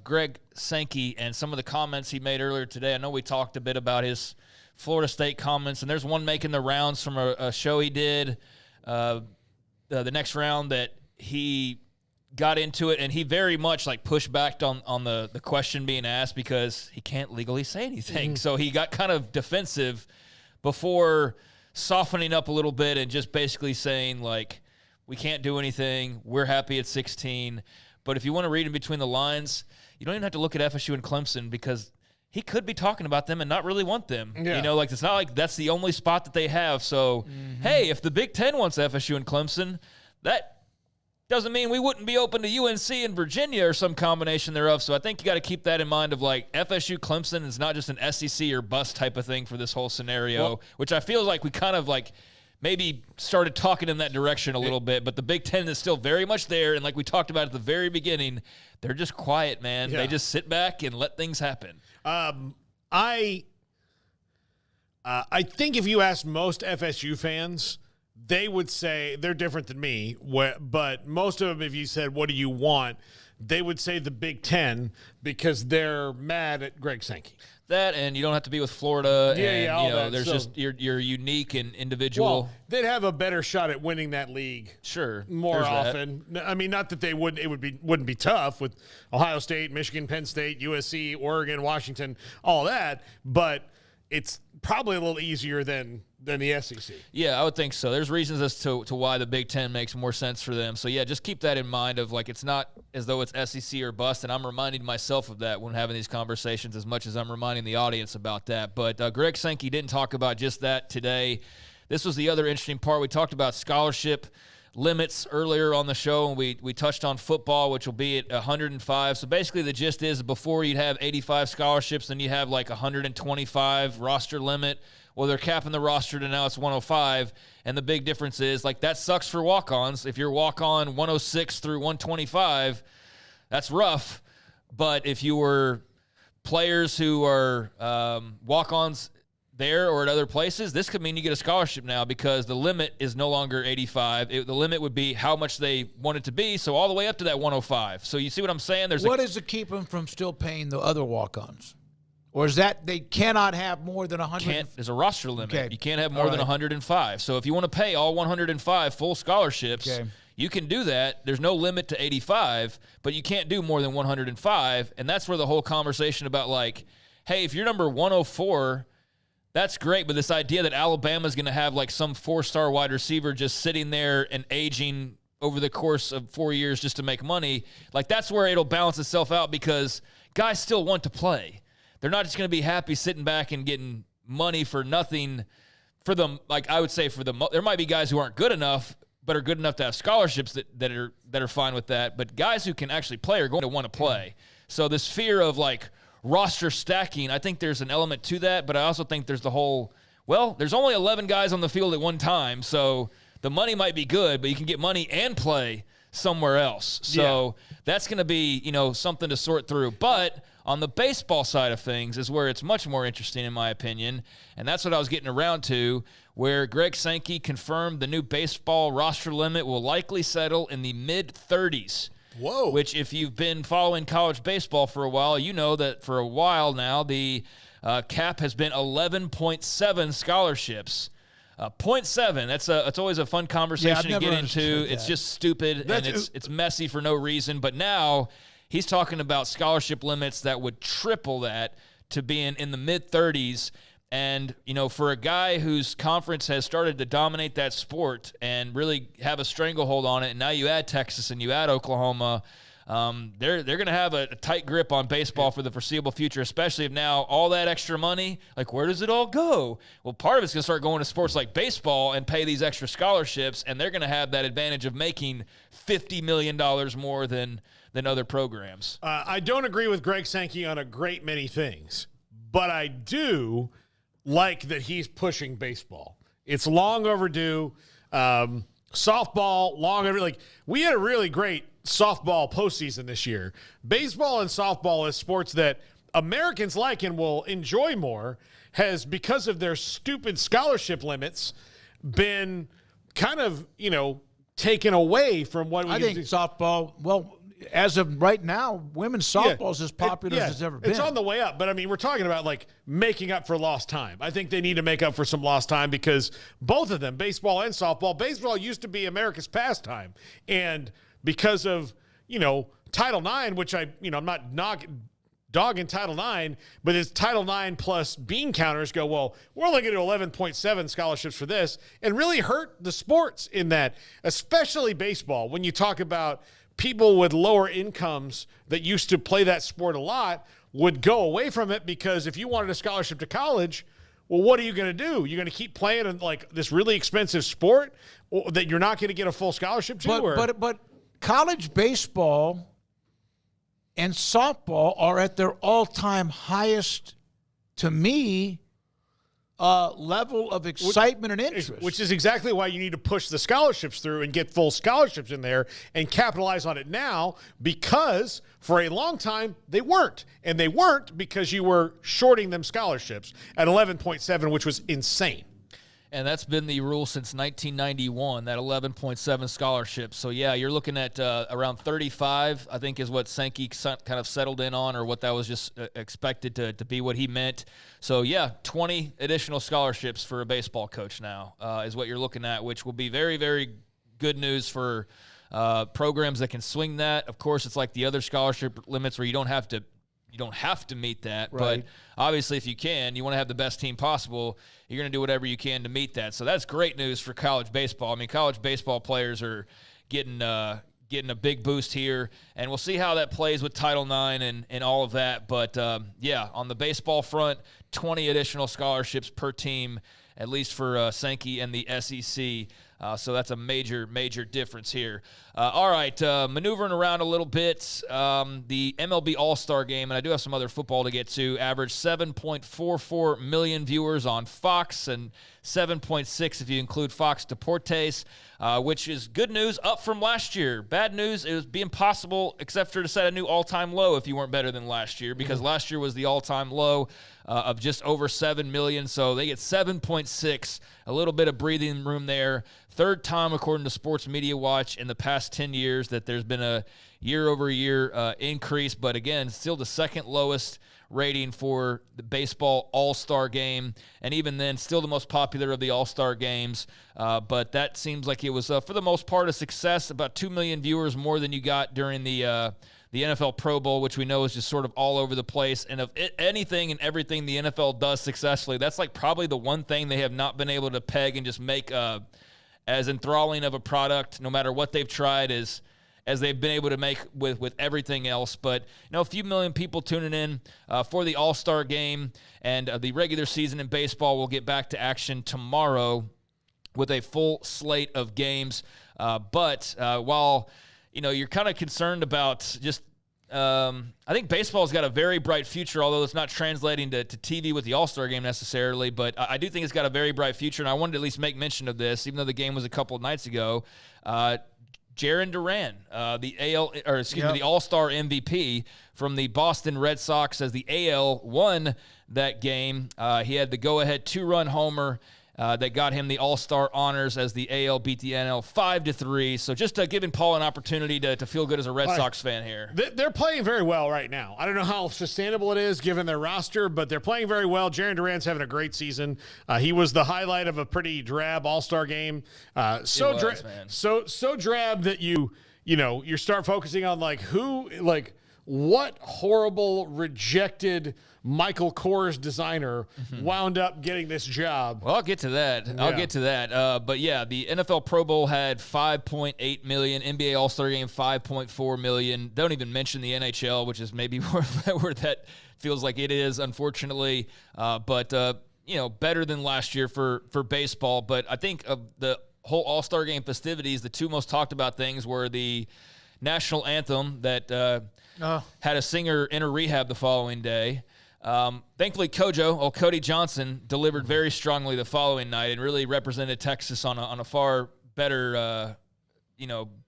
Greg Sankey and some of the comments he made earlier today. I know we talked a bit about his Florida State comments, and there's one making the rounds from a show he did the next round that he got into it, and he very much pushed back on the question being asked because he can't legally say anything. So he got kind of defensive before softening up a little bit and just basically saying, we can't do anything. We're happy at 16. But if you want to read in between the lines, you don't even have to look at FSU and Clemson because he could be talking about them and not really want them. Yeah. It's not like that's the only spot that they have. So, hey, if the Big Ten wants FSU and Clemson, that doesn't mean we wouldn't be open to UNC and Virginia or some combination thereof. So I think you got to keep that in mind of like FSU Clemson is not just an SEC or bust type of thing for this whole scenario, which I feel like we kind of like maybe started talking in that direction a little bit, but the Big Ten is still very much there. And like we talked about at the very beginning, they're just quiet, man. Yeah. They just sit back and let things happen. I think if you ask most FSU fans, they would say they're different than me, but most of them, if you said, what do you want? They would say the Big Ten because they're mad at Greg Sankey. That, and you don't have to be with Florida. Yeah, and, you know, there's just you're unique and individual. Well, they'd have a better shot at winning that league. Sure, more often. I mean, not that they wouldn't. It wouldn't be tough with Ohio State, Michigan, Penn State, USC, Oregon, Washington, all that. But it's probably a little easier than the SEC. Yeah, I would think so. There's reasons as to why the Big Ten makes more sense for them. So, yeah, just keep that in mind of, like, it's not as though it's SEC or bust, and I'm reminding myself of that when having these conversations as much as I'm reminding the audience about that. But Greg Sankey didn't talk about just that today. This was the other interesting part. We talked about scholarship limits earlier on the show, and we touched on football, which will be at 105. So basically the gist is before you'd have 85 scholarships, then you have like 125 roster limit. Well, they're capping the roster to now it's 105, and the big difference is, like, that sucks for walk-ons. If you're walk-on 106 through 125, that's rough. But if you were players who are walk-ons there or at other places, this could mean you get a scholarship now because the limit is no longer 85. The limit would be how much they want it to be, so all the way up to that 105. So you see what I'm saying? What is to keep them from still paying the other walk-ons? Or is that they cannot have more than 100? There's a roster limit. Okay. You can't have more than 105. So if you want to pay all 105 full scholarships, you can do that. There's no limit to 85, but you can't do more than 105. And that's where the whole conversation about, like, hey, if you're number 104, that's great. But this idea that Alabama's going to have, like, some 4-star wide receiver just sitting there and aging over the course of 4 years just to make money, like, that's where it'll balance itself out because guys still want to play. They're not just going to be happy sitting back and getting money for nothing for them. Like, I would say there might be guys who aren't good enough, but are good enough to have scholarships that are fine with that. But guys who can actually play are going to want to play. So this fear of, like, roster stacking, I think there's an element to that. But I also think there's the whole, well, there's only 11 guys on the field at one time. So the money might be good, but you can get money and play somewhere else. So that's going to be, something to sort through. But on the baseball side of things is where it's much more interesting, in my opinion, and that's what I was getting around to, where Greg Sankey confirmed the new baseball roster limit will likely settle in the mid-30s. Whoa. Which, if you've been following college baseball for a while, you know that for a while now the cap has been 11.7 scholarships. 0.7, that's always a fun conversation to get into. It's just stupid, and it's messy for no reason. But now he's talking about scholarship limits that would triple that to being in the mid-30s. And, for a guy whose conference has started to dominate that sport and really have a stranglehold on it, and now you add Texas and you add Oklahoma, they're going to have a tight grip on baseball for the foreseeable future, especially if now all that extra money, like, where does it all go? Well, part of it's going to start going to sports like baseball and pay these extra scholarships, and they're going to have that advantage of making $50 million more than other programs. I don't agree with Greg Sankey on a great many things, but I do like that he's pushing baseball. It's long overdue. Softball, long overdue. Like, we had a really great softball postseason this year. Baseball and softball as sports that Americans like and will enjoy more has, because of their stupid scholarship limits, been kind of, taken away from what we I think softball, well, as of right now, women's softball is as popular as it's ever been. It's on the way up, but I mean, we're talking about, like, making up for lost time. I think they need to make up for some lost time because both of them, baseball and softball, baseball used to be America's pastime. And because of, Title IX, which I'm not dogging Title IX, but it's Title IX plus bean counters go, well, we're only going to do 11.7 scholarships for this, and really hurt the sports in that, especially baseball. When you talk about people with lower incomes that used to play that sport a lot would go away from it because if you wanted a scholarship to college, well, what are you going to do? You're going to keep playing in, like, this really expensive sport that you're not going to get a full scholarship to? But college baseball and softball are at their all-time highest, to me, level of excitement and interest. Which is exactly why you need to push the scholarships through and get full scholarships in there and capitalize on it now, because for a long time they weren't. And they weren't because you were shorting them scholarships at 11.7, which was insane. And that's been the rule since 1991, that 11.7 scholarships. So, yeah, you're looking at around 35, I think, is what Sankey kind of settled in on, or what that was just expected to be what he meant. So, yeah, 20 additional scholarships for a baseball coach now is what you're looking at, which will be very, very good news for programs that can swing that. Of course, it's like the other scholarship limits where you don't have to meet that, right. But obviously if you can, you want to have the best team possible, you're going to do whatever you can to meet that. So that's great news for college baseball. I mean, college baseball players are getting a big boost here, and we'll see how that plays with Title IX and all of that. But, yeah, on the baseball front, 20 additional scholarships per team, at least for Sankey and the SEC. So that's a major, major difference here. All right, maneuvering around a little bit, the MLB All-Star Game, and I do have some other football to get to, averaged 7.44 million viewers on Fox and 7.6 if you include Fox Deportes, which is good news, up from last year. Bad news, it would be impossible except for to set a new all-time low if you weren't better than last year, because last year was the all-time low of just over 7 million. So they get 7.6, a little bit of breathing room there. Third time, according to Sports Media Watch, in the past 10 years that there's been a year-over-year increase. But again, still the second lowest rating for the baseball All-Star Game, and even then, still the most popular of the All-Star Games. But that seems like it was, for the most part, a success. About 2 million viewers more than you got during the NFL Pro Bowl, which we know is just sort of all over the place. And of anything and everything the NFL does successfully, that's like probably the one thing they have not been able to peg and just make as enthralling of a product, no matter what they've tried, as they've been able to make with everything else. But, a few million people tuning in for the All-Star Game, and the regular season in baseball will get back to action tomorrow with a full slate of games. But while, you're kind of concerned about just I think baseball's got a very bright future, although it's not translating to TV with the All-Star Game necessarily, but I do think it's got a very bright future, and I wanted to at least make mention of this, even though the game was a couple of nights ago. Jarren Duran, the All-Star MVP from the Boston Red Sox, as the AL won that game. He had the go-ahead 2-run homer that got him the All-Star honors as the AL beat the NL 5-3. So just giving Paul an opportunity to feel good as a Red Sox fan here. They're playing very well right now. I don't know how sustainable it is given their roster, but they're playing very well. Jarren Duran's having a great season. He was the highlight of a pretty drab All-Star game. So drab that you start focusing on what horrible rejected Michael Kors designer wound up getting this job. Well, I'll get to that. Yeah. But yeah, the NFL Pro Bowl had 5.8 million, NBA All-Star Game 5.4 million. Don't even mention the NHL, which is maybe where that feels like it is, unfortunately. But better than last year for baseball. But I think of the whole All-Star Game festivities, the two most talked about things were the national anthem that had a singer enter rehab the following day. Thankfully, Cody Johnson, delivered very strongly the following night and really represented Texas on a far better,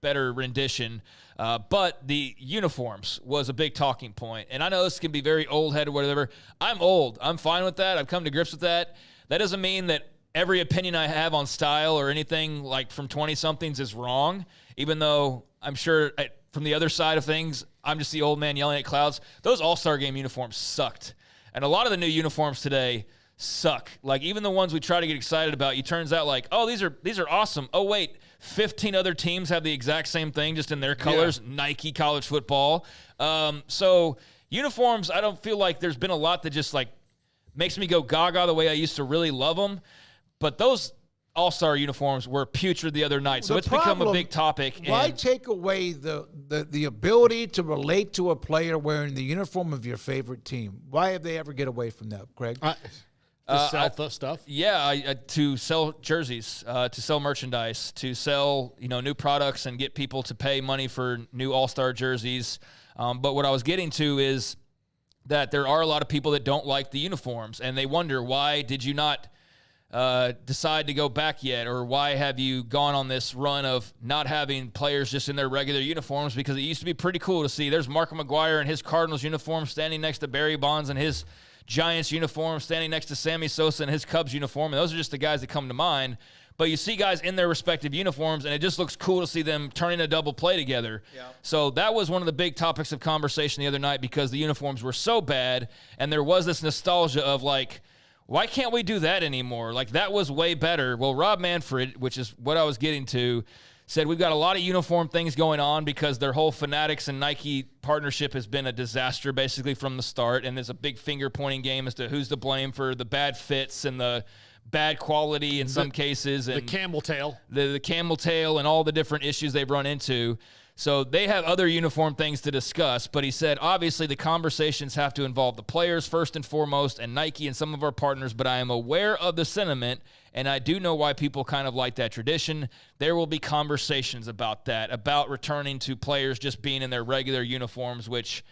better rendition. But the uniforms was a big talking point. And I know this can be very old-headed or whatever. I'm old. I'm fine with that. I've come to grips with that. That doesn't mean that every opinion I have on style or anything like from 20-somethings is wrong, even though I'm sure from the other side of things, I'm just the old man yelling at clouds. Those All-Star Game uniforms sucked. And a lot of the new uniforms today suck. Like, even the ones we try to get excited about, it turns out like, oh, these are awesome. Oh, wait, 15 other teams have the exact same thing just in their colors. Yeah. Nike college football. So uniforms, I don't feel like there's been a lot that just like makes me go gaga the way I used to really love them. But those All-Star uniforms were putrid the other night, so it's become a big topic. Why take away the ability to relate to a player wearing the uniform of your favorite team? Why have they ever get away from that, Craig? Sell stuff? Yeah, to sell jerseys, to sell merchandise, to sell new products and get people to pay money for new All-Star jerseys. But what I was getting to is that there are a lot of people that don't like the uniforms, and they wonder, why did you not decide to go back yet, or why have you gone on this run of not having players just in their regular uniforms? Because it used to be pretty cool to see. There's Mark McGuire in his Cardinals uniform standing next to Barry Bonds in his Giants uniform, standing next to Sammy Sosa in his Cubs uniform, and those are just the guys that come to mind. But you see guys in their respective uniforms, and it just looks cool to see them turning a double play together. Yeah. So that was one of the big topics of conversation the other night, because the uniforms were so bad, and there was this nostalgia of like, why can't we do that anymore? Like, that was way better. Well, Rob Manfred, which is what I was getting to, said we've got a lot of uniform things going on because their whole Fanatics and Nike partnership has been a disaster basically from the start, and there's a big finger-pointing game as to who's to blame for the bad fits and the bad quality in some cases. And the camel tail. The camel tail and all the different issues they've run into. So they have other uniform things to discuss, but he said, obviously, the conversations have to involve the players first and foremost, and Nike and some of our partners, but I am aware of the sentiment, and I do know why people kind of like that tradition. There will be conversations about that, about returning to players just being in their regular uniforms, which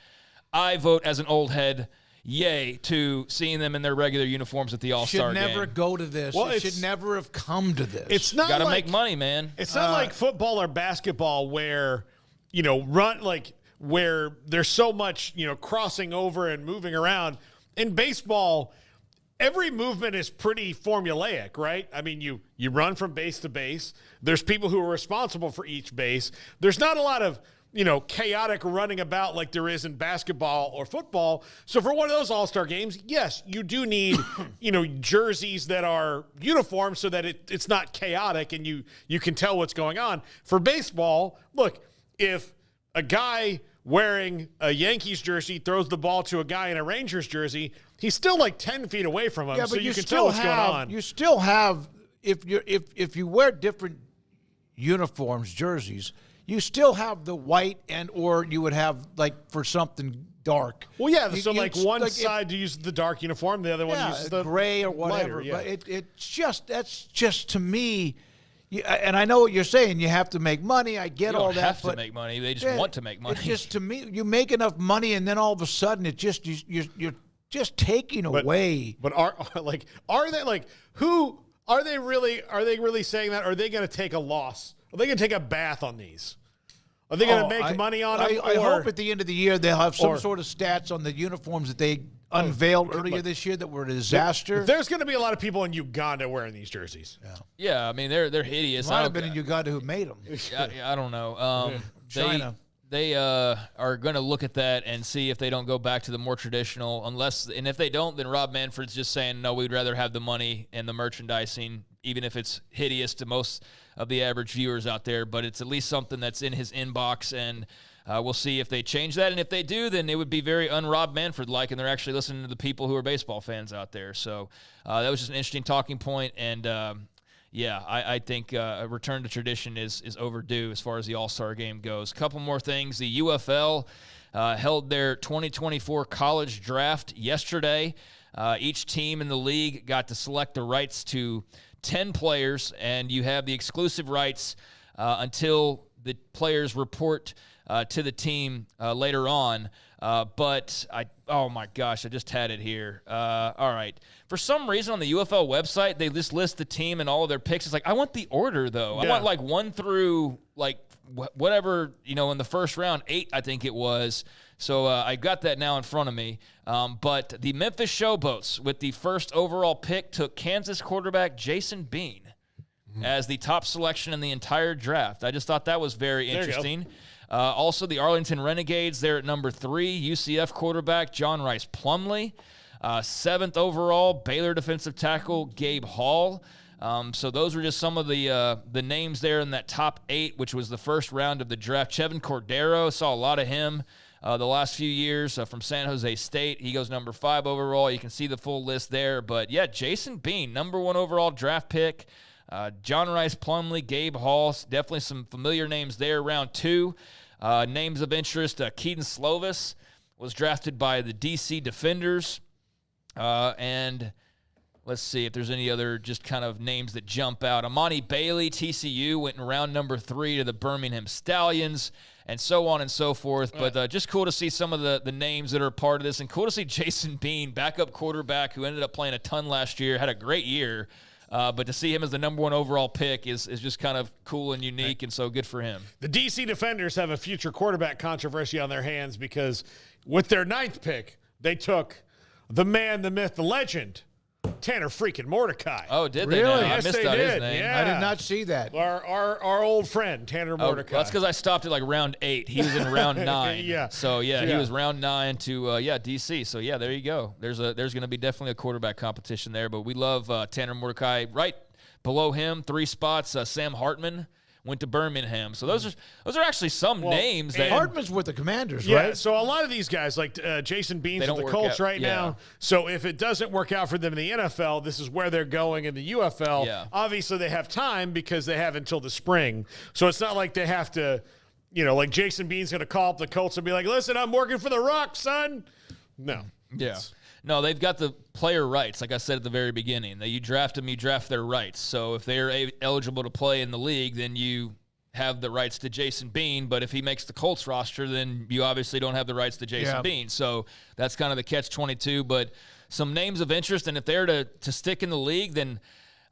I vote as an old head, yay, to seeing them in their regular uniforms at the All-Star game. Should never go to this. Well, it should never have come to this. It's not Got to like, make money, man. It's not like football or basketball where, where there's so much, crossing over and moving around. In baseball, every movement is pretty formulaic, right? I mean, you run from base to base. There's people who are responsible for each base. There's not a lot of, chaotic running about like there is in basketball or football. So for one of those All-Star games, yes, you do need, jerseys that are uniform so that it's not chaotic and you can tell what's going on. For baseball, look, if a guy wearing a Yankees jersey throws the ball to a guy in a Rangers jersey, he's still like 10 feet away from him, so you can tell what's going on. You still have, if you wear different uniforms, jerseys, you still have the white or you would have, like, for something dark. Well, yeah, so one side uses the dark uniform, the other one uses the gray or whatever. Lighter, yeah. But that's just to me, and I know what you're saying, you have to make money, I get all that. They don't have to make money, they just want to make money. It's just, to me, you make enough money and then all of a sudden it just, you're just taking away. But are they really saying that? Are they going to take a loss? Are they going to take a bath on these? Are they going to make money on them? I hope at the end of the year they'll have some sort of stats on the uniforms that they unveiled earlier this year that were a disaster. There's going to be a lot of people in Uganda wearing these jerseys. Yeah, I mean, they're hideous. Might have been in Uganda who made them. I don't know. China. They are going to look at that and see if they don't go back to the more traditional, and if they don't, then Rob Manfred's just saying, no, we'd rather have the money and the merchandising, even if it's hideous to most of the average viewers out there, but it's at least something that's in his inbox, and we'll see if they change that. And if they do, then it would be very un-Rob Manfred-like, and they're actually listening to the people who are baseball fans out there. So that was just an interesting talking point, and I think a return to tradition is overdue as far as the All-Star game goes. A couple more things. The UFL held their 2024 college draft yesterday. Each team in the league got to select the rights to 10 players, and you have the exclusive rights until the players report to the team later on. Oh my gosh, I just had it here. All right. For some reason on the UFL website, they just list the team and all of their picks. It's like, I want the order, though. Yeah. I want like 1 through like whatever, in the first round, 8, I think it was. So I got that now in front of me. But the Memphis Showboats, with the first overall pick, took Kansas quarterback Jason Bean as the top selection in the entire draft. I just thought that was very interesting. Also, the Arlington Renegades, they're at number 3. UCF quarterback John Rice Plumlee. 7th overall, Baylor defensive tackle Gabe Hall. So those were just some of the names there in that top 8, which was the first round of the draft. Chevin Cordero, saw a lot of him the last few years from San Jose State. He goes number 5 overall. You can see the full list there. But, yeah, Jason Bean, number 1 overall draft pick. John Rice Plumlee, Gabe Hall, definitely some familiar names there. Round 2, names of interest, Keaton Slovis was drafted by the DC Defenders. And Let's see if there's any other just kind of names that jump out. Amani Bailey, TCU, went in round number 3 to the Birmingham Stallions, and so on and so forth. But just cool to see some of the names that are part of this, and cool to see Jason Bean, backup quarterback who ended up playing a ton last year, had a great year. But to see him as the number 1 overall pick is just kind of cool and unique, and so good for him. The D.C. Defenders have a future quarterback controversy on their hands because with their 9th pick, they took the man, the myth, the legend, Tanner freaking Mordecai. Oh, did they? Really? Now? Yes, I missed they out did. his name. Yeah. I did not see that. Our old friend, Tanner Mordecai. Well, that's because I stopped at like round 8. He was in round 9. Yeah. So, he was round 9 to, D.C. So, there you go. There's going to be definitely a quarterback competition there. But we love Tanner Mordecai. Right below him, 3 spots, Sam Hartman went to Birmingham. So those are actually some names that Hartman's with the Commanders, yeah, right? so a lot of these guys, like Jason Bean's They with don't the work Colts out. right Yeah. now. So if it doesn't work out for them in the NFL, this is where they're going in the UFL. Yeah. Obviously, they have time because they have until the spring. So it's not like they have to, like Jason Bean's going to call up the Colts and be like, listen, I'm working for the Rock, son. No. Yeah. No, they've got the player rights, like I said at the very beginning. That you draft them, you draft their rights. So if they're eligible to play in the league, then you have the rights to Jason Bean. But if he makes the Colts roster, then you obviously don't have the rights to Jason Bean. So that's kind of the catch-22. But some names of interest, and if they're to stick in the league, then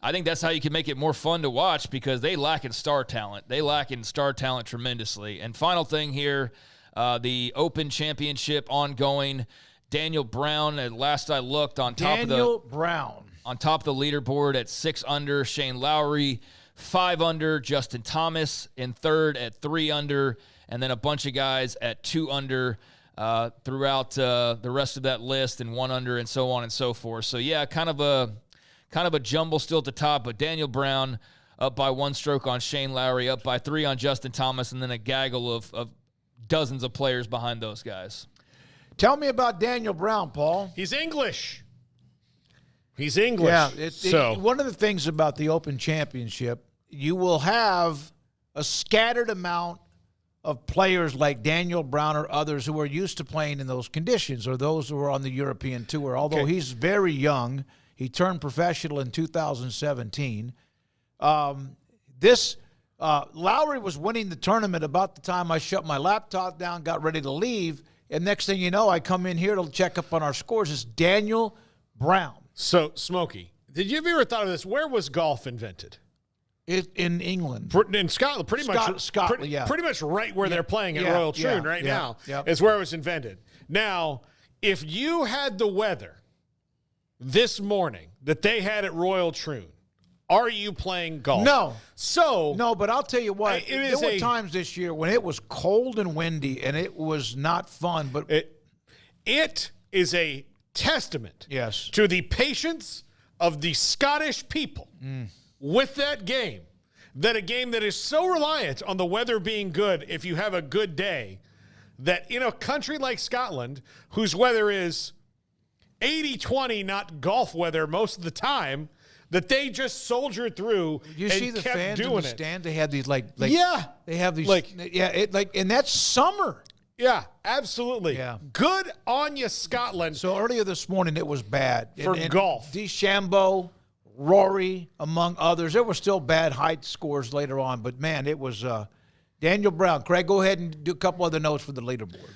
I think that's how you can make it more fun to watch because they lack in star talent. They lack in star talent tremendously. And final thing here, the Open Championship ongoing. Daniel Brown, at last I looked, on top of the leaderboard at 6 under. Shane Lowry, 5 under. Justin Thomas in 3rd at 3 under. And then a bunch of guys at 2 under throughout the rest of that list, and 1 under, and so on and so forth. So, kind of a jumble still at the top, but Daniel Brown up by 1 stroke on Shane Lowry, up by 3 on Justin Thomas, and then a gaggle of dozens of players behind those guys. Tell me about Daniel Brown, Paul. He's English. Yeah. One of the things about the Open Championship, you will have a scattered amount of players like Daniel Brown or others who are used to playing in those conditions, or those who are on the European Tour. Although he's very young, he turned professional in 2017. Lowry was winning the tournament about the time I shut my laptop down, got ready to leave. And next thing you know, I come in here to check up on our scores. It's Daniel Brown. So, Smokey, did you ever thought of this? Where was golf invented? In England. In Scotland, pretty much right where they're playing at Royal Troon now is where it was invented. Now, if you had the weather this morning that they had at Royal Troon, are you playing golf? No, but I'll tell you what. There were times this year when it was cold and windy, and it was not fun. But it is a testament to the patience of the Scottish people with that game, that a game that is so reliant on the weather being good if you have a good day, that in a country like Scotland, whose weather is 80-20, not golf weather most of the time, that they just soldiered through. You and see the kept fans in doing the it. stand? They have these they have these and that's summer. Yeah, absolutely. Yeah. Good on you, Scotland. So earlier this morning it was bad for golf. DeChambeau, Rory, among others. There were still bad height scores later on, but man, it was Daniel Brown. Craig, go ahead and do a couple other notes for the leaderboard.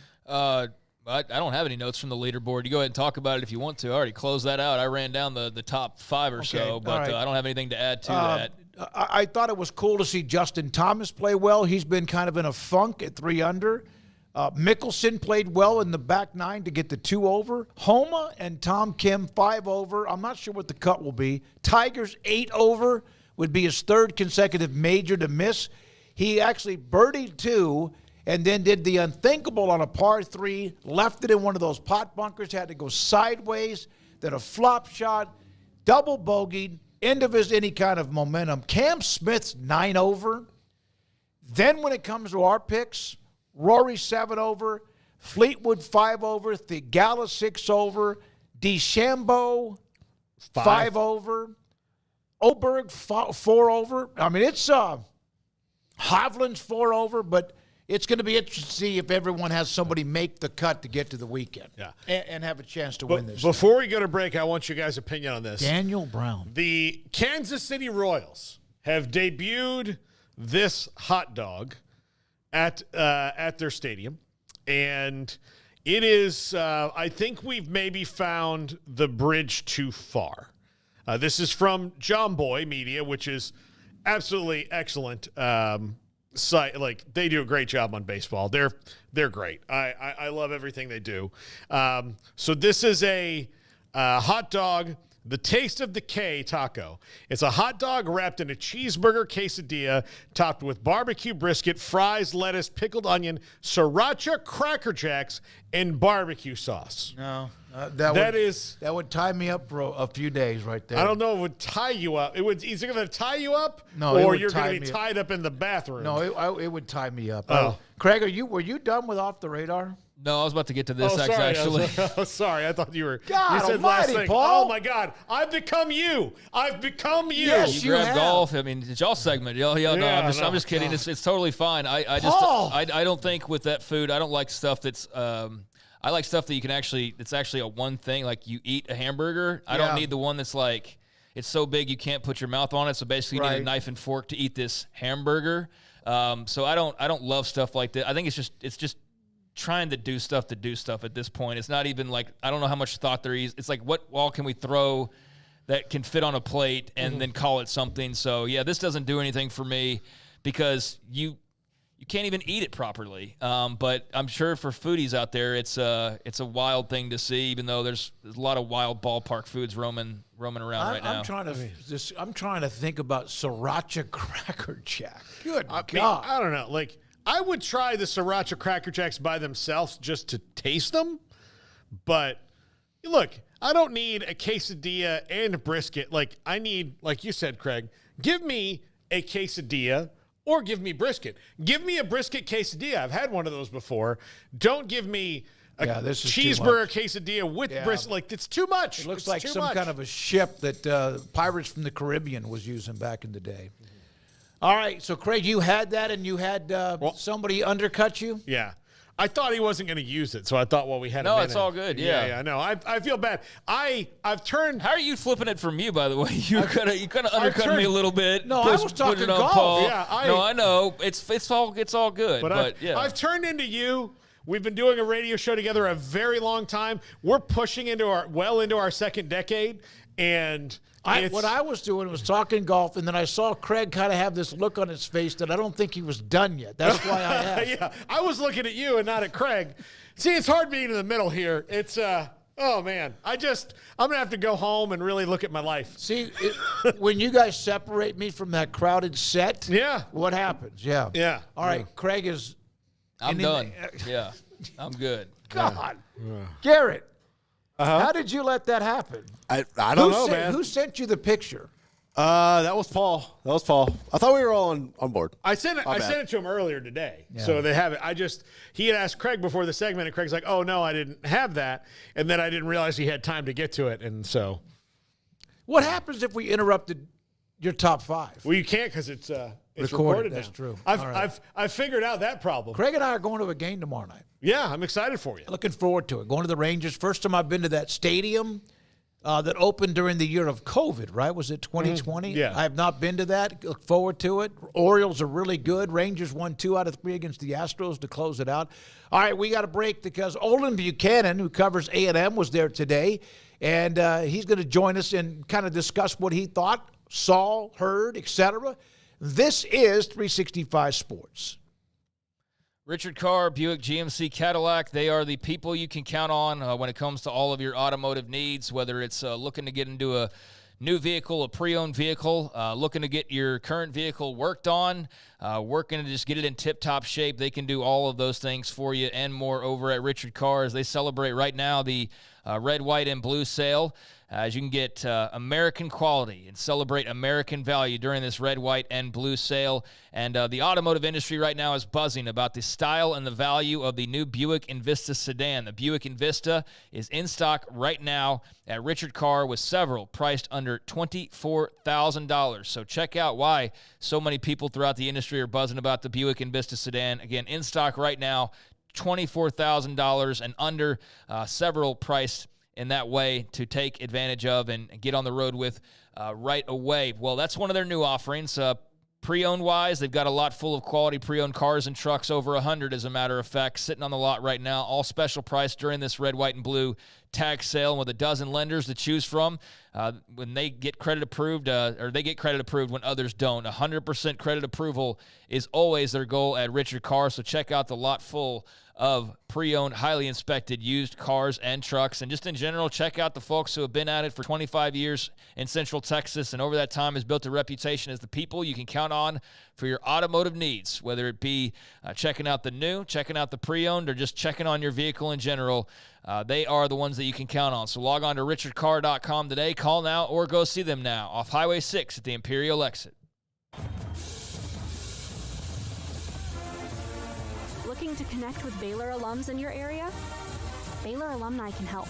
I don't have any notes from the leaderboard. You go ahead and talk about it if you want to. I already closed that out. I ran down the top 5 or so, but I don't have anything to add to that. I thought it was cool to see Justin Thomas play well. He's been kind of in a funk at 3 under. Mickelson played well in the back 9 to get the 2 over. Homa and Tom Kim 5 over. I'm not sure what the cut will be. Tiger's 8 over would be his 3rd consecutive major to miss. He actually birdied 2 and then did the unthinkable on a par 3, left it in one of those pot bunkers, had to go sideways, then a flop shot, double bogeyed, end of any kind of momentum. Cam Smith's 9 over. Then when it comes to our picks, Rory 7 over, Fleetwood 5 over, Thigala 6 over, DeChambeau 5 over, Oberg 4 over. I mean, it's Hovland's 4 over, but it's going to be interesting to see if everyone has somebody make the cut to get to the weekend. Yeah. And have a chance to win this. Before we go to break, I want you guys' opinion on this. Daniel Brown. The Kansas City Royals have debuted this hot dog at their stadium. And it is, I think we've maybe found the bridge too far. This is from John Boy Media, which is absolutely excellent site. Like, they do a great job on baseball. They're great. I love everything they do. So this is a hot dog, the Taste of the K taco. It's a hot dog wrapped in a cheeseburger quesadilla topped with barbecue brisket, fries, lettuce, pickled onion, sriracha, Cracker Jacks, and barbecue sauce. No. That would tie me up for a few days right there. I don't know if it would tie you up. Is it going to tie you up? No, or you're going to be tied up in the bathroom? No, it would tie me up. Oh. Craig, were you done with Off the Radar? No, I was about to get to this actually. Sorry, I thought you were. God you said almighty, last thing. Paul. Oh my God, I've become you. I've become you. Yes, you grab golf. I mean, it's y'all segment. No, I'm just kidding. It's totally fine. I don't think with that food. I don't like stuff that's. I like stuff that you can actually. It's actually a one thing. Like you eat a hamburger. I don't need the one that's like it's so big you can't put your mouth on it. So basically, you need a knife and fork to eat this hamburger. So I don't love stuff like that. I think it's just trying to do stuff at this point. It's not even like I don't know how much thought there is. It's like what all can we throw that can fit on a plate and then call it something. So yeah, this doesn't do anything for me because you can't even eat it properly. But I'm sure for foodies out there, it's a wild thing to see. Even though there's a lot of wild ballpark foods roaming around right now. I'm trying to think about sriracha Cracker Jack. Good God! Mean, I don't know. Like I would try the sriracha Cracker Jacks by themselves just to taste them. But look, I don't need a quesadilla and a brisket. Like I need, like you said, Craig, give me a quesadilla. Or give me brisket. Give me a brisket quesadilla. I've had one of those before. Don't give me a cheeseburger quesadilla with brisket. Like, it's too much. It looks like some kind of a ship that Pirates from the Caribbean was using back in the day. All right, so, Craig, you had that and you had somebody undercut you? Yeah. I thought he wasn't going to use it, so I thought, well, we had a minute. No, it's all good. Yeah, I know. I feel bad. I've turned. How are you flipping it from you? By the way, you kind of undercut me a little bit. No, I was talking golf. Paul. Yeah, I know. It's all good. But yeah, I've turned into you. We've been doing a radio show together a very long time. We're pushing into our second decade, and. What I was doing was talking golf, and then I saw Craig kind of have this look on his face that I don't think he was done yet. That's why I asked. Yeah, I was looking at you and not at Craig. See, it's hard being in the middle here. It's oh man, I'm gonna have to go home and really look at my life. See, when you guys separate me from that crowded set, what happens? Yeah. All right, Craig is. I'm done. Yeah, I'm good. God, Garrett. How did you let that happen? I don't know, man. Who sent you the picture? That was Paul. I thought we were all on board. I sent it to him earlier today, so they have it. He had asked Craig before the segment, and Craig's like, "Oh no, I didn't have that," and then I didn't realize he had time to get to it, and so. What happens if we interrupted your top five? Well, you can't because it's recorded. That's now. true. I've figured out that problem. Craig and I are going to a game tomorrow night. Yeah, I'm excited for you. Looking forward to it. Going to the Rangers. First time I've been to that stadium that opened during the year of COVID, right? Was it 2020? Yeah. I have not been to that. Look forward to it. Orioles are really good. Rangers won 2 out of 3 against the Astros to close it out. All right, we got a break because Olen Buchanan, who covers A&M, was there today, and he's going to join us and kind of discuss what he thought, saw, heard, etc. This is 365 Sports. Richard Carr, Buick GMC Cadillac, they are the people you can count on when it comes to all of your automotive needs, whether it's looking to get into a new vehicle, a pre-owned vehicle, looking to get your current vehicle worked on, working to just get it in tip-top shape. They can do all of those things for you and more over at Richard Carr as they celebrate right now the red, white, and blue sale. As you can get American quality and celebrate American value during this red, white, and blue sale. And the automotive industry right now is buzzing about the style and the value of the new Buick Envista sedan. The Buick Envista is in stock right now at Richard Carr with several priced under $24,000. So check out why so many people throughout the industry are buzzing about the Buick Envista sedan. Again, in stock right now, $24,000 and under, several priced in that way to take advantage of and get on the road with right away. Well, that's one of their new offerings. Pre-owned wise, they've got a lot full of quality pre-owned cars and trucks, over 100 as a matter of fact, sitting on the lot right now, all special price during this red, white, and blue tag sale, and with a dozen lenders to choose from. When they get credit approved, or they get credit approved when others don't. 100% credit approval is always their goal at Richard Carr, so check out the lot full of pre-owned, highly inspected used cars and trucks. And just in general, check out the folks who have been at it for 25 years in Central Texas, and over that time has built a reputation as the people you can count on for your automotive needs, whether it be checking out the new, checking out the pre-owned, or just checking on your vehicle in general. They are the ones that you can count on. So log on to richardcarr.com today, call now, or go see them now off Highway 6 at the Imperial exit. Looking to connect with Baylor alums in your area? Baylor Alumni can help.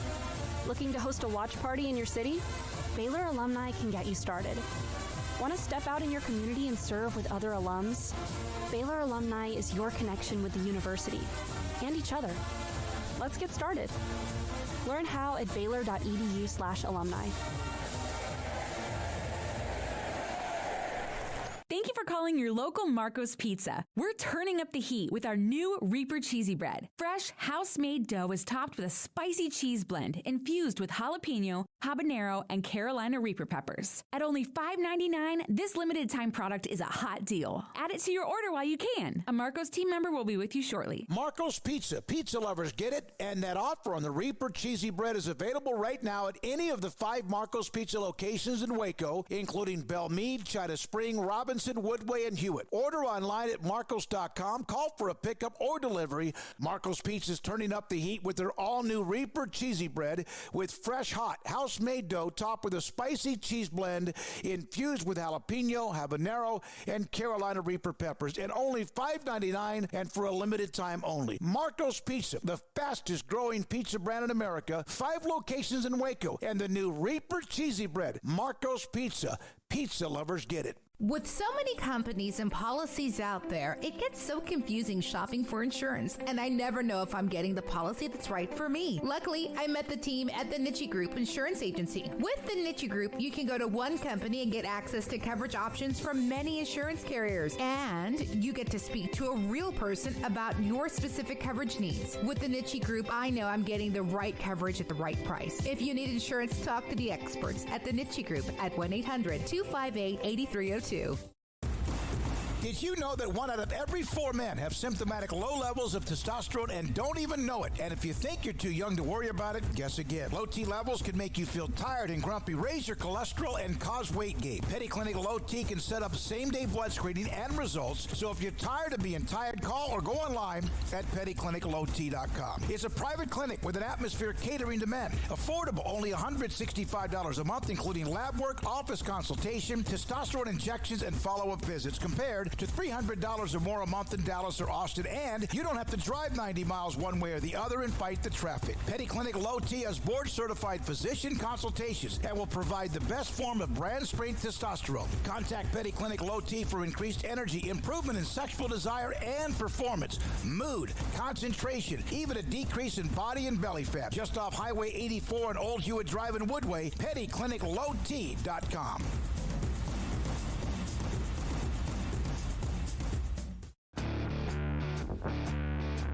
Looking to host a watch party in your city? Baylor Alumni can get you started. Want to step out in your community and serve with other alums? Baylor Alumni is your connection with the university and each other. Let's get started. Learn how at baylor.edu/alumni. Thank you for calling your local Marco's Pizza. We're turning up the heat with our new Reaper Cheesy Bread. Fresh, house-made dough is topped with a spicy cheese blend infused with jalapeno, habanero, and Carolina Reaper peppers. At only $5.99, this limited-time product is a hot deal. Add it to your order while you can. A Marco's team member will be with you shortly. Marco's Pizza. Pizza lovers get it, and that offer on the Reaper Cheesy Bread is available right now at any of the 5 Marco's Pizza locations in Waco, including Belmead, China Spring, Robinson, Woodway, and Hewitt. Order online at marcos.com. Call for a pickup or delivery. Marco's Pizza is turning up the heat with their all-new Reaper Cheesy Bread with fresh, hot, house-made dough topped with a spicy cheese blend infused with jalapeno, habanero, and Carolina Reaper peppers, and only $5.99 and for a limited time only. Marco's Pizza, the fastest-growing pizza brand in America, 5 locations in Waco, and the new Reaper Cheesy Bread. Marco's Pizza. Pizza lovers get it. With so many companies and policies out there, it gets so confusing shopping for insurance, and I never know if I'm getting the policy that's right for me. Luckily, I met the team at the Niche Group Insurance Agency. With the Niche Group, you can go to one company and get access to coverage options from many insurance carriers, and you get to speak to a real person about your specific coverage needs. With the Niche Group, I know I'm getting the right coverage at the right price. If you need insurance, talk to the experts at the Niche Group at 1-800-258-8302. Did you know that 1 out of every 4 men have symptomatic low levels of testosterone and don't even know it? And if you think you're too young to worry about it, guess again. Low T levels can make you feel tired and grumpy, raise your cholesterol, and cause weight gain. Petty Clinic Low T can set up same-day blood screening and results. So if you're tired of being tired, call or go online at pettycliniclowt.com. It's a private clinic with an atmosphere catering to men. Affordable, only $165 a month, including lab work, office consultation, testosterone injections, and follow-up visits, compared to $300 or more a month in Dallas or Austin, and you don't have to drive 90 miles one way or the other and fight the traffic. Petty Clinic Low T has board-certified physician consultations and will provide the best form of brand-strength testosterone. Contact Petty Clinic Low T for increased energy, improvement in sexual desire and performance, mood, concentration, even a decrease in body and belly fat. Just off Highway 84 and Old Hewitt Drive in Woodway, pettycliniclowt.com.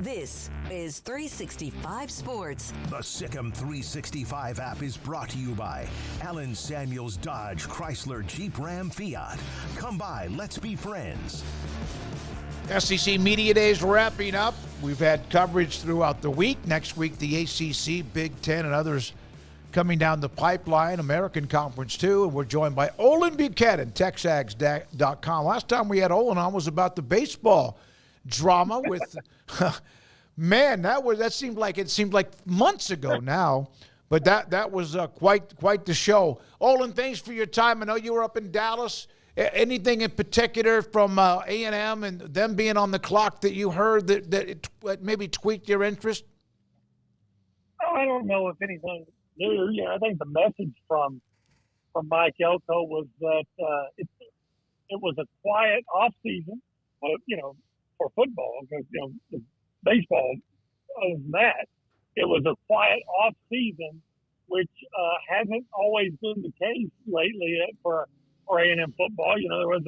This is 365 Sports. The Sikkim 365 app is brought to you by Allen Samuels Dodge Chrysler Jeep Ram Fiat. Come by, let's be friends. SEC Media Days wrapping up. We've had coverage throughout the week. Next week, the ACC, Big Ten, and others coming down the pipeline. American Conference, too. And we're joined by Olen Buchanan, TexAgs.com. Last time we had Olen on was about the baseball drama with... Man, that seemed like months ago now. But that was quite the show. Olin, thanks for your time. I know you were up in Dallas. Anything in particular from A&M and them being on the clock that you heard that it maybe tweaked your interest? Oh, I don't know if anything new. Yeah, I think the message from Mike Elko was that it was a quiet off season, for football, because the baseball. Other than that, it was a quiet off season, which hasn't always been the case lately for A&M football. There was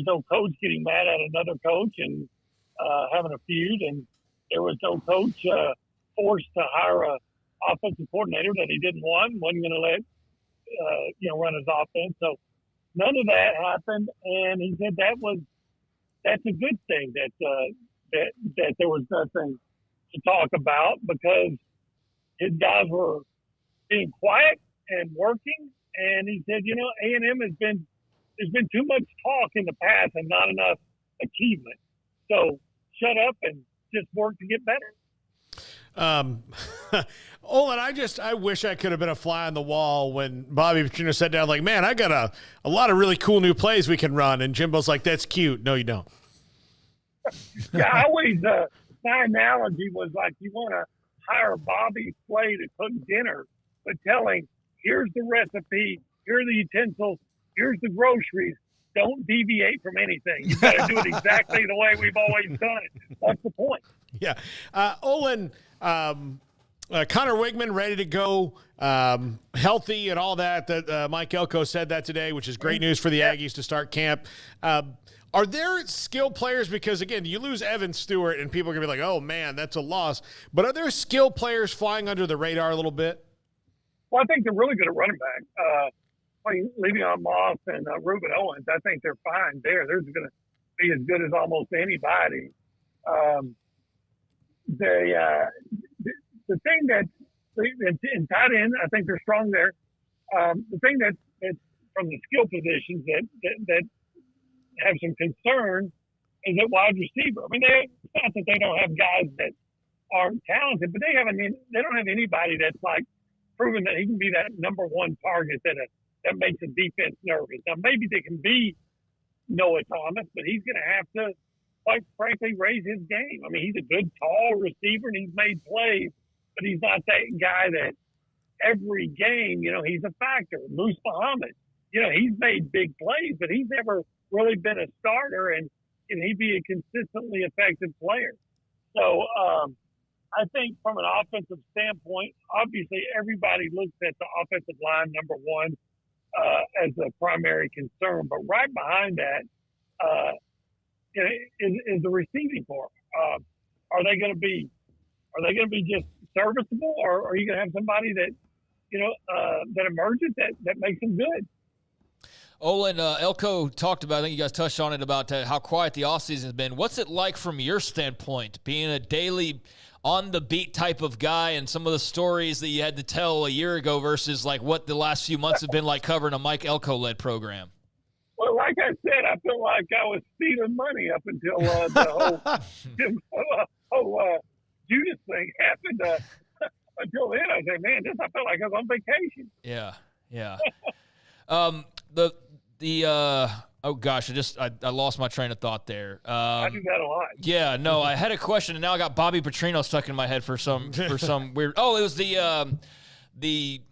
no coach getting mad at another coach and having a feud, and there was no coach forced to hire a offensive coordinator that he didn't want, wasn't going to let run his offense. So none of that happened, and he said that's a good thing that there was nothing to talk about, because his guys were being quiet and working. And he said, A&M there's been too much talk in the past and not enough achievement. So shut up and just work to get better. Olin, I wish I could have been a fly on the wall when Bobby Petrino sat down like, man, I got a lot of really cool new plays we can run. And Jimbo's like, that's cute. No, you don't. Yeah, I always, my analogy was like, you want to hire Bobby Flay to cook dinner, but tell him, here's the recipe, here are the utensils, here's the groceries. Don't deviate from anything. You got to do it exactly the way we've always done it. That's the point. Yeah. Olin, Connor Wigman ready to go, healthy and all that Mike Elko said that today, which is great news for the Aggies to start camp. Are there skill players? Because, again, you lose Evan Stewart, and people are going to be like, oh, man, that's a loss. But are there skill players flying under the radar a little bit? Well, I think they're really good at running back. Le'Veon Moss and Reuben Owens, I think they're fine there. They're going to be as good as almost anybody. The thing that in tight end, I think they're strong there. The thing that's from the skill positions that have some concern is at wide receiver. I mean, it's not that they don't have guys that aren't talented, but they don't have anybody that's like proven that he can be that number one target that makes a defense nervous. Now, maybe they can be Noah Thomas, but he's going to have to, quite frankly, raise his game. I mean, he's a good, tall receiver, and he's made plays, but he's not that guy that every game, he's a factor. Moose Muhammad, he's made big plays, but he's never really been a starter, and can he be a consistently effective player? So I think from an offensive standpoint, obviously everybody looks at the offensive line, number one, as a primary concern. But right behind that is the receiving corps. Are they going to be just serviceable, or are you going to have somebody that that emerges that makes them good? Olin, Elko talked about, I think you guys touched on it, about how quiet the offseason has been. What's it like from your standpoint, being a daily on-the-beat type of guy, and some of the stories that you had to tell a year ago versus like what the last few months have been like covering a Mike Elko-led program? Well, like I said, I feel like I was stealing money up until the whole Judas thing happened. Until then, I said, man, I felt like I was on vacation. Yeah. Oh gosh, I lost my train of thought there. I do that a lot. Yeah, no, I had a question, and now I got Bobby Petrino stuck in my head for some weird. Oh, it was the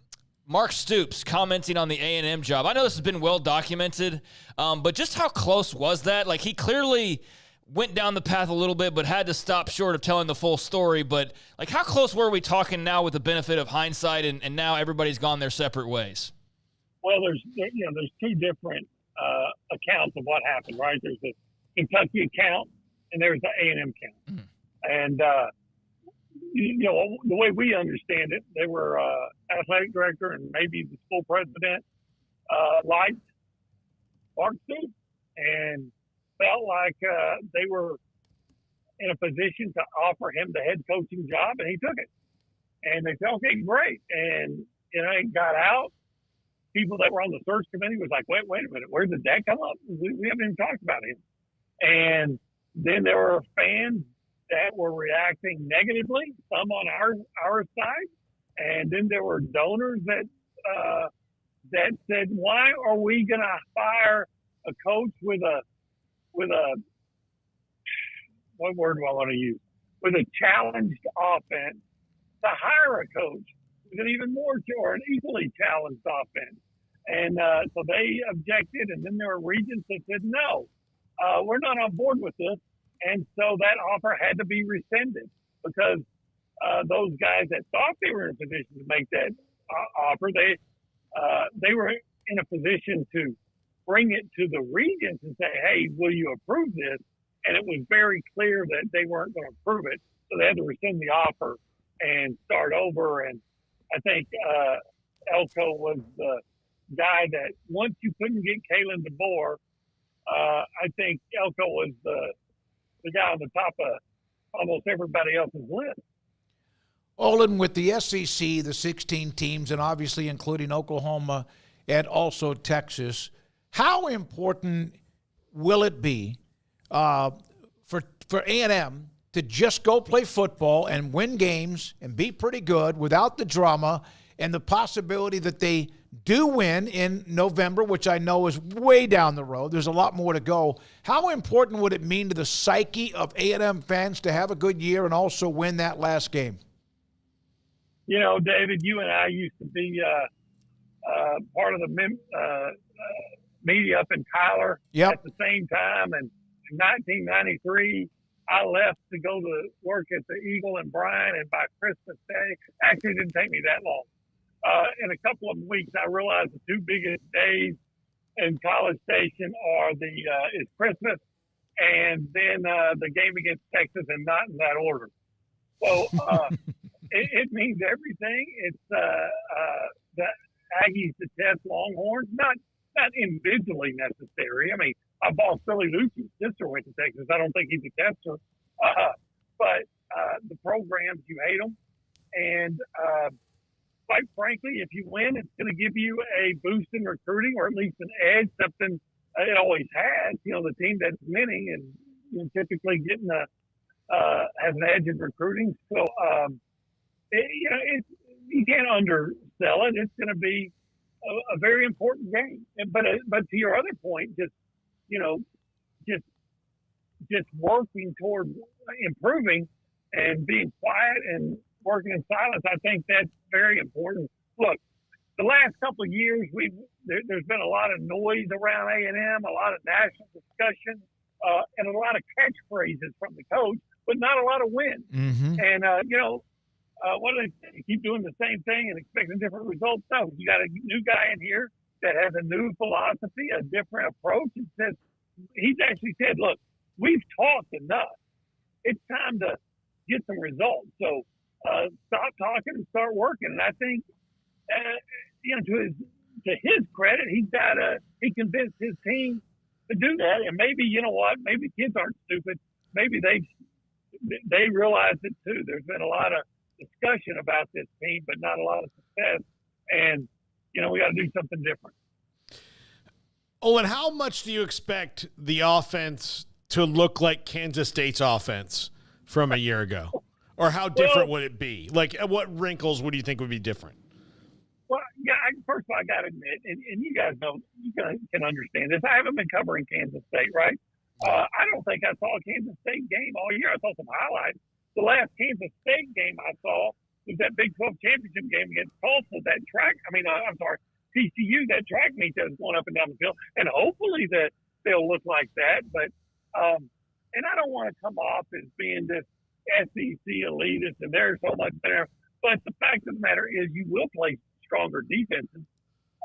Mark Stoops commenting on the A&M job. I know this has been well documented, but just how close was that? Like, he clearly went down the path a little bit, but had to stop short of telling the full story. But like, how close were we talking now with the benefit of hindsight, and now everybody's gone their separate ways? Well, there's two different accounts of what happened, right? There's the Kentucky account and there's the A&M account. And, the way we understand it, they were athletic director and maybe the school president liked Mark Stoops and felt like they were in a position to offer him the head coaching job, and he took it. And they said, okay, great. And, it got out. People that were on the search committee was like, wait a minute, where did that come up? We haven't even talked about him. And then there were fans that were reacting negatively, some on our side, And then there were donors that said, why are we going to fire a coach with a what word do I want to use? With a challenged offense to hire a coach with an even more or an equally challenged offense. And so they objected, and then there were regions that said, no, we're not on board with this. And so that offer had to be rescinded because those guys that thought they were in a position to make that offer, they were in a position to bring it to the regions and say, hey, will you approve this? And it was very clear that they weren't going to approve it. So they had to rescind the offer and start over. And I think Elko was the guy that once you couldn't get Kalen DeBoer, I think Elko was the guy on the top of almost everybody else's list. Olen, with the SEC, the 16 teams, and obviously including Oklahoma and also Texas, how important will it be for A&M to just go play football and win games and be pretty good without the drama and the possibility that they do win in November, which I know is way down the road. There's a lot more to go. How important would it mean to the psyche of A&M fans to have a good year and also win that last game? You know, David, you and I used to be part of the media up in Tyler at the same time. And in 1993, I left to go to work at the Eagle and Bryan, and by Christmas Day, actually it didn't take me that long. In a couple of weeks, I realized the two biggest days in College Station are is Christmas and then the game against Texas, and not in that order. So it means everything. It's the Aggies to test Longhorns, not individually necessary. I mean, I bossed Billy Lucci's sister went to Texas. I don't think he's a tester. But the programs, you hate them. And quite frankly, if you win, it's going to give you a boost in recruiting, or at least an edge, something it always has. You know, the team that's winning is typically getting has an edge in recruiting. So, you can't undersell it. It's going to be a very important game. But to your other point, just working toward improving and being quiet and working in silence, I think that's very important. Look, the last couple of years, there's been a lot of noise around A&M, a lot of national discussion, and a lot of catchphrases from the coach, but not a lot of wins. Mm-hmm. And, what do they say? Keep doing the same thing and expecting different results? No, you got a new guy in here that has a new philosophy, a different approach. And he's actually said, look, we've talked enough. It's time to get some results. So stop talking and start working. And I think, to his credit, he convinced his team to do that. And maybe, you know what, maybe kids aren't stupid. Maybe they realize it too. There's been a lot of discussion about this team, but not a lot of success. And, we got to do something different. Olen, how much do you expect the offense to look like Kansas State's offense from a year ago? Or how different would it be? Like, what wrinkles would you think would be different? Well, yeah, first of all, I got to admit, and you guys know, you can understand this. I haven't been covering Kansas State, right? I don't think I saw a Kansas State game all year. I saw some highlights. The last Kansas State game I saw was that Big 12 championship game against Tulsa, TCU, that track meet that was going up and down the field. And hopefully that they'll look like that. But, and I don't want to come off as being this SEC elitist and there's so much better. But the fact of the matter is you will play stronger defenses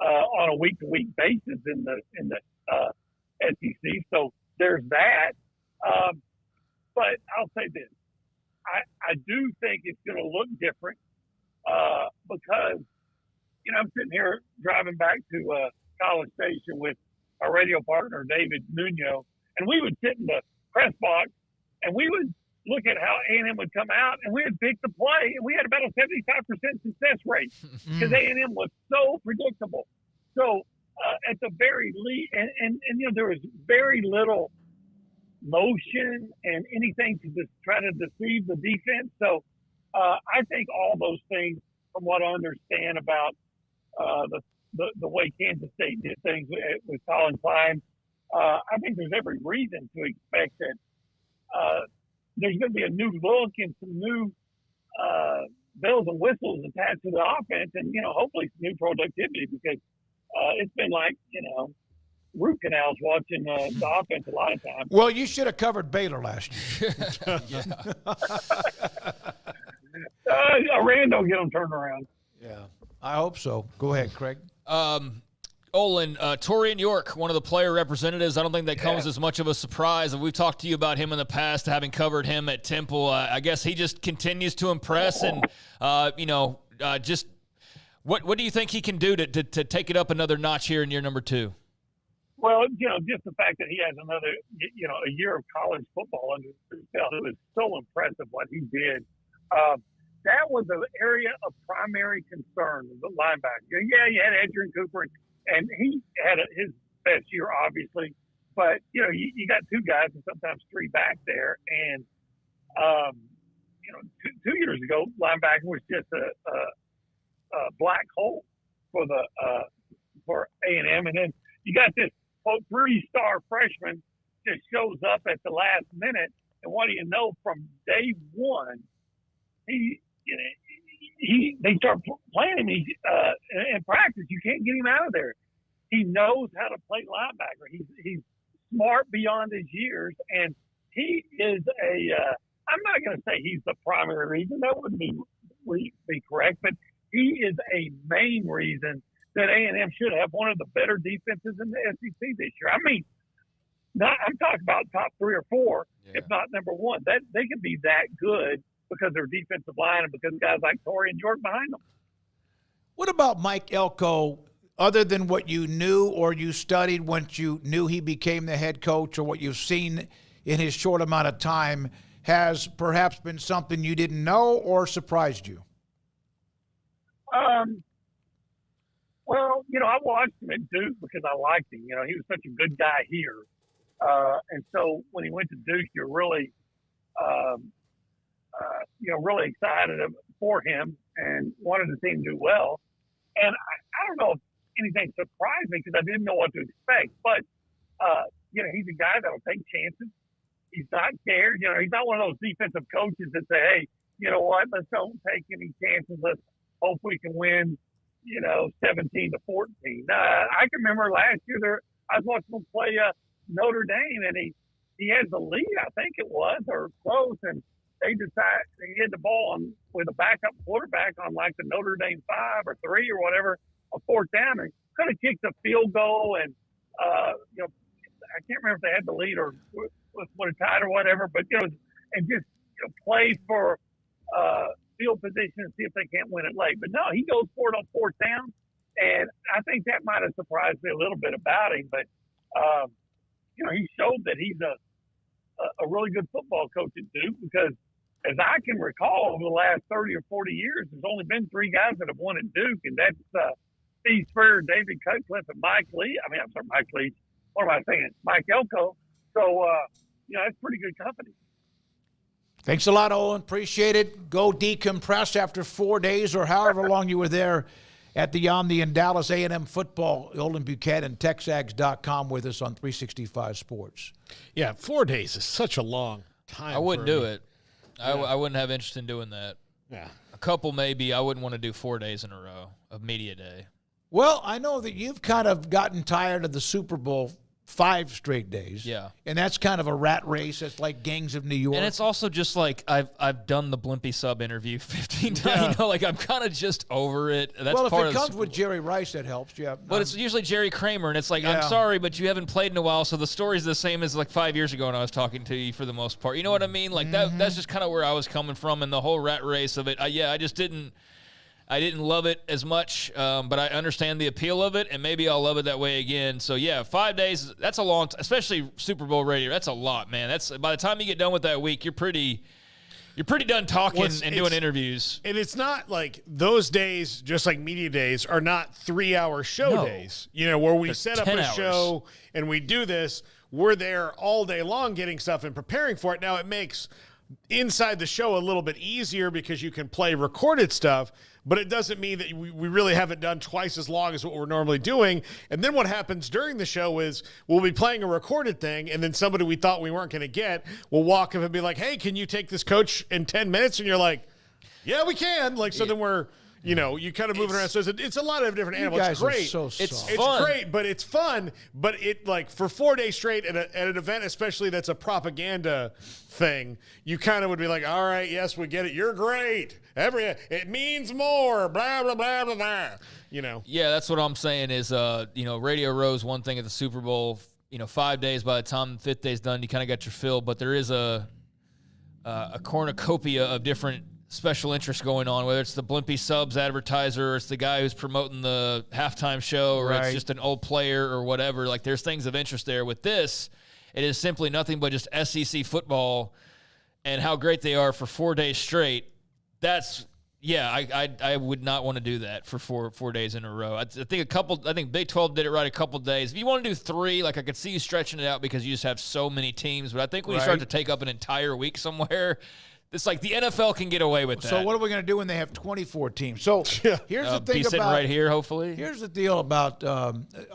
on a week-to-week basis in the SEC. So there's that. But I'll say this. I do think it's going to look different because, I'm sitting here driving back to College Station with our radio partner, David Nuno, and we would sit in the press box and we would look at how A&M would come out, and we would pick the play, and we had about a 75% success rate because A&M was so predictable. So at the very least, and there was very little motion and anything to just try to deceive the defense. So I think all those things, from what I understand about the way Kansas State did things with Colin Klein, I think there's every reason to expect that there's going to be a new look and some new bells and whistles attached to the offense, and hopefully some new productivity, because it's been like root canals watching the offense a lot of times. Well, you should have covered Baylor last year. Iran don't get them turned around. Yeah, I hope so. Go ahead, Craig. Olin, Torian York, one of the player representatives. I don't think that comes as much of a surprise. We've talked to you about him in the past, having covered him at Temple. I guess he just continues to impress, and just what do you think he can do to take it up another notch here in year number 2? Well, just the fact that he has another, a year of college football under his belt, it was so impressive what he did. That was an area of primary concern, the linebacker. Yeah, you had Adrian Cooper, and he had his best year, obviously. But, you got 2 guys and sometimes 3 back there. And, 2 years ago, linebacker was just a black hole for A&M. And then you got this 3-star freshman just shows up at the last minute. And what do you know, from day one, they start playing him in practice. You can't get him out of there. He knows how to play linebacker. He's smart beyond his years, and he is I'm not going to say he's the primary reason. That wouldn't be correct, but he is a main reason that A&M should have one of the better defenses in the SEC this year. I mean, I'm talking about top 3 or 4, if not number 1. That they could be that good because their defensive line and because guys like Torian York behind them. What about Mike Elko, other than what you knew or you studied once you knew he became the head coach, or what you've seen in his short amount of time, has perhaps been something you didn't know or surprised you? Well, I watched him at Duke because I liked him. He was such a good guy here. And so when he went to Duke, you're really really excited for him and wanted to see him do well. And I don't know if anything surprised me because I didn't know what to expect. But, he's a guy that'll take chances. He's not scared. He's not one of those defensive coaches that say, hey, you know what, let's don't take any chances. Let's hope we can win, 17-14. I can remember last year I was watching him play Notre Dame, and he had the lead, I think it was, or close, and they decided he had the ball with a backup quarterback on like the Notre Dame 5 or 3 or whatever, a 4th down, and could have kicked a field goal, and I can't remember if they had the lead or would have tied or whatever, but and just play for field position and see if they can't win it late. But no, he goes for it on 4th down, and I think that might have surprised me a little bit about him. But he showed that he's a really good football coach at Duke, because as I can recall, over the last 30 or 40 years, there's only been 3 guys that have won at Duke, and that's Steve Spurrier, David Cutcliffe, and Mike Leach. What am I saying? Mike Elko. So, that's pretty good company. Thanks a lot, Olin. Appreciate it. Go decompress after 4 days or however long you were there at the Omni in Dallas. A&M football. Olen Buchanan, TexAgs.com with us on 365 Sports. Yeah, 4 days is such a long time. I wouldn't do it. Yeah. I wouldn't have interest in doing that. Yeah. A couple maybe. I wouldn't want to do 4 days in a row of media day. Well, I know that you've kind of gotten tired of the Super Bowl 5 straight days. Yeah. And that's kind of a rat race. It's like Gangs of New York. And it's also just like I've done the Blimpie sub interview 15 times. Yeah. I'm kind of just over it. That's well, if part it of comes with Jerry Rice, that helps. Yeah. But it's usually Jerry Kramer, and it's like, I'm sorry, but you haven't played in a while, so the story's the same as like 5 years ago when I was talking to you for the most part. You know what I mean? Like that's just kind of where I was coming from, and the whole rat race of it. I just didn't love it as much, but I understand the appeal of it, and maybe I'll love it that way again. So, 5 days, that's a long especially Super Bowl radio. That's a lot, man. That's by the time you get done with that week, you're pretty done talking and doing interviews. And it's not like those days, just like media days, are not 3-hour show days. Where we set up a show and we do this. We're there all day long getting stuff and preparing for it. Now, it makes inside the show a little bit easier because you can play recorded stuff, but it doesn't mean that we really haven't done twice as long as what we're normally doing. And then what happens during the show is we'll be playing a recorded thing, and then somebody we thought we weren't going to get will walk up and be like, hey, can you take this coach in 10 minutes? And you're like, yeah, we can. Like, so then we're, you kind of moving around. So it's a lot of different animals. It's great. It's fun. Great, but it's fun. But it, like, for 4 days straight at an event, especially that's a propaganda thing, you kind of would be like, all right, yes, we get it. You're great. It means more. Blah, blah, blah, blah, blah. Yeah, that's what I'm saying is, Radio Row's one thing at the Super Bowl. 5 days, by the time the 5th day's done, you kind of got your fill. But there is a cornucopia of different special interests going on, whether it's the Blimpie Subs advertiser or it's the guy who's promoting the halftime show or it's just an old player or whatever. Like, there's things of interest there. With this, it is simply nothing but just SEC football and how great they are for 4 days straight. That's, I would not want to do that for four days in a row. I think Big 12 did it right a couple days. If you want to do 3, like, I could see you stretching it out because you just have so many teams. But I think when you start to take up an entire week somewhere, it's like the NFL can get away with that. So what are we going to do when they have 24 teams? So here's the thing be sitting about right here, hopefully. Here's the deal about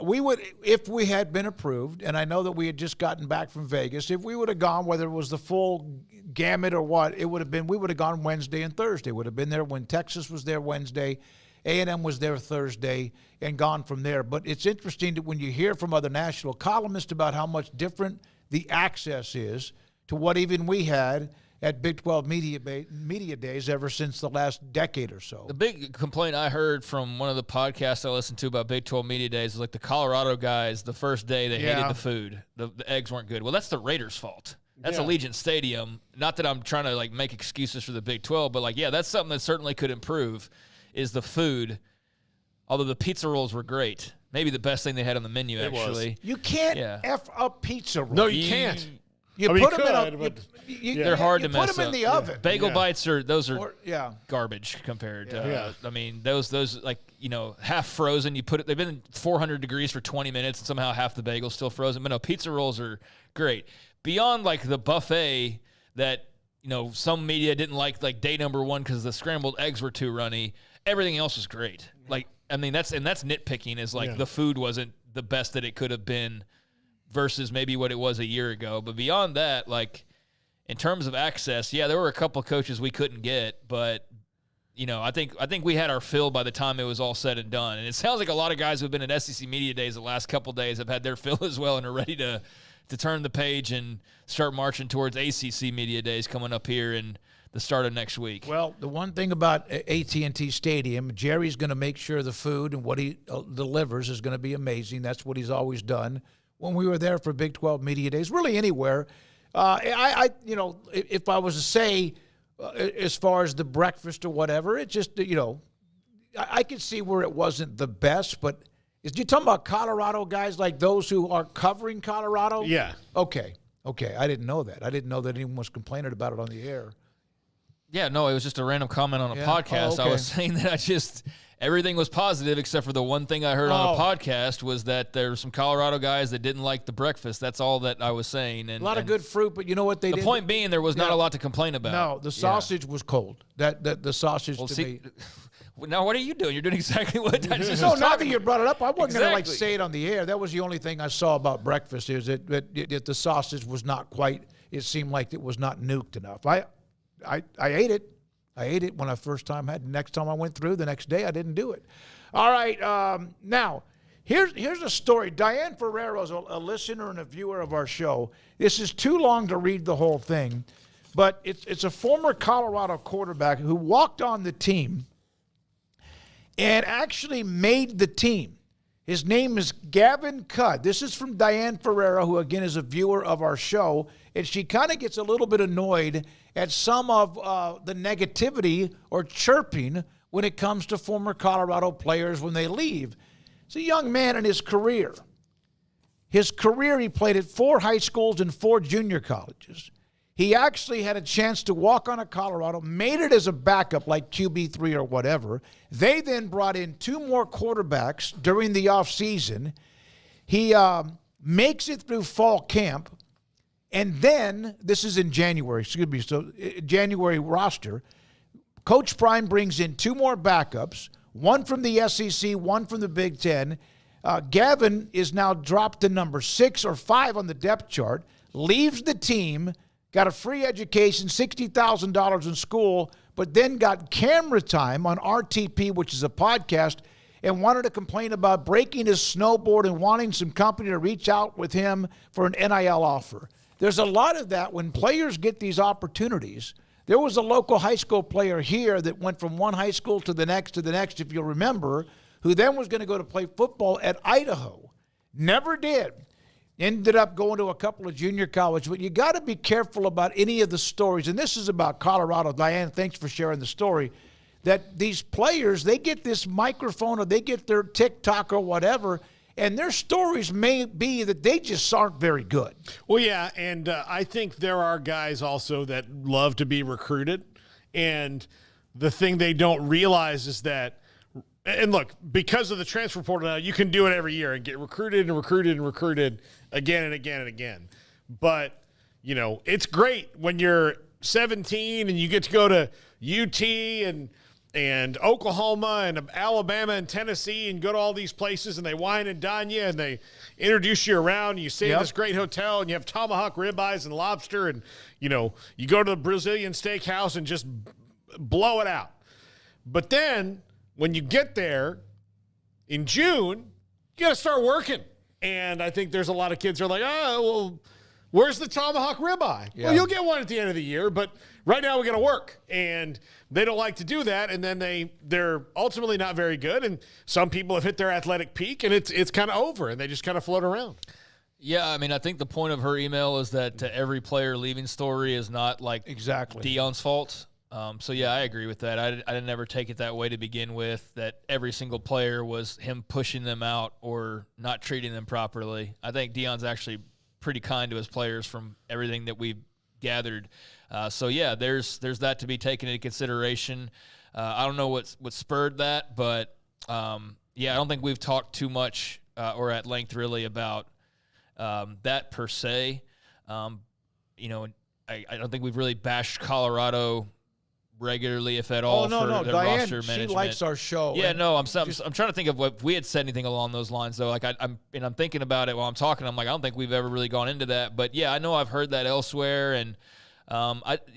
we would, if we had been approved, and I know that we had just gotten back from Vegas, if we would have gone, whether it was the full gamut or what, we would have gone Wednesday and Thursday. Would have been there when Texas was there Wednesday, A&M was there Thursday, and gone from there. But it's interesting that when you hear from other national columnists about how much different the access is to what even we had at Big 12 media days ever since the last decade or so. The big complaint I heard from one of the podcasts I listened to about Big 12 media days was like the Colorado guys, the first day they hated the food. The eggs weren't good. Well, that's the Raiders' fault. That's Allegiant Stadium. Not that I'm trying to like make excuses for the Big 12, but like, that's something that certainly could improve is the food. Although the pizza rolls were great. Maybe the best thing they had on the menu, actually. You can't F up pizza rolls. No, you can't. You put them in they're hard to mess up. Put them in the oven. Bagel bites are garbage compared to. I mean, those like half frozen. You put it. They've been 400 degrees for 20 minutes, and somehow half the bagel's still frozen. But no, pizza rolls are great. Beyond like the buffet that some media didn't like day number 1 because the scrambled eggs were too runny. Everything else was great. Like, I mean, that's nitpicking. Is like the food wasn't the best that it could have been versus maybe what it was a year ago. But beyond that, like, in terms of access, there were a couple of coaches we couldn't get, but I think we had our fill by the time it was all said and done. And it sounds like a lot of guys who've been at SEC Media Days the last couple of days have had their fill as well and are ready to turn the page and start marching towards ACC Media Days coming up here in the start of next week. Well, the one thing about AT&T Stadium, Jerry's going to make sure the food and what he delivers is going to be amazing. That's what he's always done. When we were there for Big 12 Media Days, really anywhere, if I was to say as far as the breakfast or whatever, it just, I could see where it wasn't the best, but you're talking about Colorado guys like those who are covering Colorado? Yeah. Okay. I didn't know that. I didn't know that anyone was complaining about it on the air. Yeah, no, it was just a random comment on a podcast. I was saying that everything was positive except for the one thing I heard on a podcast was that there were some Colorado guys that didn't like the breakfast. That's all that I was saying. And a lot of good fruit, but you know what they did? The point being there was not a lot to complain about. No, the sausage was cold. That the sausage me. Now, what are you doing? You're doing exactly what I just No, now that you brought it up, I wasn't going to say it on the air. That was the only thing I saw about breakfast is that the sausage was not quite, it seemed like it was not nuked enough. I ate it. I ate it when I first time had. Next time I went through, the next day I didn't do it. All right. Now, here's a story. Diane Ferrero is a listener and a viewer of our show. This is too long to read the whole thing, but it's a former Colorado quarterback who walked on the team and actually made the team. His name is Gavin Cudd. This is from Diane Ferrero, who, again, is a viewer of our show. And she kind of gets a little bit annoyed at some of the negativity or chirping when it comes to former Colorado players when they leave. It's a young man in his career. He played at 4 high schools and 4 junior colleges. He actually had a chance to walk on at Colorado, made it as a backup like QB3 or whatever. They then brought in 2 more quarterbacks during the offseason. He makes it through fall camp, And then, this is in January, so January roster, Coach Prime brings in 2 more backups, one from the SEC, one from the Big Ten. Gavin is now dropped to number 6 or 5 on the depth chart, leaves the team, got a free education, $60,000 in school, but then got camera time on RTP, which is a podcast, and wanted to complain about breaking his snowboard and wanting some company to reach out with him for an NIL offer. There's a lot of that when players get these opportunities. There was a local high school player here that went from one high school to the next, if you'll remember, who then was going to go to play football at Idaho. Never did. Ended up going to a couple of junior colleges. But you got to be careful about any of the stories. And this is about Colorado. Diane, thanks for sharing the story. That these players, they get this microphone or they get their TikTok or whatever, and their stories may be that they just aren't very good. Well, yeah, and I think there are guys also that love to be recruited. And the thing they don't realize is that, and look, because of the transfer portal now, you can do it every year and get recruited and recruited and recruited again and again and again. But, you know, it's great when you're 17 and you get to go to UT and Oklahoma and Alabama and Tennessee and go to all these places and they wine and dine you and they introduce you around and you stay in this great hotel and you have tomahawk ribeyes and lobster and, you know, you go to the Brazilian steakhouse and just blow it out. But then when you get there in June, you got to start working. And I think there's a lot of kids who are like, oh, well, where's the tomahawk ribeye? Yeah. Well, you'll get one at the end of the year, but right now we got to work. And they don't like to do that, and then they're ultimately not very good. And some people have hit their athletic peak, and it's kind of over, and they just kind of float around. Yeah, I mean, I think the point of her email is that every player leaving story is not like Deion's fault. So, yeah, I agree with that. I didn't ever take it that way to begin with, that every single player was him pushing them out or not treating them properly. I think Deion's actually pretty kind to his players from everything that we've gathered. So, yeah, there's that to be taken into consideration. I don't know what spurred that, but, yeah, I don't think we've talked too much or at length really about that per se. You know, I don't think we've really bashed Colorado regularly, if at all, for their Diane, roster management. she likes our show. Yeah, no, I'm trying to think of what we had said anything along those lines, though. Like I'm thinking about it while I'm talking. I'm like, I don't think we've ever really gone into that. But yeah, I know I've heard that elsewhere, and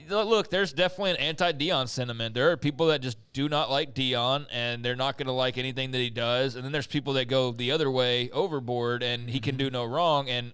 look, there's definitely an anti-Deion sentiment. There are people that just do not like Deion, and they're not going to like anything that he does. And then there's people that go the other way, overboard, and he can do no wrong. And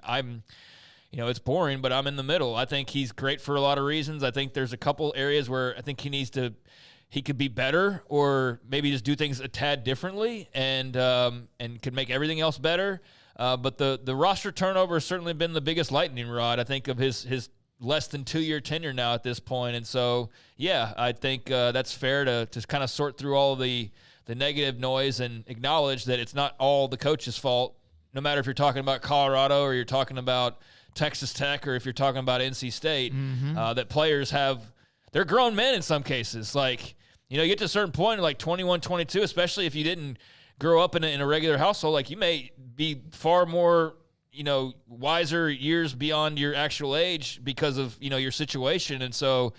you know, it's boring, but I'm in the middle. I think he's great for a lot of reasons. I think there's a couple areas where I think he could be better, or maybe just do things a tad differently, and could make everything else better. But the roster turnover has certainly been the biggest lightning rod, I think, of his less than 2-year tenure now at this point. And so, yeah, I think that's fair to kind of sort through all the negative noise and acknowledge that it's not all the coach's fault, no matter if you're talking about Colorado or you're talking about Texas Tech, or if you're talking about NC State, that players they're grown men in some cases. Like, you know, you get to a certain point, like 21, 22, especially if you didn't grow up in a regular household, like you may be far more, you know, wiser years beyond your actual age because of, you know, your situation. And so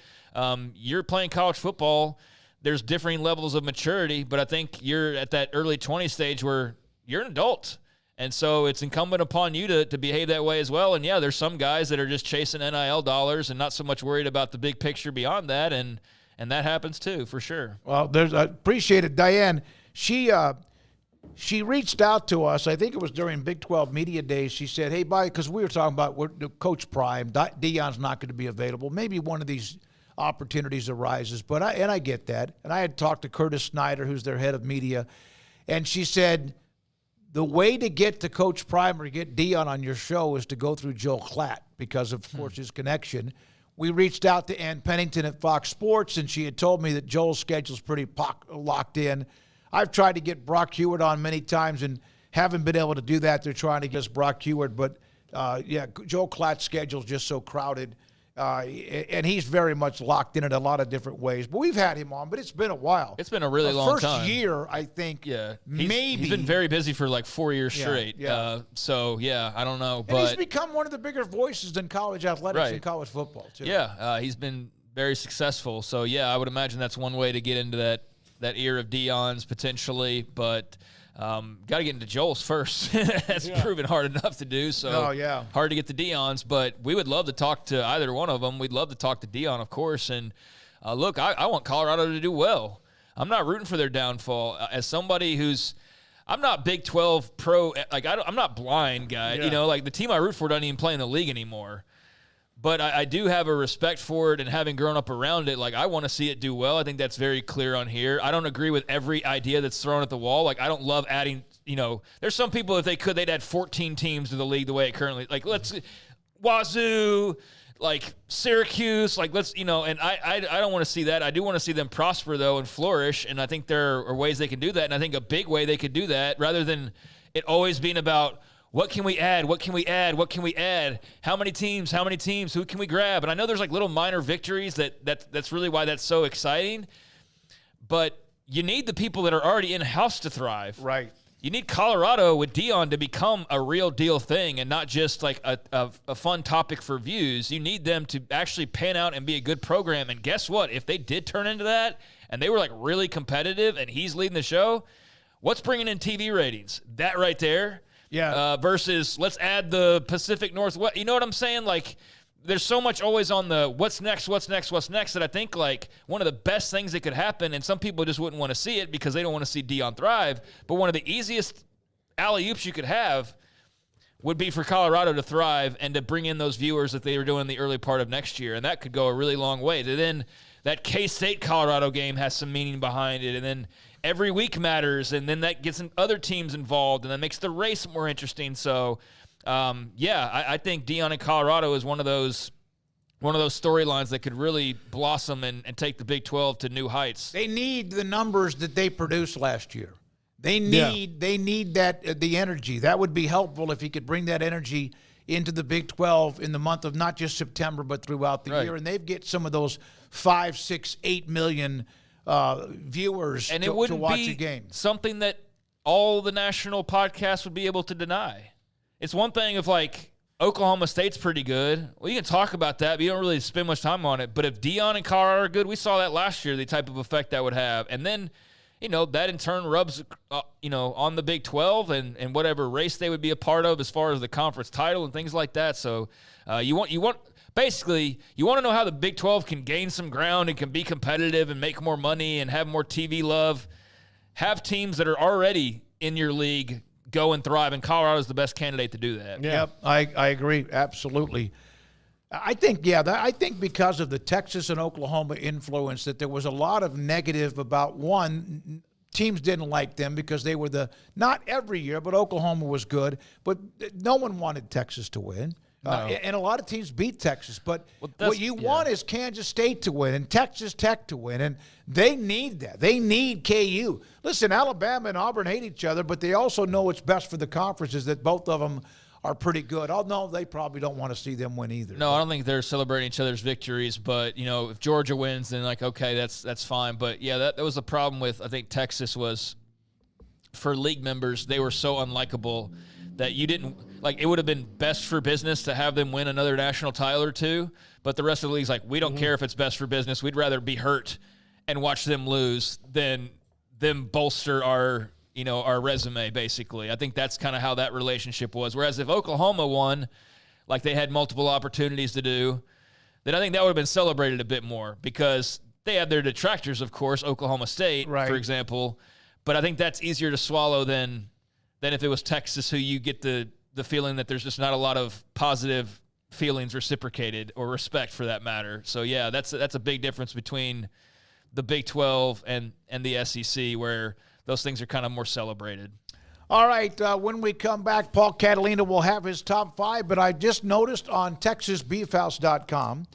you're playing college football. There's differing levels of maturity, but I think you're at that early 20 stage where you're an adult. And so it's incumbent upon you to behave that way as well. And, yeah, there's some guys that are just chasing NIL dollars and not so much worried about the big picture beyond that, and that happens too, for sure. Well, I appreciate it. Diane, she reached out to us. I think it was during Big 12 Media Days. She said, hey, because we were talking about Coach Prime. Deion's not going to be available. Maybe one of these opportunities arises. But I get that. And I had talked to Curtis Snyder, who's their head of media, and she said, the way to get to Coach Prime or get Deion on your show is to go through Joel Klatt because, of course, his connection. We reached out to Ann Pennington at Fox Sports, and she had told me that Joel's schedule's pretty locked in. I've tried to get Brock Heward on many times and haven't been able to do that. They're trying to get us Brock Heward. But, yeah, Joel Klatt's schedule's just so crowded. And he's very much locked in a lot of different ways. But we've had him on, but it's been a while. It's been a really long time. First year, I think, maybe. He's been very busy for like 4 years straight. Yeah. I don't know. And but he's become one of the bigger voices in college athletics and college football, too. Yeah, he's been very successful. So, I would imagine that's one way to get into that ear of Deion's potentially. But got to get into Joel's first. That's proven hard enough to do. So hard to get to Deion's, but we would love to talk to either one of them. We'd love to talk to Deion, of course. And look, I want Colorado to do well. I'm not rooting for their downfall. As somebody I'm not Big 12 pro. Like I'm not blind, guy. Yeah. Like the team I root for doesn't even play in the league anymore. But I do have a respect for it, and having grown up around it, like I want to see it do well. I think that's very clear on here. I don't agree with every idea that's thrown at the wall. Like I don't love adding, there's some people, if they could, they'd add 14 teams to the league the way it currently, like let's Wazoo, like Syracuse, like let's, and I don't want to see that. I do want to see them prosper though and flourish, and I think there are ways they can do that, and I think a big way they could do that, rather than it always being about what can we add? What can we add? What can we add? How many teams? How many teams? Who can we grab? And I know there's like little minor victories that's really why that's so exciting. But you need the people that are already in-house to thrive. Right. You need Colorado with Deion to become a real deal thing and not just like a fun topic for views. You need them to actually pan out and be a good program. And guess what? If they did turn into that and they were like really competitive and he's leading the show, what's bringing in TV ratings? That right there. Yeah. Versus let's add the Pacific Northwest. You know what I'm saying? Like there's so much always on the what's next that I think like one of the best things that could happen, and some people just wouldn't want to see it because they don't want to see Deion thrive, but one of the easiest alley-oops you could have would be for Colorado to thrive and to bring in those viewers that they were doing in the early part of next year, and that could go a really long way. And then that K-State Colorado game has some meaning behind it, and then every week matters, and then that gets other teams involved, and that makes the race more interesting. So, I think Deion in Colorado is one of those storylines that could really blossom and take the Big 12 to new heights. They need the numbers that they produced last year. They need that the energy. That would be helpful if he could bring that energy into the Big 12 in the month of not just September but throughout the year, and they've get some of those 5, 6, 8 million viewers and to it wouldn't watch be a game. Something that all the national podcasts would be able to deny. It's one thing if like Oklahoma State's pretty good. Well, you can talk about that, but you don't really spend much time on it. But if Deion and Colorado are good, we saw that last year, the type of effect that would have. And then, that in turn rubs, on the Big 12 and whatever race they would be a part of as far as the conference title and things like that. So basically, you want to know how the Big 12 can gain some ground and can be competitive and make more money and have more TV love. Have teams that are already in your league go and thrive, and Colorado's the best candidate to do that. Yeah. Yep, I agree, absolutely. I think because of the Texas and Oklahoma influence that there was a lot of negative about, one, teams didn't like them because they were not every year, but Oklahoma was good, but no one wanted Texas to win. No. And a lot of teams beat Texas, but what you want is Kansas State to win and Texas Tech to win, and they need that. They need KU. Listen, Alabama and Auburn hate each other, but they also know what's best for the conferences, that both of them are pretty good. Although they probably don't want to see them win either. No, I don't think they're celebrating each other's victories, but, if Georgia wins, then okay, that's fine. But, that was the problem with, I think, Texas was, for league members, they were so unlikable that you didn't – like, it would have been best for business to have them win another national title or two, but the rest of the league's like, we don't care if it's best for business. We'd rather be hurt and watch them lose than them bolster our resume, basically. I think that's kind of how that relationship was. Whereas if Oklahoma won, like they had multiple opportunities to do, then I think that would have been celebrated a bit more because they have their detractors, of course, Oklahoma State, for example, but I think that's easier to swallow than if it was Texas, who you get the feeling that there's just not a lot of positive feelings reciprocated or respect for that matter. So, that's a big difference between the Big 12 and the SEC, where those things are kind of more celebrated. All right, when we come back, Paul Catalina will have his top 5, but I just noticed on TexasBeefHouse.com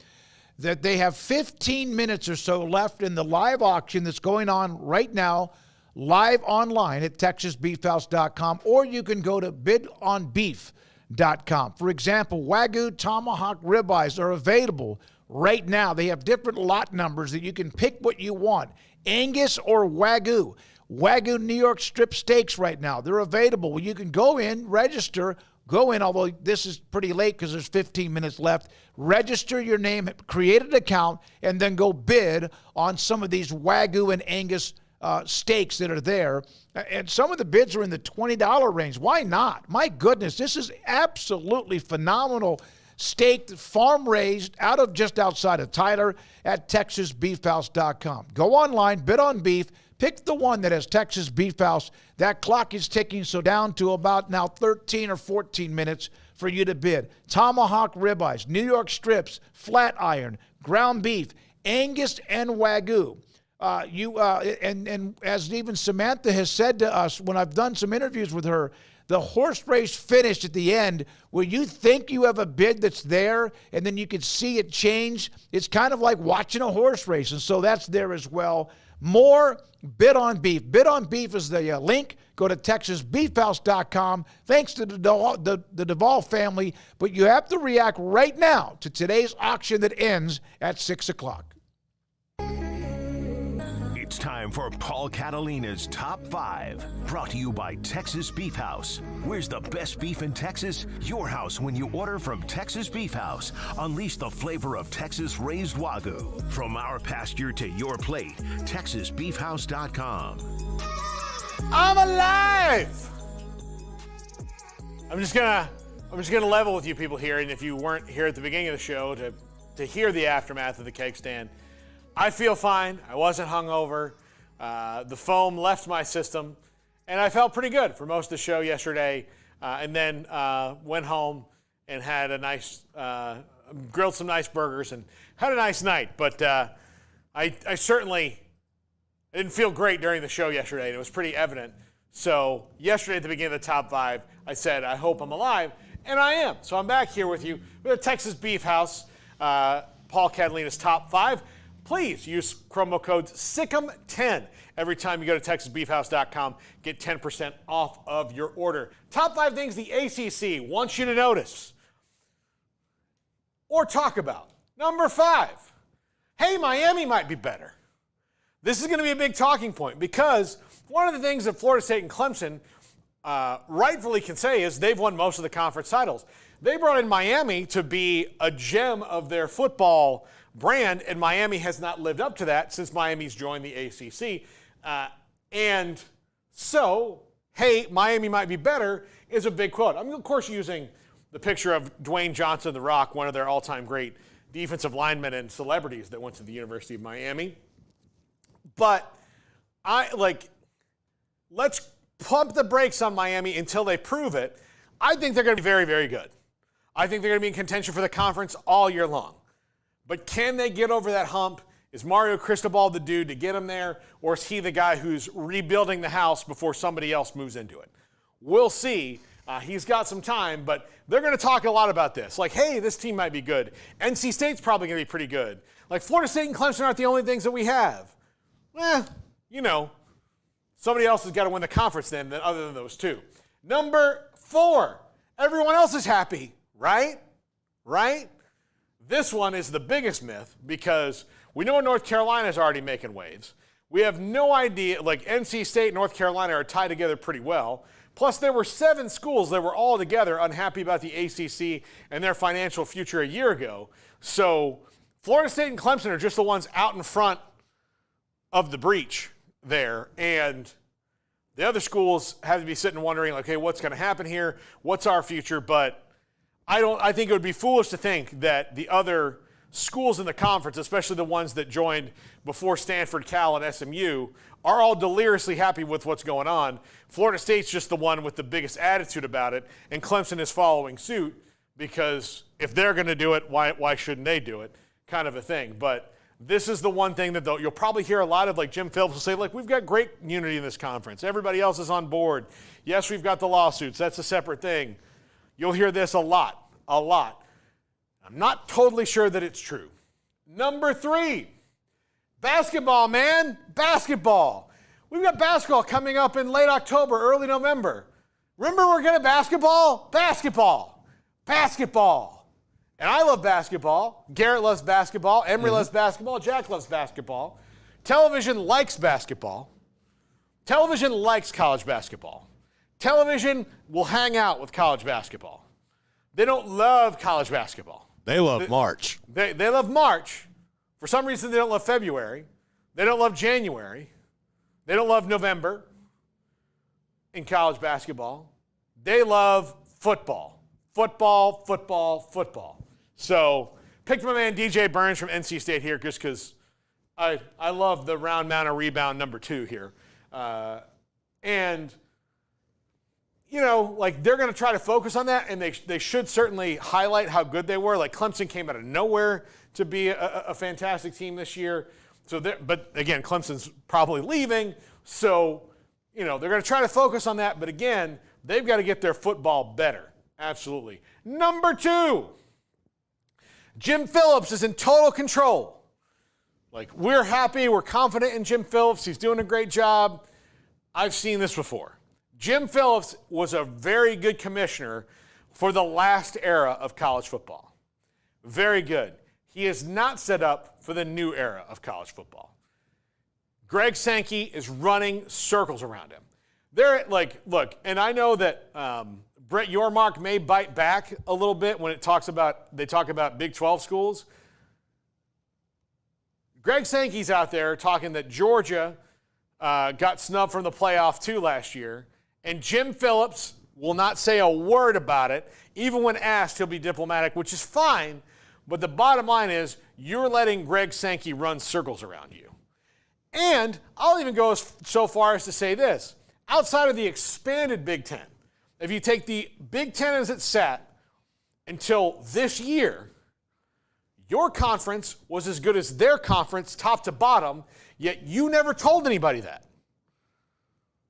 that they have 15 minutes or so left in the live auction that's going on right now, live online at TexasBeefHouse.com, or you can go to bidonbeef.com For example, Wagyu Tomahawk ribeyes are available right now. They have different lot numbers that you can pick what you want. Angus or Wagyu. Wagyu New York strip steaks right now. They're available. You can go in, register, although this is pretty late because there's 15 minutes left. Register your name, create an account, and then go bid on some of these Wagyu and Angus steaks that are there. And some of the bids are in the $20 range. Why not? My goodness, this is absolutely phenomenal steak, farm raised just outside of Tyler at TexasBeefHouse.com. Go online, bid on beef. Pick the one that has Texas Beef House. That clock is ticking, so down to about now 13 or 14 minutes for you to bid. Tomahawk ribeyes, New York strips, flat iron, ground beef, Angus and Wagyu. And as even Samantha has said to us when I've done some interviews with her, the horse race finish at the end where you think you have a bid that's there and then you can see it change. It's kind of like watching a horse race, and so that's there as well. More Bid on Beef. Bid on Beef is the link. Go to TexasBeefHouse.com. Thanks to the Duvall family, but you have to react right now to today's auction that ends at 6 o'clock. It's time for Paul Catalina's Top 5, brought to you by Texas Beef House. Where's the best beef in Texas? Your house when you order from Texas Beef House. Unleash the flavor of Texas-raised Wagyu. From our pasture to your plate, TexasBeefHouse.com. I'm alive! I'm just gonna level with you people here, and if you weren't here at the beginning of the show to hear the aftermath of the keg stand, I feel fine. I wasn't hungover. The foam left my system, and I felt pretty good for most of the show yesterday. And then went home and had a nice, grilled some nice burgers and had a nice night. But I certainly didn't feel great during the show yesterday, and it was pretty evident. So yesterday at the beginning of the Top 5, I said, I hope I'm alive, and I am. So I'm back here with you with the Texas Beef House, Paul Catalina's Top 5. Please use promo code SICK'EM10 every time you go to TexasBeefHouse.com. Get 10% off of your order. Top 5 things the ACC wants you to notice or talk about. Number 5, hey, Miami might be better. This is going to be a big talking point because one of the things that Florida State and Clemson rightfully can say is they've won most of the conference titles. They brought in Miami to be a gem of their football brand, and Miami has not lived up to that since Miami's joined the ACC. And so, hey, Miami might be better is a big quote. I'm, of course, using the picture of Dwayne Johnson, The Rock, one of their all-time great defensive linemen and celebrities that went to the University of Miami. But let's pump the brakes on Miami until they prove it. I think they're going to be very, very good. I think they're going to be in contention for the conference all year long. But can they get over that hump? Is Mario Cristobal the dude to get them there, or is he the guy who's rebuilding the house before somebody else moves into it? We'll see. He's got some time, but they're going to talk a lot about this. Like, hey, this team might be good. NC State's probably going to be pretty good. Like, Florida State and Clemson aren't the only things that we have. Somebody else has got to win the conference then other than those two. Number 4, everyone else is happy, right? Right? This one is the biggest myth because we know North Carolina is already making waves. We have no idea, like NC State and North Carolina are tied together pretty well. Plus, there were 7 schools that were all together unhappy about the ACC and their financial future a year ago. So Florida State and Clemson are just the ones out in front of the breach there. And the other schools have to be sitting wondering, like, hey, what's going to happen here? What's our future? But I think it would be foolish to think that the other schools in the conference, especially the ones that joined before Stanford, Cal, and SMU, are all deliriously happy with what's going on. Florida State's just the one with the biggest attitude about it, and Clemson is following suit because if they're going to do it, why shouldn't they do it? Kind of a thing. But this is the one thing that you'll probably hear a lot of, like Jim Phillips will say, like, we've got great unity in this conference. Everybody else is on board. Yes, we've got the lawsuits. That's a separate thing. You'll hear this a lot. I'm not totally sure that it's true. Number 3, basketball, man. Basketball. We've got basketball coming up in late October, early November. Remember we're getting basketball? Basketball. basketball. And I love basketball. Garrett loves basketball. Emery loves basketball. Jack loves basketball. Television likes basketball. Television likes college basketball. Television will hang out with college basketball. They don't love college basketball. They love March. They love March. For some reason, they don't love February. They don't love January. They don't love November in college basketball. They love football. Football, football, football. So picked my man DJ Burns from NC State here just because I love the round mound and rebound number 2 here. And, you know, like they're going to try to focus on that, and they should certainly highlight how good they were. Like Clemson came out of nowhere to be a fantastic team this year. So, but again, Clemson's probably leaving. So, you know, they're going to try to focus on that. But again, they've got to get their football better. Absolutely. Number 2, Jim Phillips is in total control. Like, we're happy. We're confident in Jim Phillips. He's doing a great job. I've seen this before. Jim Phillips was a very good commissioner for the last era of college football. Very good. He is not set up for the new era of college football. Greg Sankey is running circles around him. They're like, look, and I know that Brett Yormark may bite back a little bit when they talk about Big 12 schools. Greg Sankey's out there talking that Georgia got snubbed from the playoff too last year, and Jim Phillips will not say a word about it. Even when asked, he'll be diplomatic, which is fine. But the bottom line is you're letting Greg Sankey run circles around you. And I'll even go so far as to say this. Outside of the expanded Big Ten, if you take the Big Ten as it sat until this year, your conference was as good as their conference, top to bottom, yet you never told anybody that.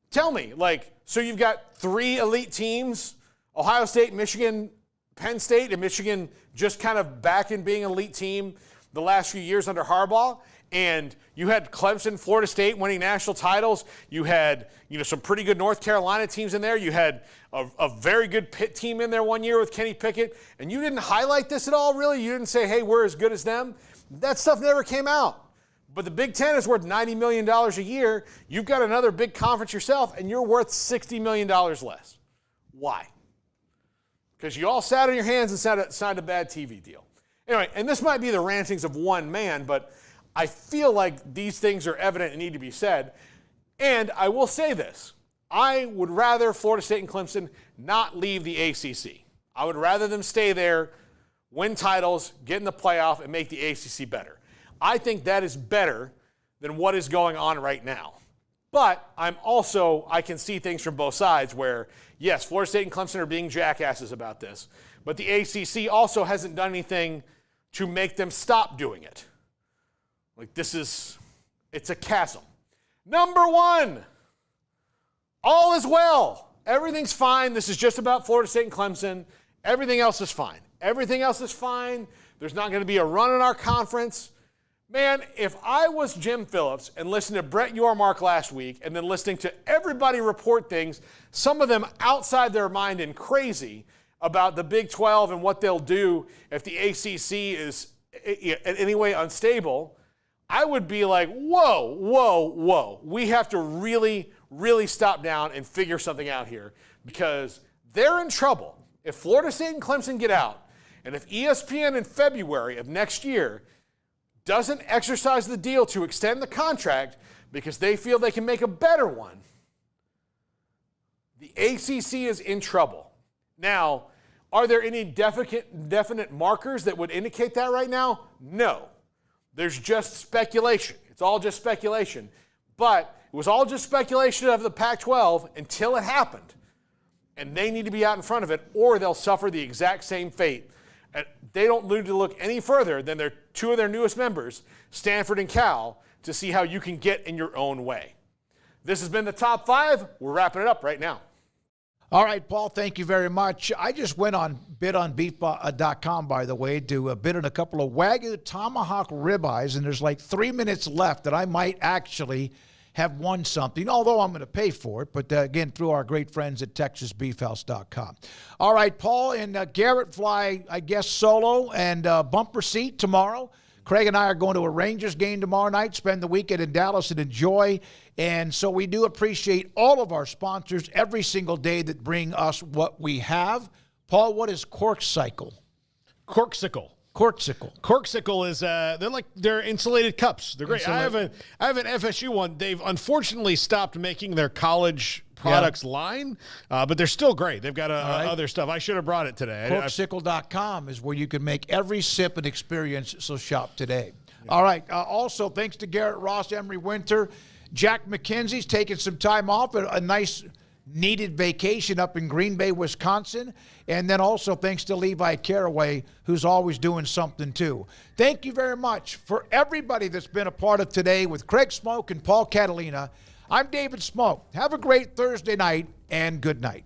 Tell me, like, so you've got 3 elite teams, Ohio State, Michigan, Penn State, and Michigan just kind of back in being an elite team the last few years under Harbaugh, and you had Clemson, Florida State winning national titles. You had, you know, some pretty good North Carolina teams in there. You had a very good Pitt team in there one year with Kenny Pickett, and you didn't highlight this at all, really? You didn't say, hey, we're as good as them? That stuff never came out. But the Big Ten is worth $90 million a year. You've got another big conference yourself, and you're worth $60 million less. Why? Because you all sat on your hands and signed a bad TV deal. Anyway, and this might be the rantings of one man, but I feel like these things are evident and need to be said. And I will say this. I would rather Florida State and Clemson not leave the ACC. I would rather them stay there, win titles, get in the playoff, and make the ACC better. I think that is better than what is going on right now. But I can see things from both sides where, yes, Florida State and Clemson are being jackasses about this, but the ACC also hasn't done anything to make them stop doing it. Like, it's a chasm. Number 1, all is well. Everything's fine. This is just about Florida State and Clemson. Everything else is fine. Everything else is fine. There's not going to be a run in our conference. Man, if I was Jim Phillips and listened to Brett Yormark last week and then listening to everybody report things, some of them outside their mind and crazy about the Big 12 and what they'll do if the ACC is in any way unstable, I would be like, whoa, whoa, whoa. We have to really, really stop down and figure something out here because they're in trouble. If Florida State and Clemson get out, and if ESPN in February of next year doesn't exercise the deal to extend the contract because they feel they can make a better one, the ACC is in trouble. Now, are there any definite markers that would indicate that right now? No. There's just speculation. It's all just speculation. But it was all just speculation of the Pac-12 until it happened. And they need to be out in front of it or they'll suffer the exact same fate. And they don't need to look any further than their 2 of their newest members, Stanford and Cal, to see how you can get in your own way. This has been the Top 5. We're wrapping it up right now. All right, Paul, thank you very much. I just went on bidonbeef.com, by the way, to bid on a couple of Wagyu Tomahawk ribeyes, and there's like 3 minutes left that I might actually have won something, although I'm going to pay for it, but again, through our great friends at TexasBeefHouse.com. All right, Paul and Garrett fly, I guess, solo and bumper seat tomorrow. Craig and I are going to a Rangers game tomorrow night, spend the weekend in Dallas and enjoy. And so we do appreciate all of our sponsors every single day that bring us what we have. Paul, what is Corkcicle? Corkcicle. Corkcicle is they're insulated cups. They're great. I have an FSU one. They've unfortunately stopped making their college products line, but they're still great. They've got other stuff. I should have brought it today. Corkcicle.com is where you can make every sip an experience, so shop today. Yeah. All right. Also, thanks to Garrett Ross, Emery Winter, Jack McKenzie's taking some time off, a nice needed vacation up in Green Bay, Wisconsin. And then also thanks to Levi Caraway, who's always doing something too. Thank you very much for everybody that's been a part of today with Craig Smoke and Paul Catalina. I'm David Smoke. Have a great Thursday night and good night.